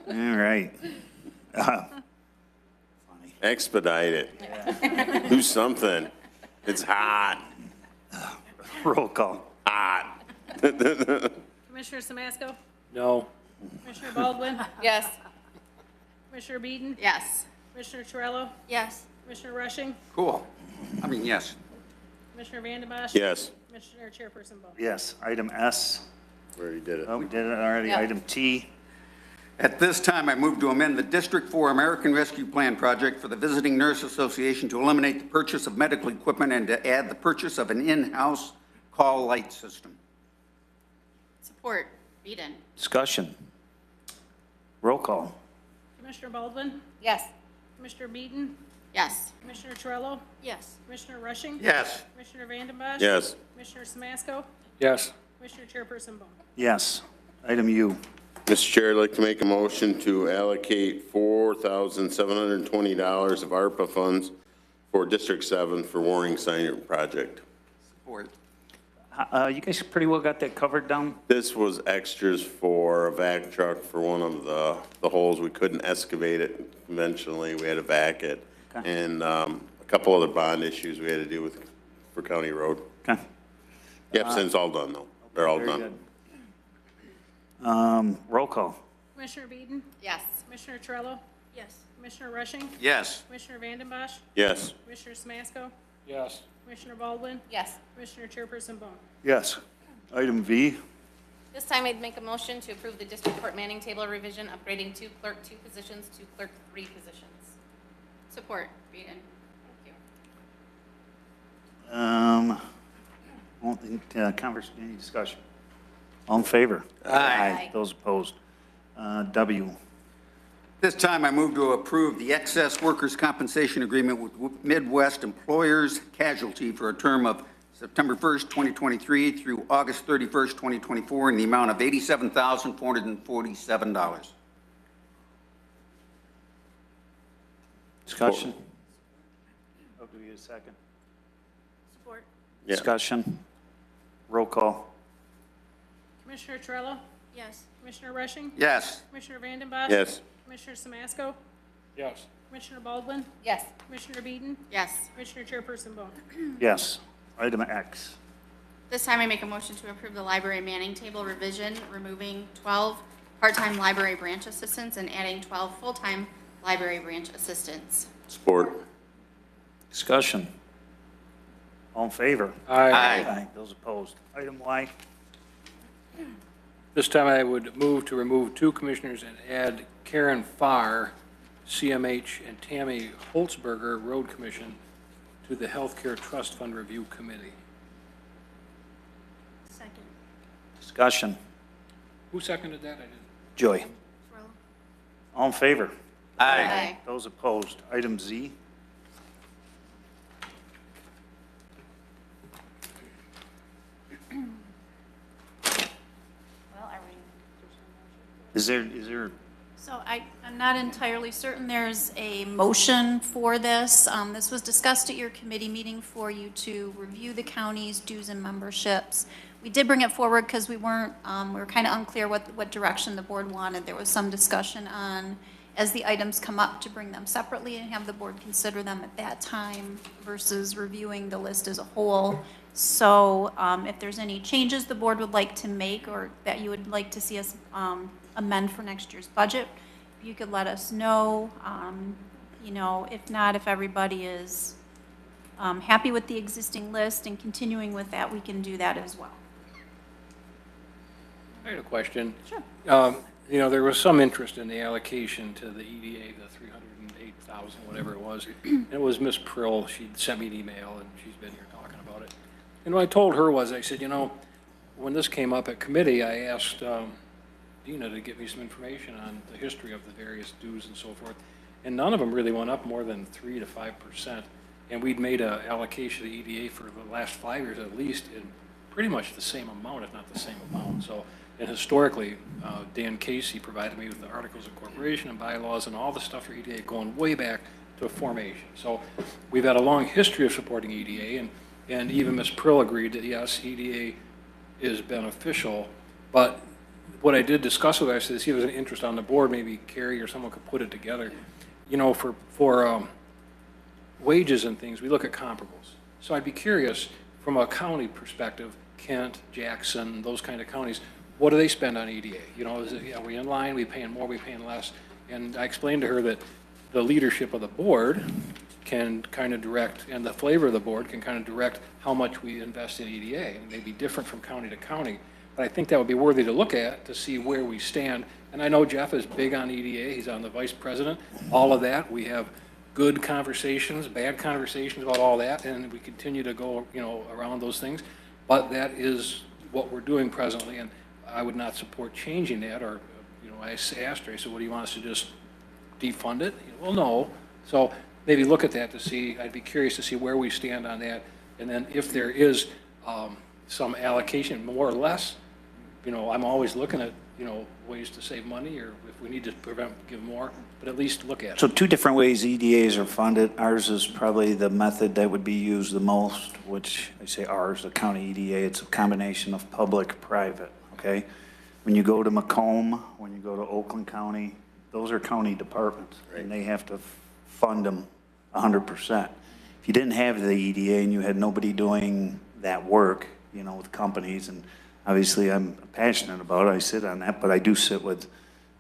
All right. Expedite it. Do something. It's hot. Roll call. Hot. Commissioner Samasco? No. Commissioner Baldwin? Yes. Commissioner Beeden? Yes. Commissioner Torello? Yes. Commissioner Rushing? Cool. I mean, yes. Commissioner Vandenbosch? Yes. Commissioner Chairperson Bowman? Yes. Item S. We already did it. Oh, we did it already. Yeah. Item T. At this time, I move to amend the District 4 American Rescue Plan project for the Visiting Nurse Association to eliminate the purchase of medical equipment and to add the purchase of an in-house call light system. Support. Beeden. Discussion. Roll call. Commissioner Baldwin? Yes. Commissioner Beeden? Yes. Commissioner Torello? Yes. Commissioner Rushing? Yes. Commissioner Vandenbosch? Yes. Commissioner Samasco? Yes. Commissioner Chairperson Bowman? Yes. Item U. Mr. Chair, I'd like to make a motion to allocate $4,720 of ARPA funds for District 7 for Warning Sign project. Support. You guys pretty well got that covered down? This was extras for a vac truck for one of the holes. We couldn't excavate it conventionally. We had to vac it. Okay. And a couple other bond issues we had to deal with for County Road. Okay. Yep, since all done though. They're all Very done. good. Roll call. Commissioner Beeden? Yes. Commissioner Torello? Yes. Commissioner Rushing? Yes. Commissioner Vandenbosch? Yes. Commissioner Samasco? Yes. Commissioner Baldwin? Yes. Commissioner Chairperson Bowman? Yes. Item V. This time, I'd make a motion to approve the district court manning table revision, upgrading clerk 2 positions to clerk 3 positions. Support. Beeden. Thank you. Won't think, any discussion? All in favor? Aye. Those opposed? W. This time, I move to approve the excess workers' compensation agreement with Midwest Employers Casualty for a term of September 1st, 2023 through August 31st, 2024 in the amount of $87,447. Discussion? Oh, do we get a second? Support. Yeah. Discussion? Roll call. Commissioner Torello? Yes. Commissioner Rushing? Yes. Commissioner Vandenbosch? Yes. Commissioner Samasco? Yes. Commissioner Baldwin? Yes. Commissioner Beeden? Yes. Commissioner Chairperson Bowman? Yes. Item X. This time I make a motion to approve the library manning table revision, removing 12 part-time library branch assistants and adding 12 full-time library branch assistants. Support. Discussion? All in favor? Aye. Those opposed? Item Y. This time I would move to remove 2 commissioners and add Karen Farr, CMH, and Tammy Holtzberger, Road Commission, to the Healthcare Trust Fund Review Committee. Second. Discussion? Who seconded that? I didn't. Joy. Torello? All in favor? Aye. Those opposed? Item Z. Well, are we? Is there, So I'm not entirely certain there's a motion for this. This was discussed at your committee meeting for you to review the county's dues and memberships. We did bring it forward because we were kind of unclear what direction the board wanted. There was some discussion on, as the items come up, to bring them separately and have the board consider them at that time versus reviewing the list as a whole. So if there's any changes the board would like to make or that you would like to see us amend for next year's budget, you could let us know. You know, if not, if everybody is happy with the existing list and continuing with that, we can do that as well. I had a question. Sure. You know, there was some interest in the allocation to the EDA, the 308,000, whatever it was. And it was Ms. Prill. She sent me an email, and she's been here talking about it. And what I told her was, I said, you know, when this came up at committee, I asked Dina to get me some information on the history of the various dues and so forth. And none of them really went up more than 3 to 5%. And we'd made an allocation to the EDA for the last 5 years at least in pretty much the same amount, if not the same amount. So And historically, Dan Casey provided me with the articles of incorporation and bylaws and all the stuff for EDA going way back to formation. So we've had a long history of supporting EDA, and even Ms. Prill agreed that yes, EDA is beneficial, but what I did discuss with her, I said, see if there's an interest on the board, maybe Carrie or someone could put it together. You know, for wages and things, we look at comparables. So I'd be curious, from a county perspective, Kent, Jackson, those kind of counties, what do they spend on EDA? You know, are we in line, we paying more, we paying less? And I explained to her that the leadership of the board can kind of direct, and the flavor of the board can kind of direct how much we invest in EDA. And it may be different from county to county, but I think that would be worthy to look at to see where we stand. And I know Jeff is big on EDA, he's on the vice president, all of that. We have good conversations, bad conversations about all that, and we continue to go, you know, around those things. But that is what we're doing presently, and I would not support changing that, or, you know, I asked her, I said, what do you want us to just defund it? Well, no. So maybe look at that to see, I'd be curious to see where we stand on that. And then if there is some allocation, more or less, you know, I'm always looking at, you know, ways to save money, or if we need to give more, but at least look at it. So two different ways EDAs are funded. Ours is probably the method that would be used the most, which I say ours, the county EDA, it's a combination of public, private, okay? When you go to Macomb, when you go to Oakland County, those are county departments, and they have to fund them 100%. If you didn't have the EDA and you had nobody doing that work, you know, with companies, and obviously I'm passionate about it, I sit on that, but I do sit with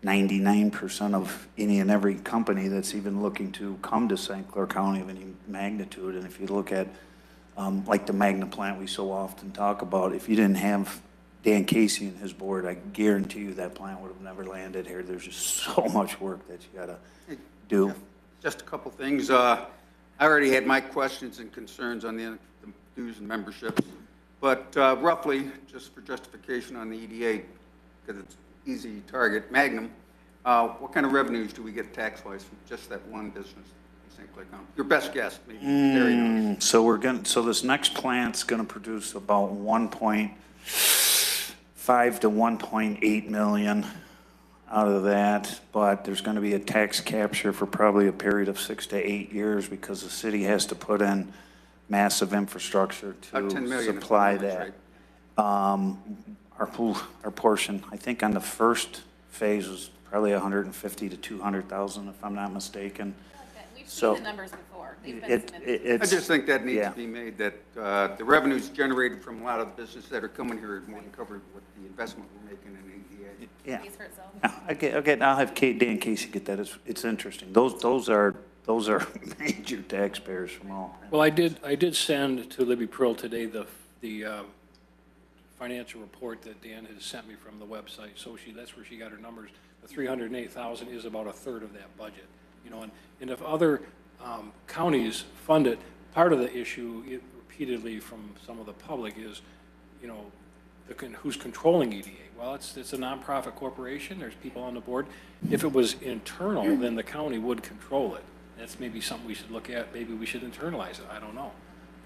99% of any and every company that's even looking to come to St. Clair County of any magnitude. And if you look at like the Magna plant we so often talk about, if you didn't have Dan Casey and his board, I guarantee you that plant would have never landed here. There's just so much work that you gotta do. Yeah, just a couple things. I already had my questions and concerns on the dues and memberships, but roughly, just for justification on the EDA, because it's easy target, Magnum, what kind of revenues do we get tax-wise from just that one business in St. Clair County? Your best guess, maybe. Very nice. So this next plant's gonna produce about 1.5 to 1.8 million out of that, but there's going to be a tax capture for probably a period of 6 to 8 years because the city has to put in massive infrastructure to 10 million supply that. Our portion, I think on the first phase was probably 150 to 200,000, if I'm not mistaken. We've So seen the numbers before. They've been submitted. I just think that needs to be made, that the revenues generated from a lot of the businesses that are coming here more than covered with the investment we're making in EDA. Yeah. Pays for itself. I'll have Dan Casey get that. It's interesting. Those are major taxpayers from all. Well, I did send to Libby Pearl today the financial report that Dan has sent me from the website. So that's where she got her numbers. The 308,000 is about a third of that budget. You know, and if other counties fund it, part of the issue repeatedly from some of the public is, you know, who's controlling EDA? Well, it's a nonprofit corporation. There's people on the board. If it was internal, then the county would control it. That's maybe something we should look at. Maybe we should internalize it. I don't know.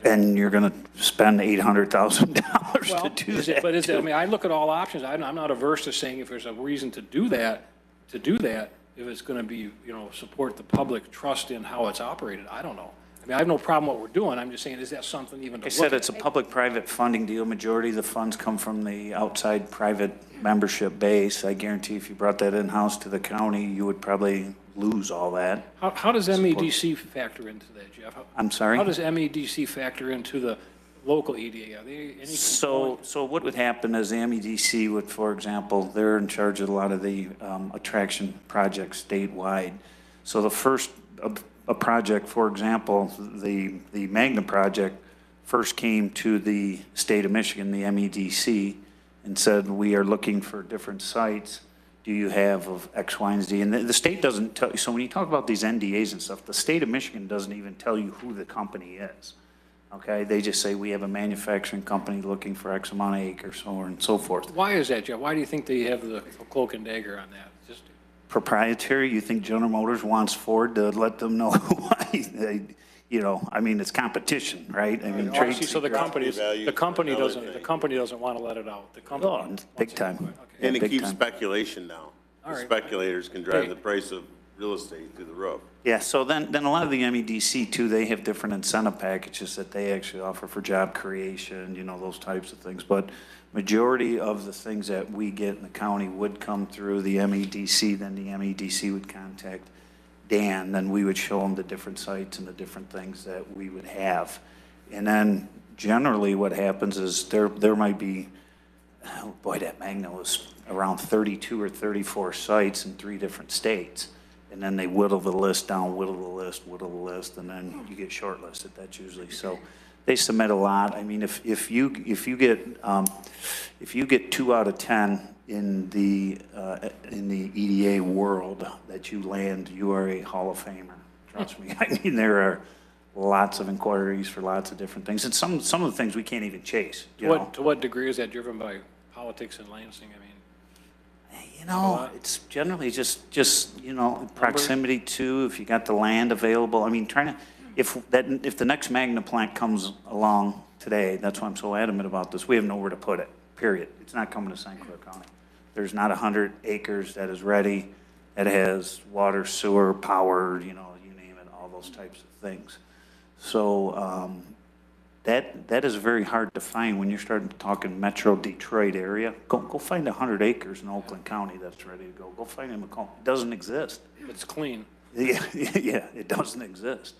And you're going to spend $800,000 Well, to do that. But I mean, I look at all options. I'm not averse to saying if there's a reason to do that, if it's going to be, you know, support the public trust in how it's operated. I don't know. I mean, I have no problem what we're doing. I'm just saying, is that something even to Like I look said, at? it's a public-private funding deal. Majority of the funds come from the outside private membership base. I guarantee if you brought that in-house to the county, you would probably lose all that. How does MEDC factor into that, Jeff? I'm sorry? How does MEDC factor into the local EDA? Are they any So what would happen is the MEDC would, for example, they're in charge of a lot of the attraction projects statewide. So the first, a project, for example, the Magna project first came to the state of Michigan, the MEDC, and said, we are looking for different sites. Do you have of X, Y, and Z? And the state doesn't tell you. So when you talk about these NDAs and stuff, the state of Michigan doesn't even tell you who the company is. Okay, they just say we have a manufacturing company looking for X amount of acres, so on and so forth. Why is that, Jeff? Why do you think they have the cloak and dagger on that? Just Proprietary, you think General Motors wants Ford to let them know why? you know, I mean, it's competition, right? I mean, Oh, trade. see, so the company doesn't want to let it out. The company. Oh, big time. And it Big keeps time. speculation down. All The right. speculators can drive Okay. the price of real estate through the roof. Yeah, so then a lot of the MEDC too, they have different incentive packages that they actually offer for job creation, you know, those types of things. But majority of the things that we get in the county would come through the MEDC, then the MEDC would contact Dan, then we would show them the different sites and the different things that we would have. And then generally what happens is there might be, oh boy, that Magna was around 32 or 34 sites in 3 different states. And then they whittle the list down, whittle the list, and then you get shortlisted. That's usually, so they submit a lot. I mean, if you get 2 out of 10 in the EDA world that you land, you are a Hall of Famer. Trust me. I mean, there are lots of inquiries for lots of different things, and some of the things we can't even chase. To what degree is that driven by politics in Lansing? I mean, you know, it's generally just you know, proximity to, if you got the land available. I mean, if the next Magna plant comes along today, that's why I'm so adamant about this. We have nowhere to put it. Period. It's not coming to St. Clair County. There's not 100 acres that is ready, that has water, sewer, power, you know, you name it, all those types of things. So that is very hard to find when you're starting talking Metro Detroit area. Go find 100 acres in Oakland County that's ready to go. Go find it. It doesn't exist. it's clean. Yeah, it doesn't exist.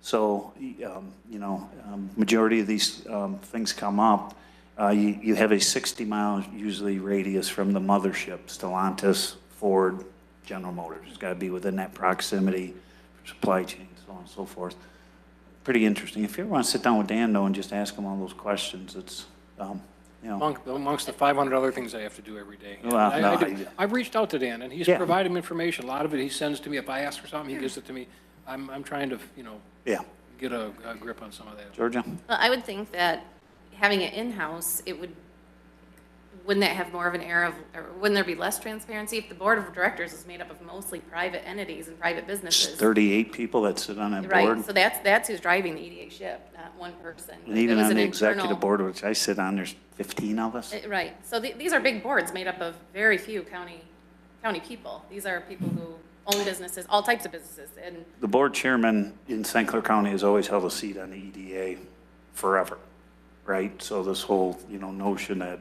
So, you know, majority of these things come up. You have a 60-mile usually radius from the mothership, Stellantis, Ford, General Motors. It's got to be within that proximity, supply chain, so on and so forth. Pretty interesting. If you ever want to sit down with Dan, though, and just ask him all those questions, it's, you know. Amongst the 500 other things I have to do every day. Well, I've reached out to Dan, and he's provided me information. A lot of it he sends to me. If I ask for something, he gives it to me. I'm trying to, you know, get a grip on some of that. Georgia? Well, I would think that having it in-house, wouldn't that have more of an air of, or wouldn't there be less transparency if the board of directors is made up of mostly private entities and private businesses? There's 38 people that sit on that board. Right, so that's who's driving the EDA ship, not one person. And even It was on an the internal- executive board, which I sit on, there's 15 of us. Right, so these are big boards made up of very few county people. These are people who own businesses, all types of businesses, and The board chairman in St. Clair County has always held a seat on the EDA forever, right? So this whole, you know, notion that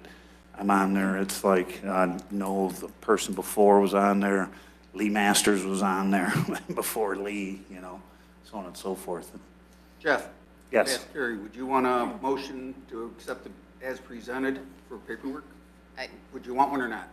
I'm on there, it's like, no, the person before was on there, Lee Masters was on there before Lee, you know, so on and so forth. Jeff? Yes. Ask Carrie, would you want a motion to accept it as presented for paperwork? Would you want one or not?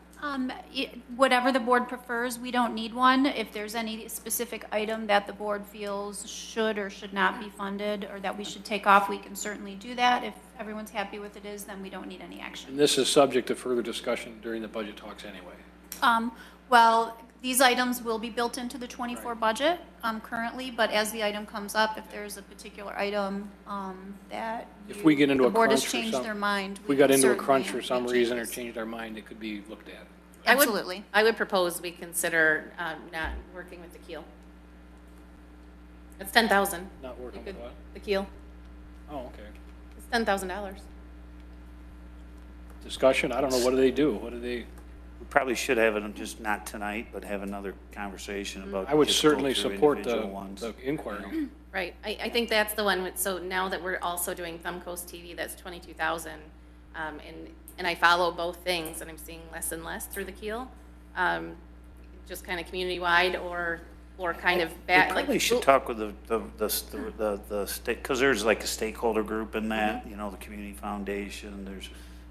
Whatever the board prefers, we don't need one. If there's any specific item that the board feels should or should not be funded or that we should take off, we can certainly do that. If everyone's happy with it is, then we don't need any action. And this is subject to further discussion during the budget talks anyway. Well, these items will be built into the 24 budget currently, but as the item comes up, if there's a particular item that If we get into the a board has crunch or changed some- their mind. If we got into a certainly crunch for some make reason or changes. changed our mind, it could be looked at. Absolutely. I would propose we consider not working with the Keel. It's $10,000. Not working with what? The Keel. Oh, okay. It's $10,000. Discussion, I don't know, what do they do? What do they? We probably should have it, just not tonight, but have another conversation about. I would just go certainly through support individual ones. the inquiry. Right, I think that's the one, so now that we're also doing Thumb Coast TV, that's 22,000. And I follow both things, and I'm seeing less and less through the Keel. Just kind of community-wide or kind of back, We like. probably should talk with the state, because there's like a stakeholder group in that, you know, the community foundation, there's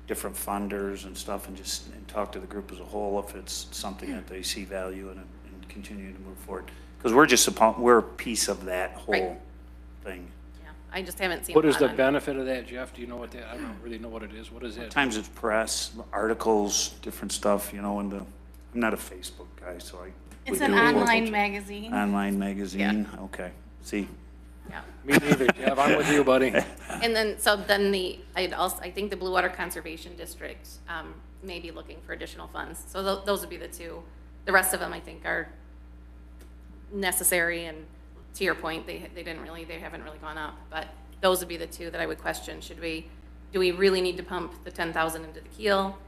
different funders and stuff, and talk to the group as a whole if it's something that they see value in and continue to move forward. Because we're a piece of that whole thing. Yeah, I just haven't seen. What a is lot the on- benefit of that, Jeff? Do you know what that, I don't really know what it is. What is that? Sometimes it's press, articles, different stuff, you know, I'm not a Facebook guy, so It's we an do a whole online bunch of- magazine. Online magazine, okay, see. Yeah. Me neither, Jeff. I'm with you, buddy. And then, I think the Blue Water Conservation District may be looking for additional funds. So those would be the two. The rest of them, I think, are necessary and to your point, they haven't really gone up. But those would be the two that I would question. Do we really need to pump the 10,000 into the keel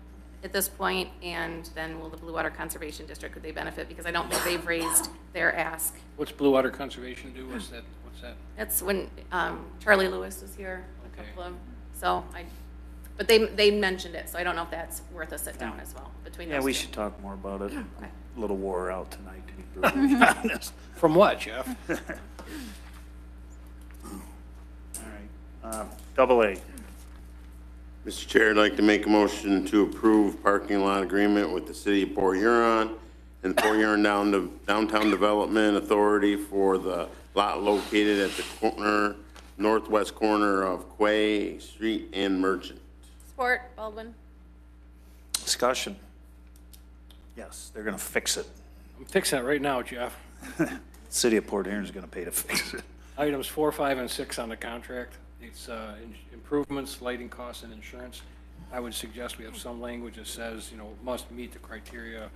at this point? And then will the Blue Water Conservation District, could they benefit? Because I don't think they've raised their ask. What's Blue Water Conservation do? What's that? That's when Charlie Lewis was here, a Okay. couple of them. So but they mentioned it, so I don't know if that's worth a sit down as well between those Yeah, we two. should talk more about it. Okay. A little wore out tonight, to be brutally honest. From what, Jeff? All right. Double A. Mr. Chair, I'd like to make a motion to approve parking lot agreement with the city of Port Huron and Port Huron Downtown Development Authority for the lot located at the northwest corner of Quay Street and Merchant. Support, Baldwin. Discussion. Yes, they're gonna fix it. I'm fixing it right now, Jeff. City of Port Huron is gonna pay to fix it. Items 4, 5, and 6 on the contract. It's improvements, lighting costs, and insurance. I would suggest we have some language that says, must meet the criteria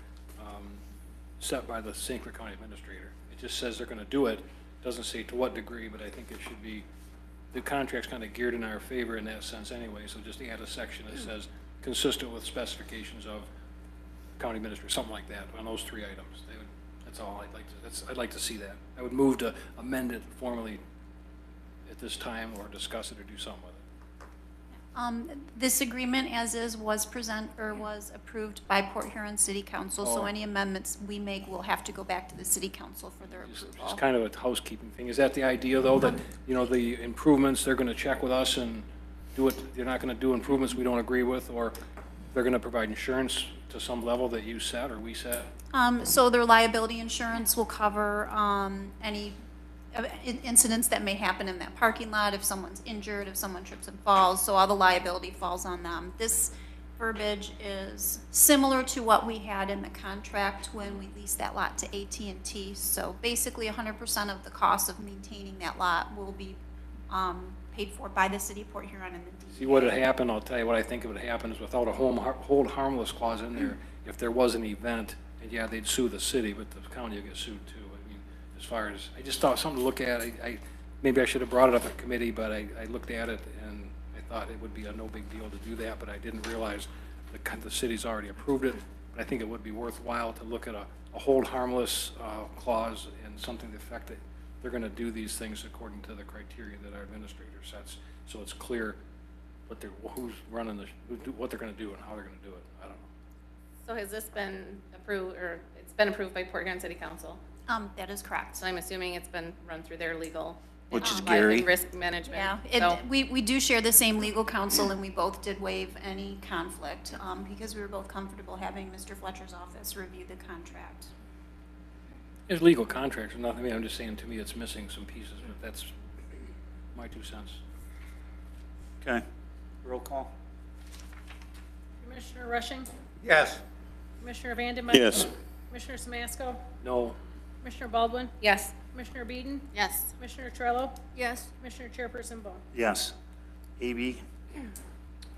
set by the St. Clair County Administrator. It just says they're gonna do it. Doesn't say to what degree, but I think it should be, the contract's kind of geared in our favor in that sense anyway, so just add a section that says consistent with specifications of county administrator, something like that, on those 3 items. That's all I'd like to see that. I would move to amend it formally at this time, or discuss it, or do something with it. This agreement as is was approved by Port Huron City Council, so Oh. any amendments we make will have to go back to the city council for their It's approval. kind of a housekeeping thing. Is that the idea, though, that, the improvements, they're gonna check with us and do it, they're not gonna do improvements we don't agree with, or they're gonna provide insurance to some level that you set or we set? So their liability insurance will cover any incidents that may happen in that parking lot, if someone's injured, if someone trips and falls, so all the liability falls on them. This verbiage is similar to what we had in the contract when we leased that lot to AT&T. So basically 100% of the cost of maintaining that lot will be paid for by the city of Port Huron and the DEA. See, what would happen, I'll tell you what I think would happen is without a hold harmless clause in there, if there was an event, and yeah, they'd sue the city, but the county would get sued too. I mean, as far as, I just thought something to look at. Maybe I should have brought it up at committee, but I looked at it and I thought it would be a no big deal to do that, but I didn't realize the city's already approved it. But I think it would be worthwhile to look at a hold harmless clause and something to the effect that they're going to do these things according to the criteria that our administrator sets, so it's clear what who's running what they're going to do and how they're going to do it. I don't know. So has this been approved, or it's been approved by Port Huron City Council? That is correct. So I'm assuming it's been run through their legal. Which is and Gary. Risk management. Yeah, So- we do share the same legal counsel, and we both did waive any conflict because we were both comfortable having Mr. Fletcher's office review the contract. There's legal contracts or nothing. I mean, I'm just saying, to me, it's missing some pieces, but that's my 2 cents. Okay. Roll call. Commissioner Rushing? Yes. Commissioner Vandenberg? Yes. Commissioner Samasco? No. Commissioner Baldwin? Yes. Commissioner Beeden? Yes. Commissioner Trello? Yes. Commissioner Chairperson Bone? Yes. AB.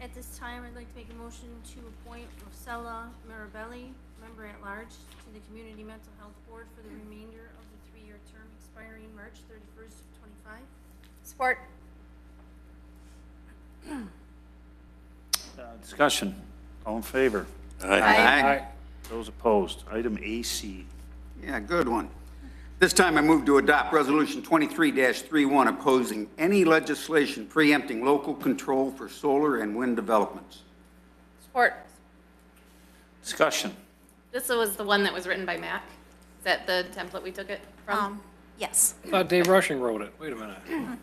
At this time, I'd like to make a motion to appoint Rosella Marabelli, member at large, to the Community Mental Health Board for the remainder of the 3-year term expiring March 31st, 25. Support. Discussion. All in favor? Aye. Those opposed? Item AC. Yeah, good one. This time I move to adopt Resolution 23-31 opposing any legislation preempting local control for solar and wind developments. Support. Discussion. This was the one that was written by Mac. Is that the template we took it from? Yes. I thought Dave Rushing wrote it. Wait a minute. No,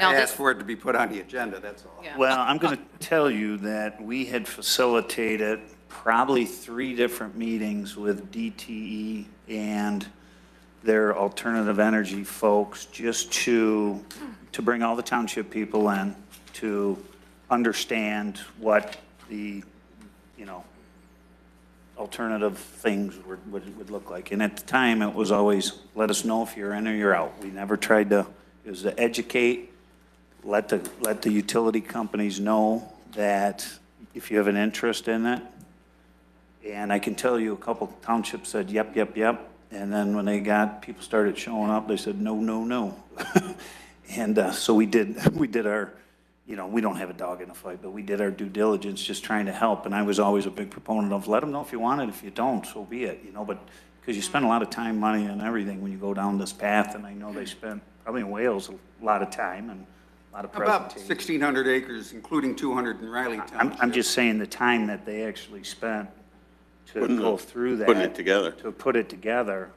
I this- asked for it to be put on the agenda, that's all. Yeah. Well, I'm going to tell you that we had facilitated probably 3 different meetings with DTE and their alternative energy folks just to bring all the township people in to understand what the, alternative things would look like. And at the time, it was always, let us know if you're in or you're out. We never tried to, it was to educate, let the utility companies know that if you have an interest in it. And I can tell you a couple townships said, yep, And then when people started showing up, they said, no, no, no. And so we did our, we don't have a dog in the fight, but we did our due diligence just trying to help. And I was always a big proponent of let them know if you want it, if you don't, so be it, but because you spend a lot of time, money, and everything when you go down this path. And I know they spent, probably in Wales, a lot of time and a lot of About presentation. 1,600 acres, including 200 in Riley Township. I'm just saying the time that they actually spent to go through that. Putting it together. To put it together,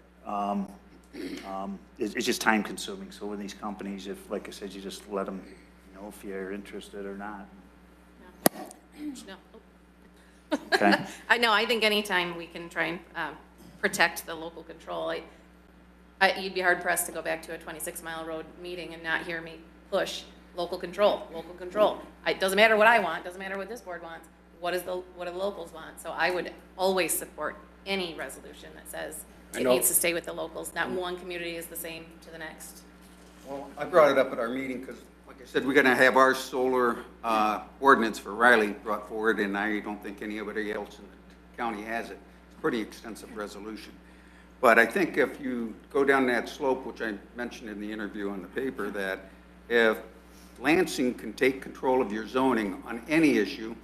it's just time consuming. So with these companies, if, like I said, you just let them know if you're interested or not. No. Okay. I think anytime we can try and protect the local control, you'd be hard pressed to go back to a 26-mile road meeting and not hear me push local control, local control. It doesn't matter what I want, doesn't matter what this board wants. What do the locals want? So I would always support any resolution that says it needs to stay with the locals. Not one community is the same to the next. Well, I brought it up at our meeting because, like I said, we're going to have our solar ordinance for Riley brought forward, and I don't think anybody else in the county has it. It's a pretty extensive resolution. But I think if you go down that slope, which I mentioned in the interview on the paper, that if Lansing can take control of your zoning on any issue,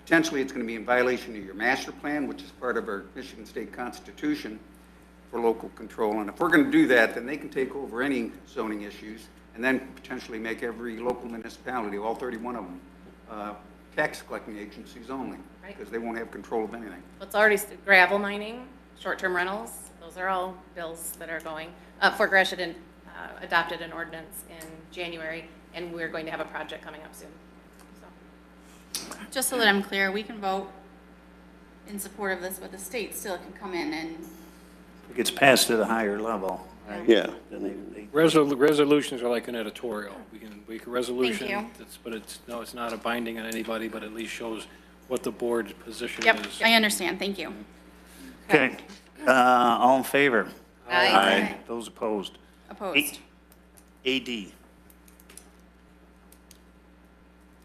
potentially it's going to be in violation of your master plan, which is part of our Michigan State Constitution for local control. And if we're going to do that, then they can take over any zoning issues and then potentially make every local municipality, all 31 of them, tax collecting agencies only, because they won't have control of anything. It's already gravel mining, short-term rentals. Those are all bills that are going. Fort Gratiot adopted an ordinance in January, and we're going to have a project coming up soon. Just so that I'm clear, we can vote in support of this, but the state still can come in and. It gets passed at a higher level. Right? Yeah. Then Resolutions are like an editorial. We can make a resolution. Thank you. But it's not a binding on anybody, but at least shows what the board's position Yep, is. I understand. Thank you. Okay. All in favor? Aye. Those opposed? Opposed. AD.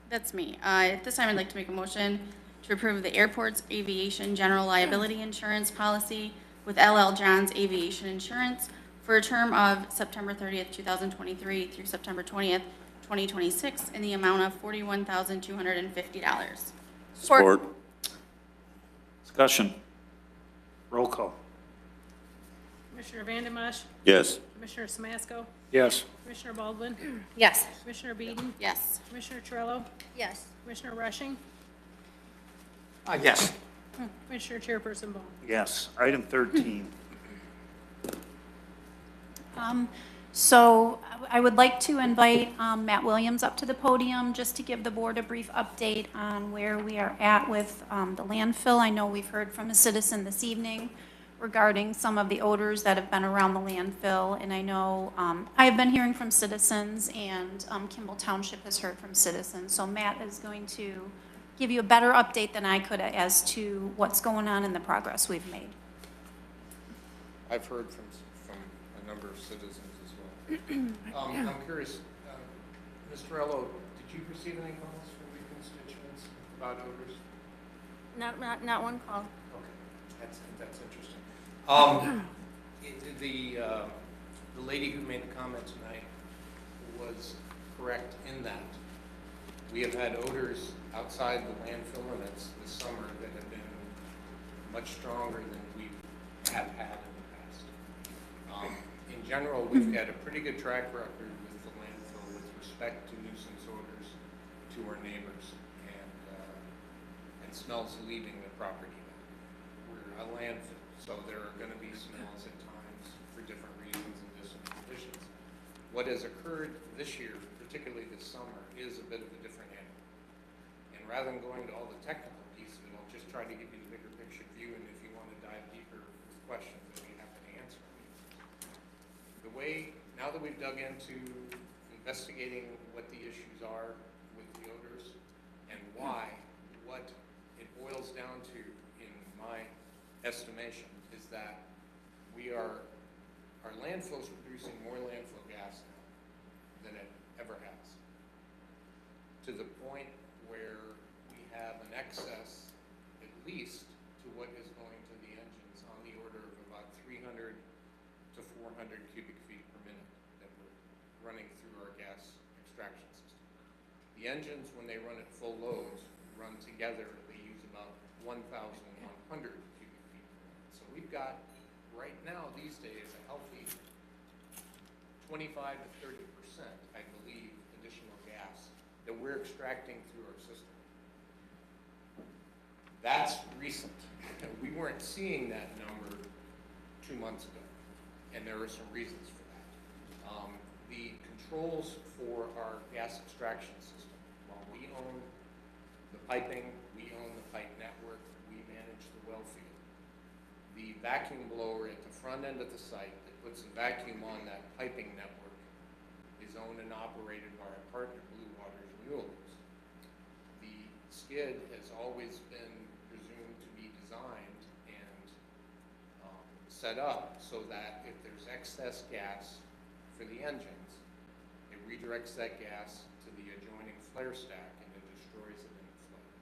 That's me. At this time, I'd like to make a motion to approve the airport's aviation general liability insurance policy with LL John's Aviation Insurance for a term of September 30th, 2023 through September 20th, 2026 in the amount of $41,250. Support. Discussion. Roll call. Commissioner Vandenbosch? Yes. Commissioner Samasco? Yes. Commissioner Baldwin? Yes. Commissioner Beeden? Yes. Commissioner Torello? Yes. Commissioner Rushing? Yes. Commissioner Chairperson Bone? Yes. Item 13. So I would like to invite Matt Williams up to the podium just to give the board a brief update on where we are at with the landfill. I know we've heard from a citizen this evening regarding some of the odors that have been around the landfill, and I know I've been hearing from citizens, and Kimball Township has heard from citizens. So Matt is going to give you a better update than I could as to what's going on and the progress we've made. I've heard from a number of citizens as well. I'm curious, Ms. Torello, did you receive any calls from your constituents about odors? Not one call. Okay, that's interesting. The lady who made the comment tonight was correct in that we have had odors outside the landfill limits this summer that have been much stronger than we have had in the past. In general, we've had a pretty good track record with the landfill with respect to nuisance odors to our neighbors and smells leaving the property. We're a landfill, so there are going to be smells at times for different reasons and different conditions. What has occurred this year, particularly this summer, is a bit of a different animal. And rather than going to all the technical piece of it, I'll just try to give you the bigger picture view, and if you want to dive deeper with questions, I'd be happy to answer them. The way, now that we've dug into investigating what the issues are with the odors and why, what it boils down to, in my estimation, is that our landfill is producing more landfill gas now than it ever has, to the point where we have an excess, at least to what is going to the engines, on the order of about 300 cubic feet per minute that we're running through our gas extraction system. The engines, when they run at full loads, run together, they use about 1,100 cubic feet per minute. So we've got, right now, these days, a healthy 25 to 30%, I believe, additional gas that we're extracting through our system. That's recent. We weren't seeing that number 2 months ago, and there are some reasons for that. The controls for our gas extraction system, while we own the piping, we own the pipe network, we manage the well field. The vacuum blower at the front end of the site that puts the vacuum on that piping network is owned and operated by our partner, Blue Waters Renewables. The skid has always been presumed to be designed and set up so that if there's excess gas for the engines, it redirects that gas to the adjoining flare stack and it destroys it in the flare.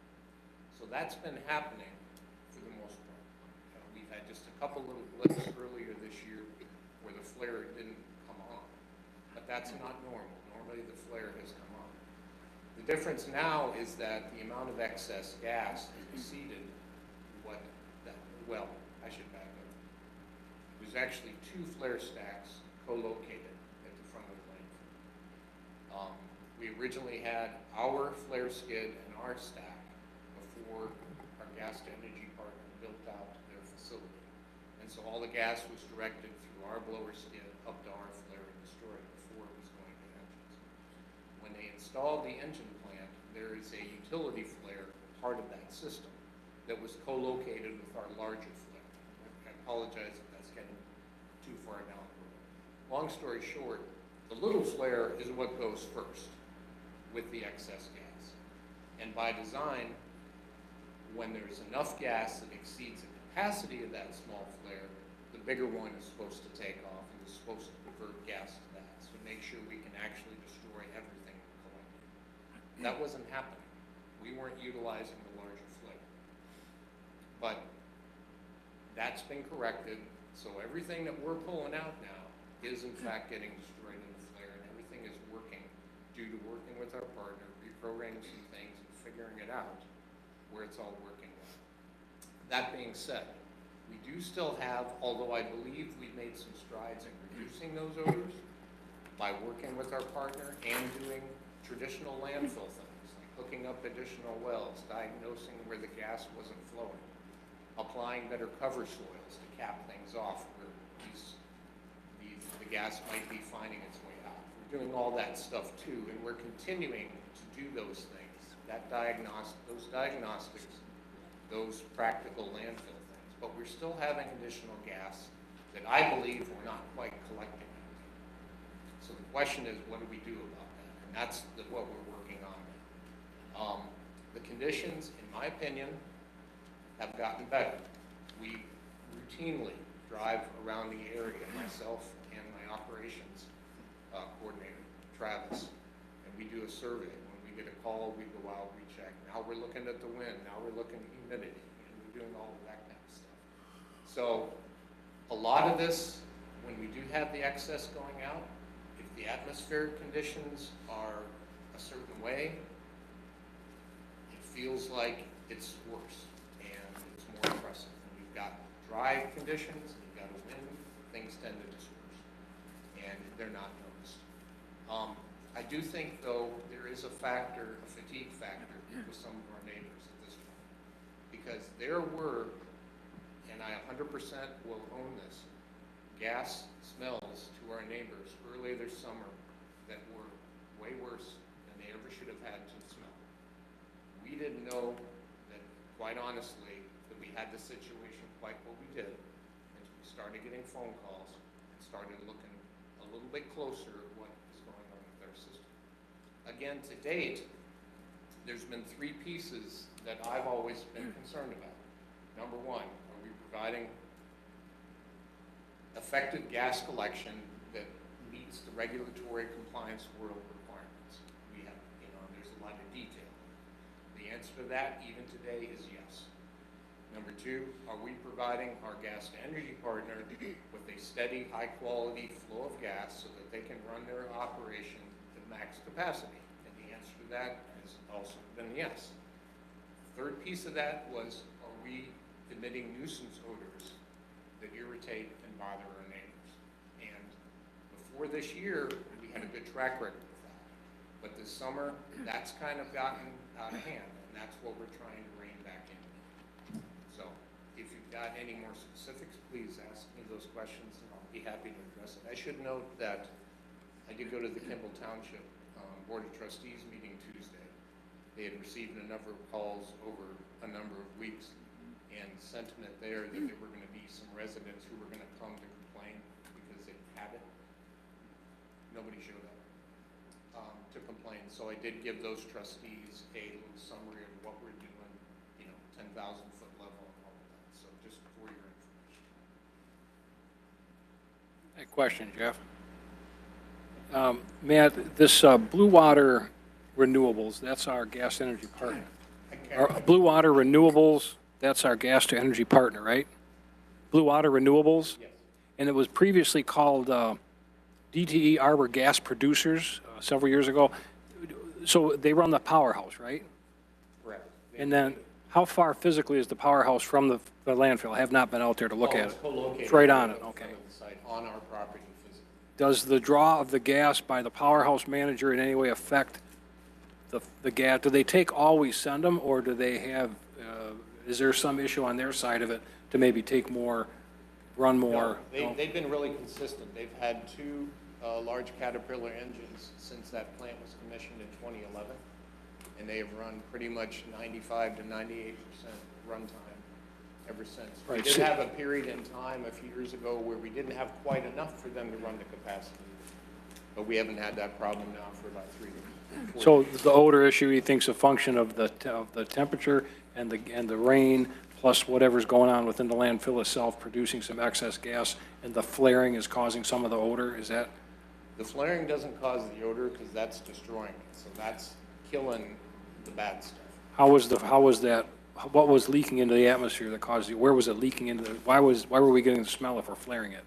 So that's been happening for the most part. We've had just a couple little blips earlier this year where the flare didn't come on, but that's not normal. Normally the flare has come on. The difference now is that the amount of excess gas has exceeded what that, well, I should back up. There's actually 2 flare stacks co-located at the front of the landfill. We originally had our flare skid and our stack before our gas to energy partner built out their facility. And so all the gas was directed through our blower skid up to our flare and destroyed before it was going to engines. When they installed the engine plant, there is a utility flare part of that system that was co-located with our larger flare. I apologize if that's getting too far down the road. Long story short, the little flare is what goes first with the excess gas. And by design, when there's enough gas that exceeds the capacity of that small flare, the bigger one is supposed to take off and is supposed to divert gas to that. So make sure we can actually destroy everything we're collecting. That wasn't happening. We weren't utilizing the larger flare. But that's been corrected. So everything that we're pulling out now is in fact getting destroyed in the flare, and everything is working due to working with our partner, reprogramming some things and figuring it out where it's all working well. That being said, we do still have, although I believe we've made some strides in reducing those odors by working with our partner and doing traditional landfill things, like hooking up additional wells, diagnosing where the gas wasn't flowing, applying better cover soils to cap things off where the gas might be finding its way out. We're doing all that stuff too, and we're continuing to do those things, those diagnostics, those practical landfill things. But we're still having additional gas that I believe we're not quite collecting. So the question is, what do we do about that? And that's what we're working on. The conditions, in my opinion, have gotten better. We routinely drive around the area, myself and my operations coordinator, Travis, and we do a survey. When we get a call, we go out, we check. Now we're looking at the wind, now we're looking at humidity, and we're doing all of that kind of stuff. So a lot of this, when we do have the excess going out, if the atmospheric conditions are a certain way, it feels like it's worse and it's more oppressive. When you've got dry conditions and you've got a wind, things tend to disperse, and they're not noticed. I do think, though, there is a factor, a fatigue factor, with some of our neighbors at this point, because there were, and I 100% will own this, gas smells to our neighbors earlier this summer that were way worse than they ever should have had to smell. We didn't know that, quite honestly, that we had the situation quite what we did until we started getting phone calls and started looking a little bit closer at what is going on with our system. Again, to date, there's been 3 pieces that I've always been concerned about. Number one, are we providing effective gas collection that meets the regulatory compliance world requirements? We have, there's a lot of detail. The answer to that, even today, is yes. Number two, are we providing our gas to energy partner with a steady, high-quality flow of gas so that they can run their operation to max capacity? And the answer to that has also been yes. The third piece of that was, are we emitting nuisance odors that irritate and bother our neighbors? And before this year, we had a good track record with that. But this summer, that's kind of gotten out of hand, and that's what we're trying to rein back in. So if you've got any more specifics, please ask me those questions, and I'll be happy to address it. I should note that I did go to the Kimball Township Board of Trustees meeting Tuesday. They had received a number of calls over a number of weeks, and sentiment there that there were going to be some residents who were going to come to complain because they had it. Nobody showed up to complain. So I did give those trustees a little summary of what we're doing, 10,000 foot level and all of that. So just for your information. A question, Jeff. Matt, this Blue Water Renewables, that's our gas energy partner. Blue Water Renewables, that's our gas to energy partner, right? Blue Water Renewables? Yes. And it was previously called DTE Arbor Gas Producers several years ago. So they run the powerhouse, right? Correct. And then how far physically is the powerhouse from the landfill? I have not been out there to look at It's it. co-located. It's right on it, okay. The site, on our property physically. Does the draw of the gas by the powerhouse manager in any way affect the gas? Do they take all we send them, or do they have, is there some issue on their side of it to maybe take more, run more? No, they've been really consistent. They've had two large Caterpillar engines since that plant was commissioned in 2011, and they have run pretty much 95 to 98% runtime ever since. We Right. did have a period in time a few years ago where we didn't have quite enough for them to run the capacity, but we haven't had that problem now for about 3 years. So the odor issue, he thinks a function of the temperature and the rain, plus whatever's going on within the landfill itself, producing some excess gas, and the flaring is causing some of the odor, is that? The flaring doesn't cause the odor because that's destroying it, so that's killing the bad stuff. How was that, what was leaking into the atmosphere that caused it? Where was it leaking into, why were we getting the smell if we're flaring it?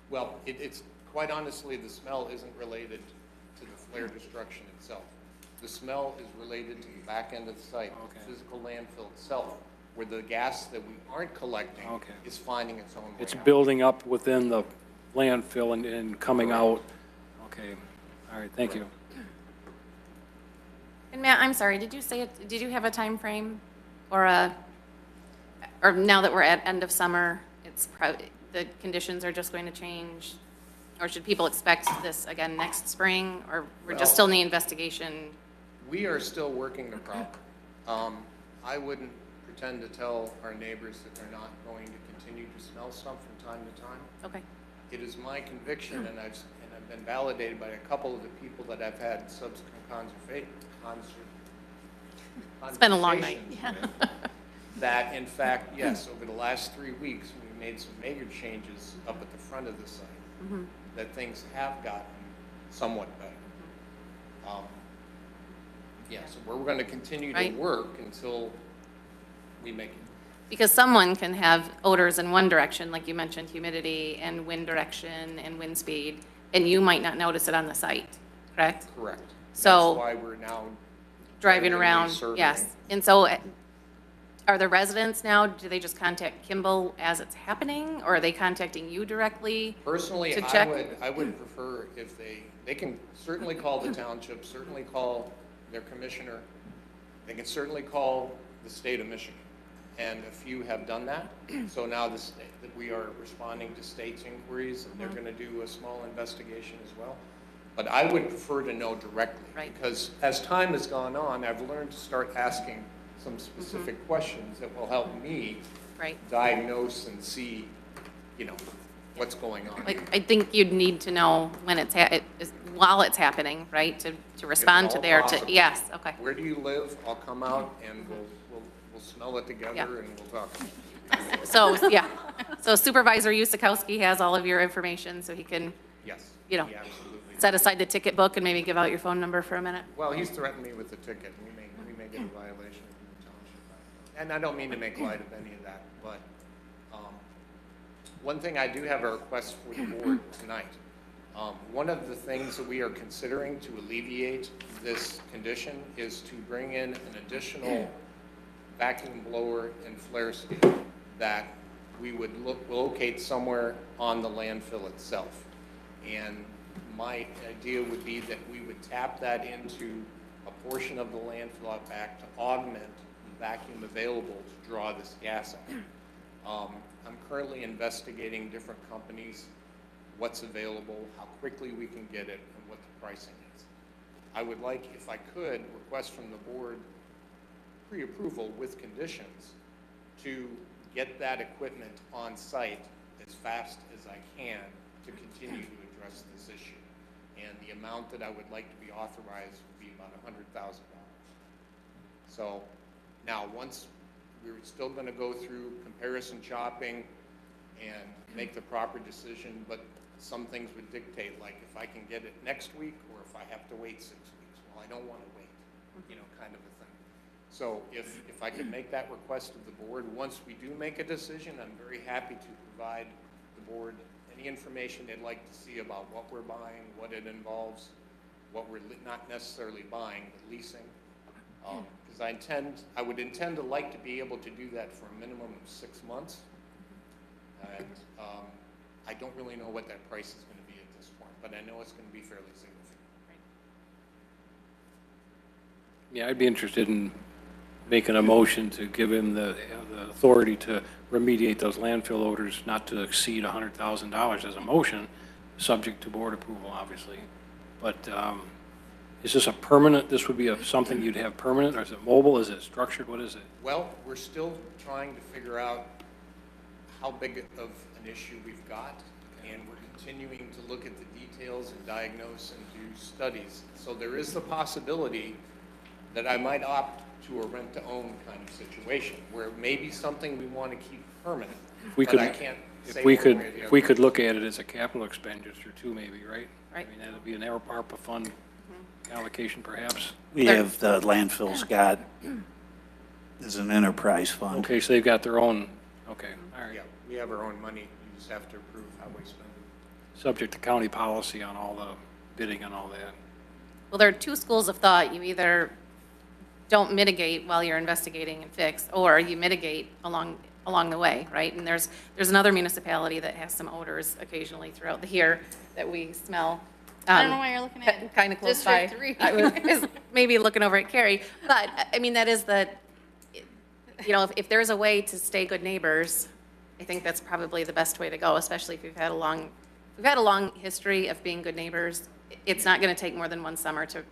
Well, it's quite honestly, the smell isn't related to the flare destruction itself. The smell is related to the back end of the site, the physical landfill itself, where the gas that we aren't collecting is finding its own way It's out. building up within the landfill and coming out. Okay, all right, thank you. And Matt, I'm sorry, did you have a time frame or now that we're at end of summer, the conditions are just going to change? Or should people expect this again next spring, or we're just still in the investigation? We are still working the property. I wouldn't pretend to tell our neighbors that they're not going to continue to smell stuff from time to time. Okay. It is my conviction, and I've been validated by a couple of the people that I've had subsequent It's been a long night. conversations with, that in fact, yes, over the last 3 weeks, we made some major changes up at the front of the site, that things have gotten somewhat better. Yeah, so we're going to continue to work until we make it. Because someone can have odors in one direction, like you mentioned, humidity and wind direction and wind speed, and you might not notice it on the site, correct? Correct. So that's why we're now driving around, surveying. yes. And so are the residents now, do they just contact Kimball as it's happening, or are they contacting you directly? Personally, to check? I would prefer if they can certainly call the township, certainly call their commissioner. They can certainly call the state of Michigan. And a few have done that. So now that we are responding to states' inquiries, and they're going to do a small investigation as well. But I would prefer to know directly, because as time has gone on, I've learned to start asking some specific questions that will help me diagnose and see, what's going on. Like, I think you'd need to know when while it's happening, right, to respond to their, yes, okay. Where do you live? I'll come out and we'll smell it together and we'll talk. So, yeah, so Supervisor Usikowski has all of your information, so he can, Yes. you know, he absolutely set aside the ticket book and maybe give out your phone number for a minute. Well, he's threatened me with a ticket. We may get a violation from the township. And I don't mean to make light of any of that, but one thing I do have a request for the board tonight. One of the things that we are considering to alleviate this condition is to bring in an additional vacuum blower and flare skid that we would locate somewhere on the landfill itself. And my idea would be that we would tap that into a portion of the landfill out back to augment the vacuum available to draw this gas out. I'm currently investigating different companies, what's available, how quickly we can get it, and what the pricing is. I would like, if I could, request from the board pre-approval with conditions to get that equipment on site as fast as I can to continue to address this issue. And the amount that I would like to be authorized would be about $100,000. So now, once we're still going to go through comparison shopping and make the proper decision, but some things would dictate, like if I can get it next week or if I have to wait 6 weeks. Well, I don't want to wait, you know, kind of a thing. So if I could make that request of the board, once we do make a decision, I'm very happy to provide the board any information they'd like to see about what we're buying, what it involves, what we're not necessarily buying, but leasing. Because I would intend to like to be able to do that for a minimum of 6 months. And I don't really know what that price is going to be at this point, but I know it's going to be fairly significant. Yeah, I'd be interested in making a motion to give him the authority to remediate those landfill odors not to exceed $100,000 as a motion, subject to board approval, obviously. But is this a permanent, this would be something you'd have permanent, or is it mobile, is it structured, what is it? Well, we're still trying to figure out how big of an issue we've got, and we're continuing to look at the details and diagnose and do studies. So there is the possibility that I might opt to a rent-to-own kind of situation, where it may be something we want to keep permanent, but I can't say one way or the other. If we could look at it as a capital expenditure too, maybe, right? Right. I mean, that'd be an ARPA fund allocation, perhaps. We have the landfills got as an enterprise fund. Okay, so they've got their own, okay, all right. Yeah, we have our own money, you just have to approve how we spend it. Subject to county policy on all the bidding and all that. Well, there are two schools of thought. You either don't mitigate while you're investigating and fix, or you mitigate along the way, right? And there's another municipality that has some odors occasionally throughout the year that we smell. I don't know why you're looking at Kind of close by. District 3. I was maybe looking over at Carrie, but I mean, that is you know, if there's a way to stay good neighbors, I think that's probably the best way to go, especially if we've had a long history of being good neighbors. It's not going to take more than one summer to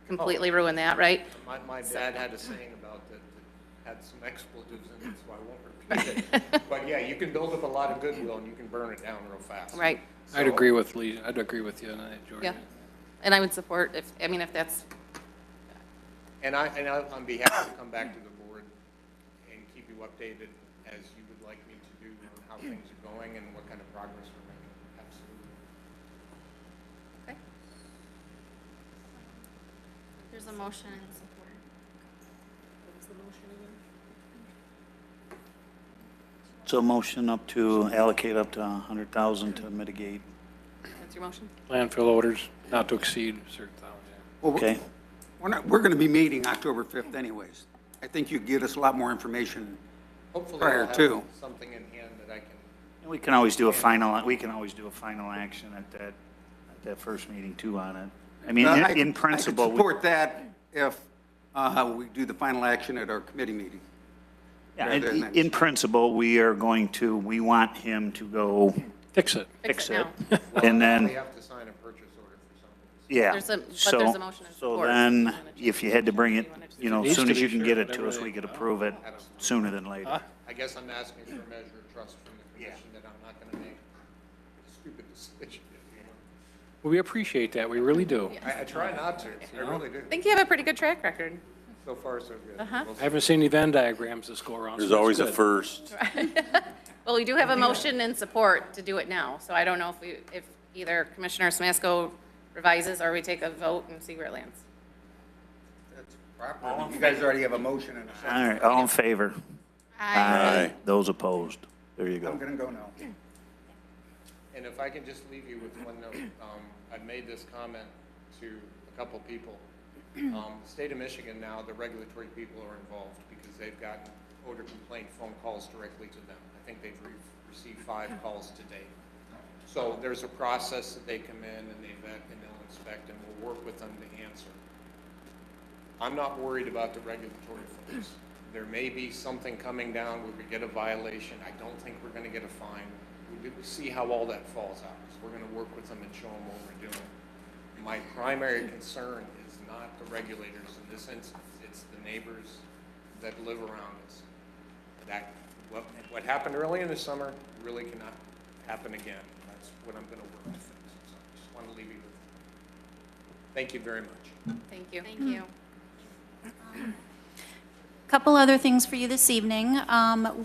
completely ruin that, right? My dad had a saying about that had some expletives in it, so I won't repeat it. But yeah, you can build up a lot of goodwill and you can burn it down real fast. Right. I'd agree with Lee, I'd agree with you on that, Jordan. Yeah. And I would support if that's. And I'll be happy to come back to the board and keep you updated as you would like me to do on how things are going and what kind of progress we're making. Absolutely. Okay. There's a motion and support. What was the motion again? So motion up to allocate up to 100,000 to mitigate. That's your motion? Landfill odors not to exceed a certain thousand. Well, Okay. we're going to be meeting October 5th anyways. I think you get us a lot more information Hopefully prior I'll have to. something in hand that I can. We can always do a final action at that first meeting too on it. I mean, in principle. I could support that if we do the final action at our committee meeting. Yeah, rather than in principle, we want him to go Fix it. fix it it. And then, We have to sign a purchase order for something. yeah. There's a motion and So support. then, if you had to bring it, you know, as Needs soon to as be you can sure, get it to whatever us, they- we could approve it sooner than later. I guess I'm asking for a measure of trust from the commission that I'm not going to make a stupid decision. You know? Well, we appreciate that, we really do. I try not to. I really do. I think you have a pretty good track record. So far, so good. Uh-huh. We'll I haven't seen any Venn diagrams this go around. so There's that's always a good. first. Well, we do have a motion and support to do it now, so I don't know if either Commissioner Smasko revises or we take a vote and see where it lands. That's properly. You guys already have a motion and a second. All right, all in favor? Aye. Those opposed? There you go. I'm gonna go now. And if I can just leave you with one note, I've made this comment to a couple people. The state of Michigan now, the regulatory people are involved because they've gotten odor complaint phone calls directly to them. I think they've received 5 calls to date. So there's a process that they come in and they vet and they'll inspect and we'll work with them to answer. I'm not worried about the regulatory folks. There may be something coming down where we get a violation. I don't think we're going to get a fine. We'll see how all that falls out. So we're going to work with them and show them what we're doing. My primary concern is not the regulators. In this instance, it's the neighbors that live around us. That what happened early in the summer really cannot happen again. That's what I'm going to work to fix. So I just want to leave you with that. Thank you very much. Thank you. Thank you. Couple other things for you this evening.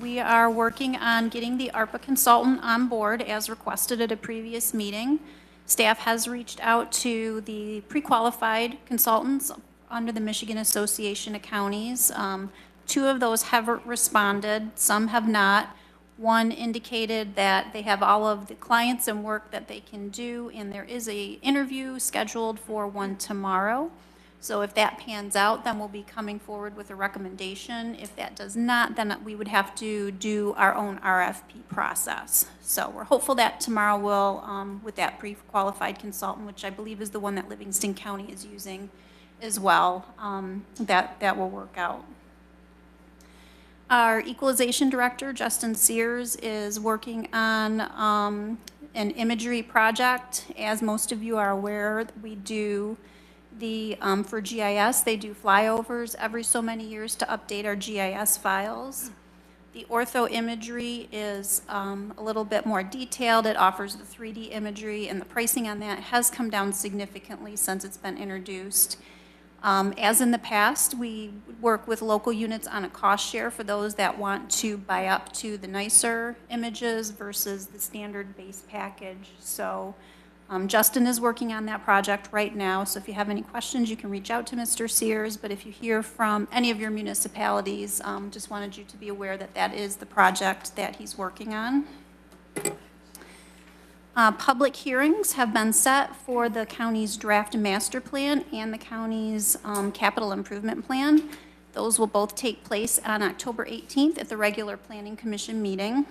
We are working on getting the ARPA consultant on board as requested at a previous meeting. Staff has reached out to the pre-qualified consultants under the Michigan Association of Counties. 2 of those have responded, some have not. One indicated that they have all of the clients and work that they can do, and there is an interview scheduled for one tomorrow. So if that pans out, then we'll be coming forward with a recommendation. If that does not, then we would have to do our own RFP process. So we're hopeful that tomorrow we'll, with that pre-qualified consultant, which I believe is the one that Livingston County is using as well, that will work out. Our equalization director, Justin Sears, is working on an imagery project. As most of you are aware, we do for GIS, they do flyovers every so many years to update our GIS files. The ortho imagery is a little bit more detailed. It offers the 3D imagery, and the pricing on that has come down significantly since it's been introduced. As in the past, we work with local units on a cost share for those that want to buy up to the nicer images versus the standard base package. So Justin is working on that project right now, so if you have any questions, you can reach out to Mr. Sears, but if you hear from any of your municipalities, just wanted you to be aware that that is the project that he's working on. Public hearings have been set for the county's draft master plan and the county's capital improvement plan. Those will both take place on October 18th at the regular Planning Commission meeting.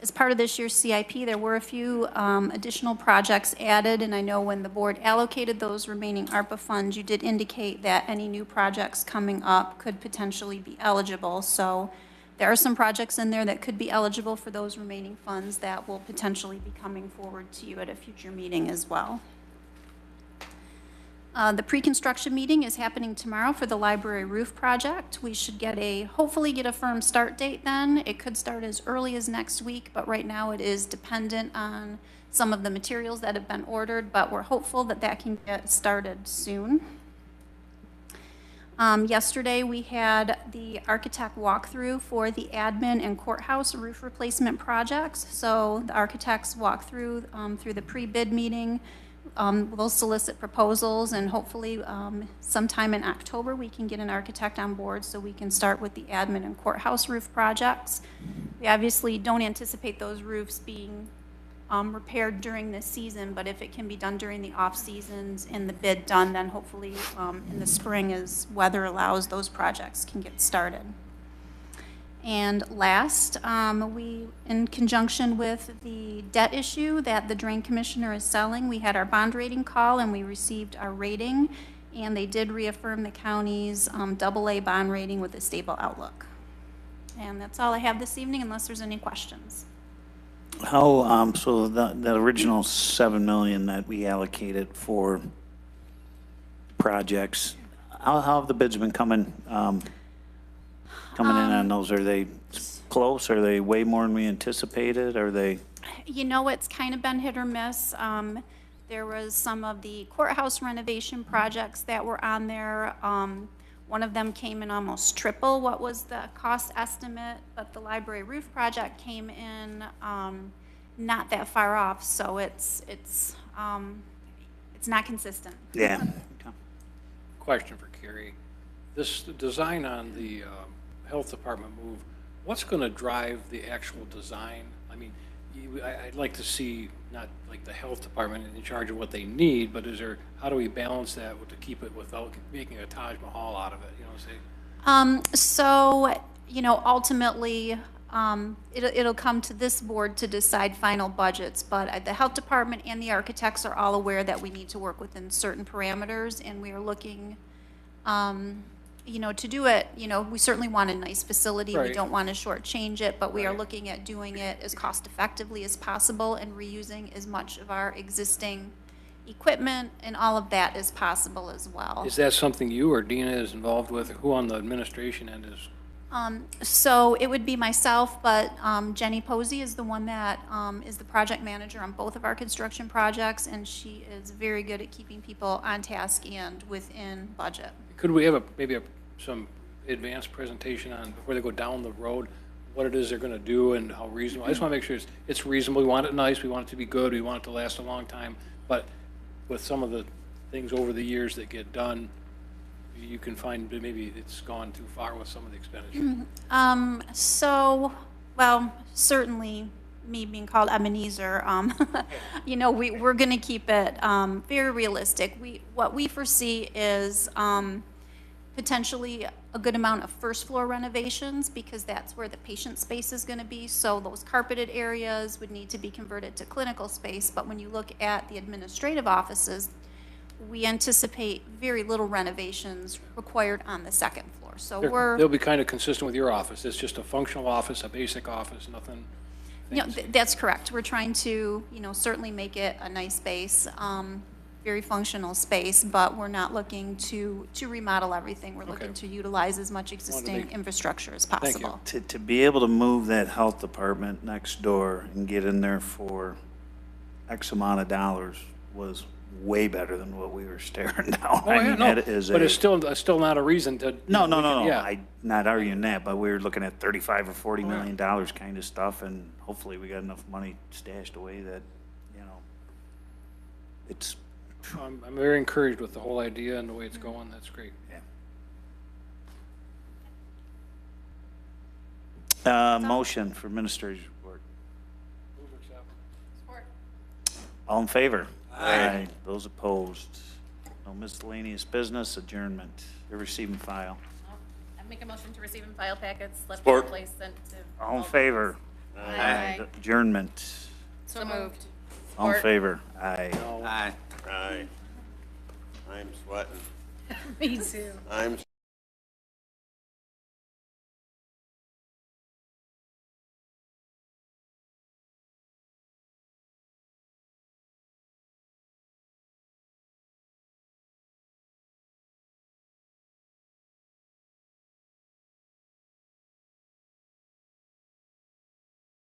As part of this year's CIP, there were a few additional projects added, and I know when the board allocated those remaining ARPA funds, you did indicate that any new projects coming up could potentially be eligible. So there are some projects in there that could be eligible for those remaining funds that will potentially be coming forward to you at a future meeting as well. The pre-construction meeting is happening tomorrow for the library roof project. We should hopefully get a firm start date then. It could start as early as next week, but right now it is dependent on some of the materials that have been ordered, but we're hopeful that that can get started soon. Yesterday we had the architect walkthrough for the admin and courthouse roof replacement projects. So the architects walked through the pre-bid meeting. We'll solicit proposals, and hopefully sometime in October we can get an architect on board so we can start with the admin and courthouse roof projects. We obviously don't anticipate those roofs being repaired during this season, but if it can be done during the off seasons and the bid done, then hopefully in the spring, as weather allows, those projects can get started. And last, we, in conjunction with the debt issue that the Drain Commissioner is selling, we had our bond rating call and we received our rating, and they did reaffirm the county's AA bond rating with a stable outlook. And that's all I have this evening, unless there's any questions. How, so the original $7 million that we allocated for projects, how have the bids been coming in on those? Are they close? Are they way more than we anticipated? Are they? You know, it's kind of been hit or miss. There was some of the courthouse renovation projects that were on there. One of them came in almost triple what was the cost estimate, but the library roof project came in not that far off, so it's not consistent. Yeah. Question for Carrie. this design on the health department move, what's going to drive the actual design? I mean, I'd like to see not like the health department in charge of what they need, but how do we balance that to keep it without making a Taj Mahal out of it, you know what I'm saying? So, ultimately, it'll come to this board to decide final budgets, but the health department and the architects are all aware that we need to work within certain parameters, and we are looking, to do it, we certainly want a nice facility. We Right. don't want to shortchange it, but we are Right. looking at doing it as cost effectively as possible and reusing as much of our existing equipment and all of that as possible as well. Is that something you or Dina is involved with, or who on the administration end is? So it would be myself, but Jenny Posey is the one that is the project manager on both of our construction projects, and she is very good at keeping people on task and within budget. Could we have some advanced presentation on, before they go down the road, what it is they're going to do and how reasonable? I just want to make sure it's reasonable. We want it nice, we want it to be good, we want it to last a long time, but with some of the things over the years that get done, you can find that maybe it's gone too far with some of the expenditure. Certainly, me being called Ebenezer, we're going to keep it very realistic. What we foresee is potentially a good amount of first floor renovations, because that's where the patient space is going to be. So those carpeted areas would need to be converted to clinical space. But when you look at the administrative offices, we anticipate very little renovations required on the second floor. So They'll be kind of consistent with your office. It's just a functional office, a basic office, nothing. That's correct. We're trying to, certainly make it a nice space, very functional space, but we're not looking to remodel everything. We're looking to utilize as much existing infrastructure as possible. To be able to move that health department next door and get in there for X amount of dollars was way better than what we were staring down. Oh, yeah, no, that is but it's still not a reason to. No. Yeah. I'm not arguing that, but we were looking at $35 or $40 million kind of stuff, and hopefully we got enough money stashed away that, it's. I'm very encouraged with the whole idea and the way it's going. That's great. Yeah. Motion for minister's report. Support. All in favor? Aye. Those opposed? No miscellaneous business, adjournment. You're receiving file. I make a motion to receive and file packets, left Support. in place, sent to. All in favor? Aye. Adjournment. So moved. All in favor? Aye. Aye. Aye. I'm sweating. Me too. I'm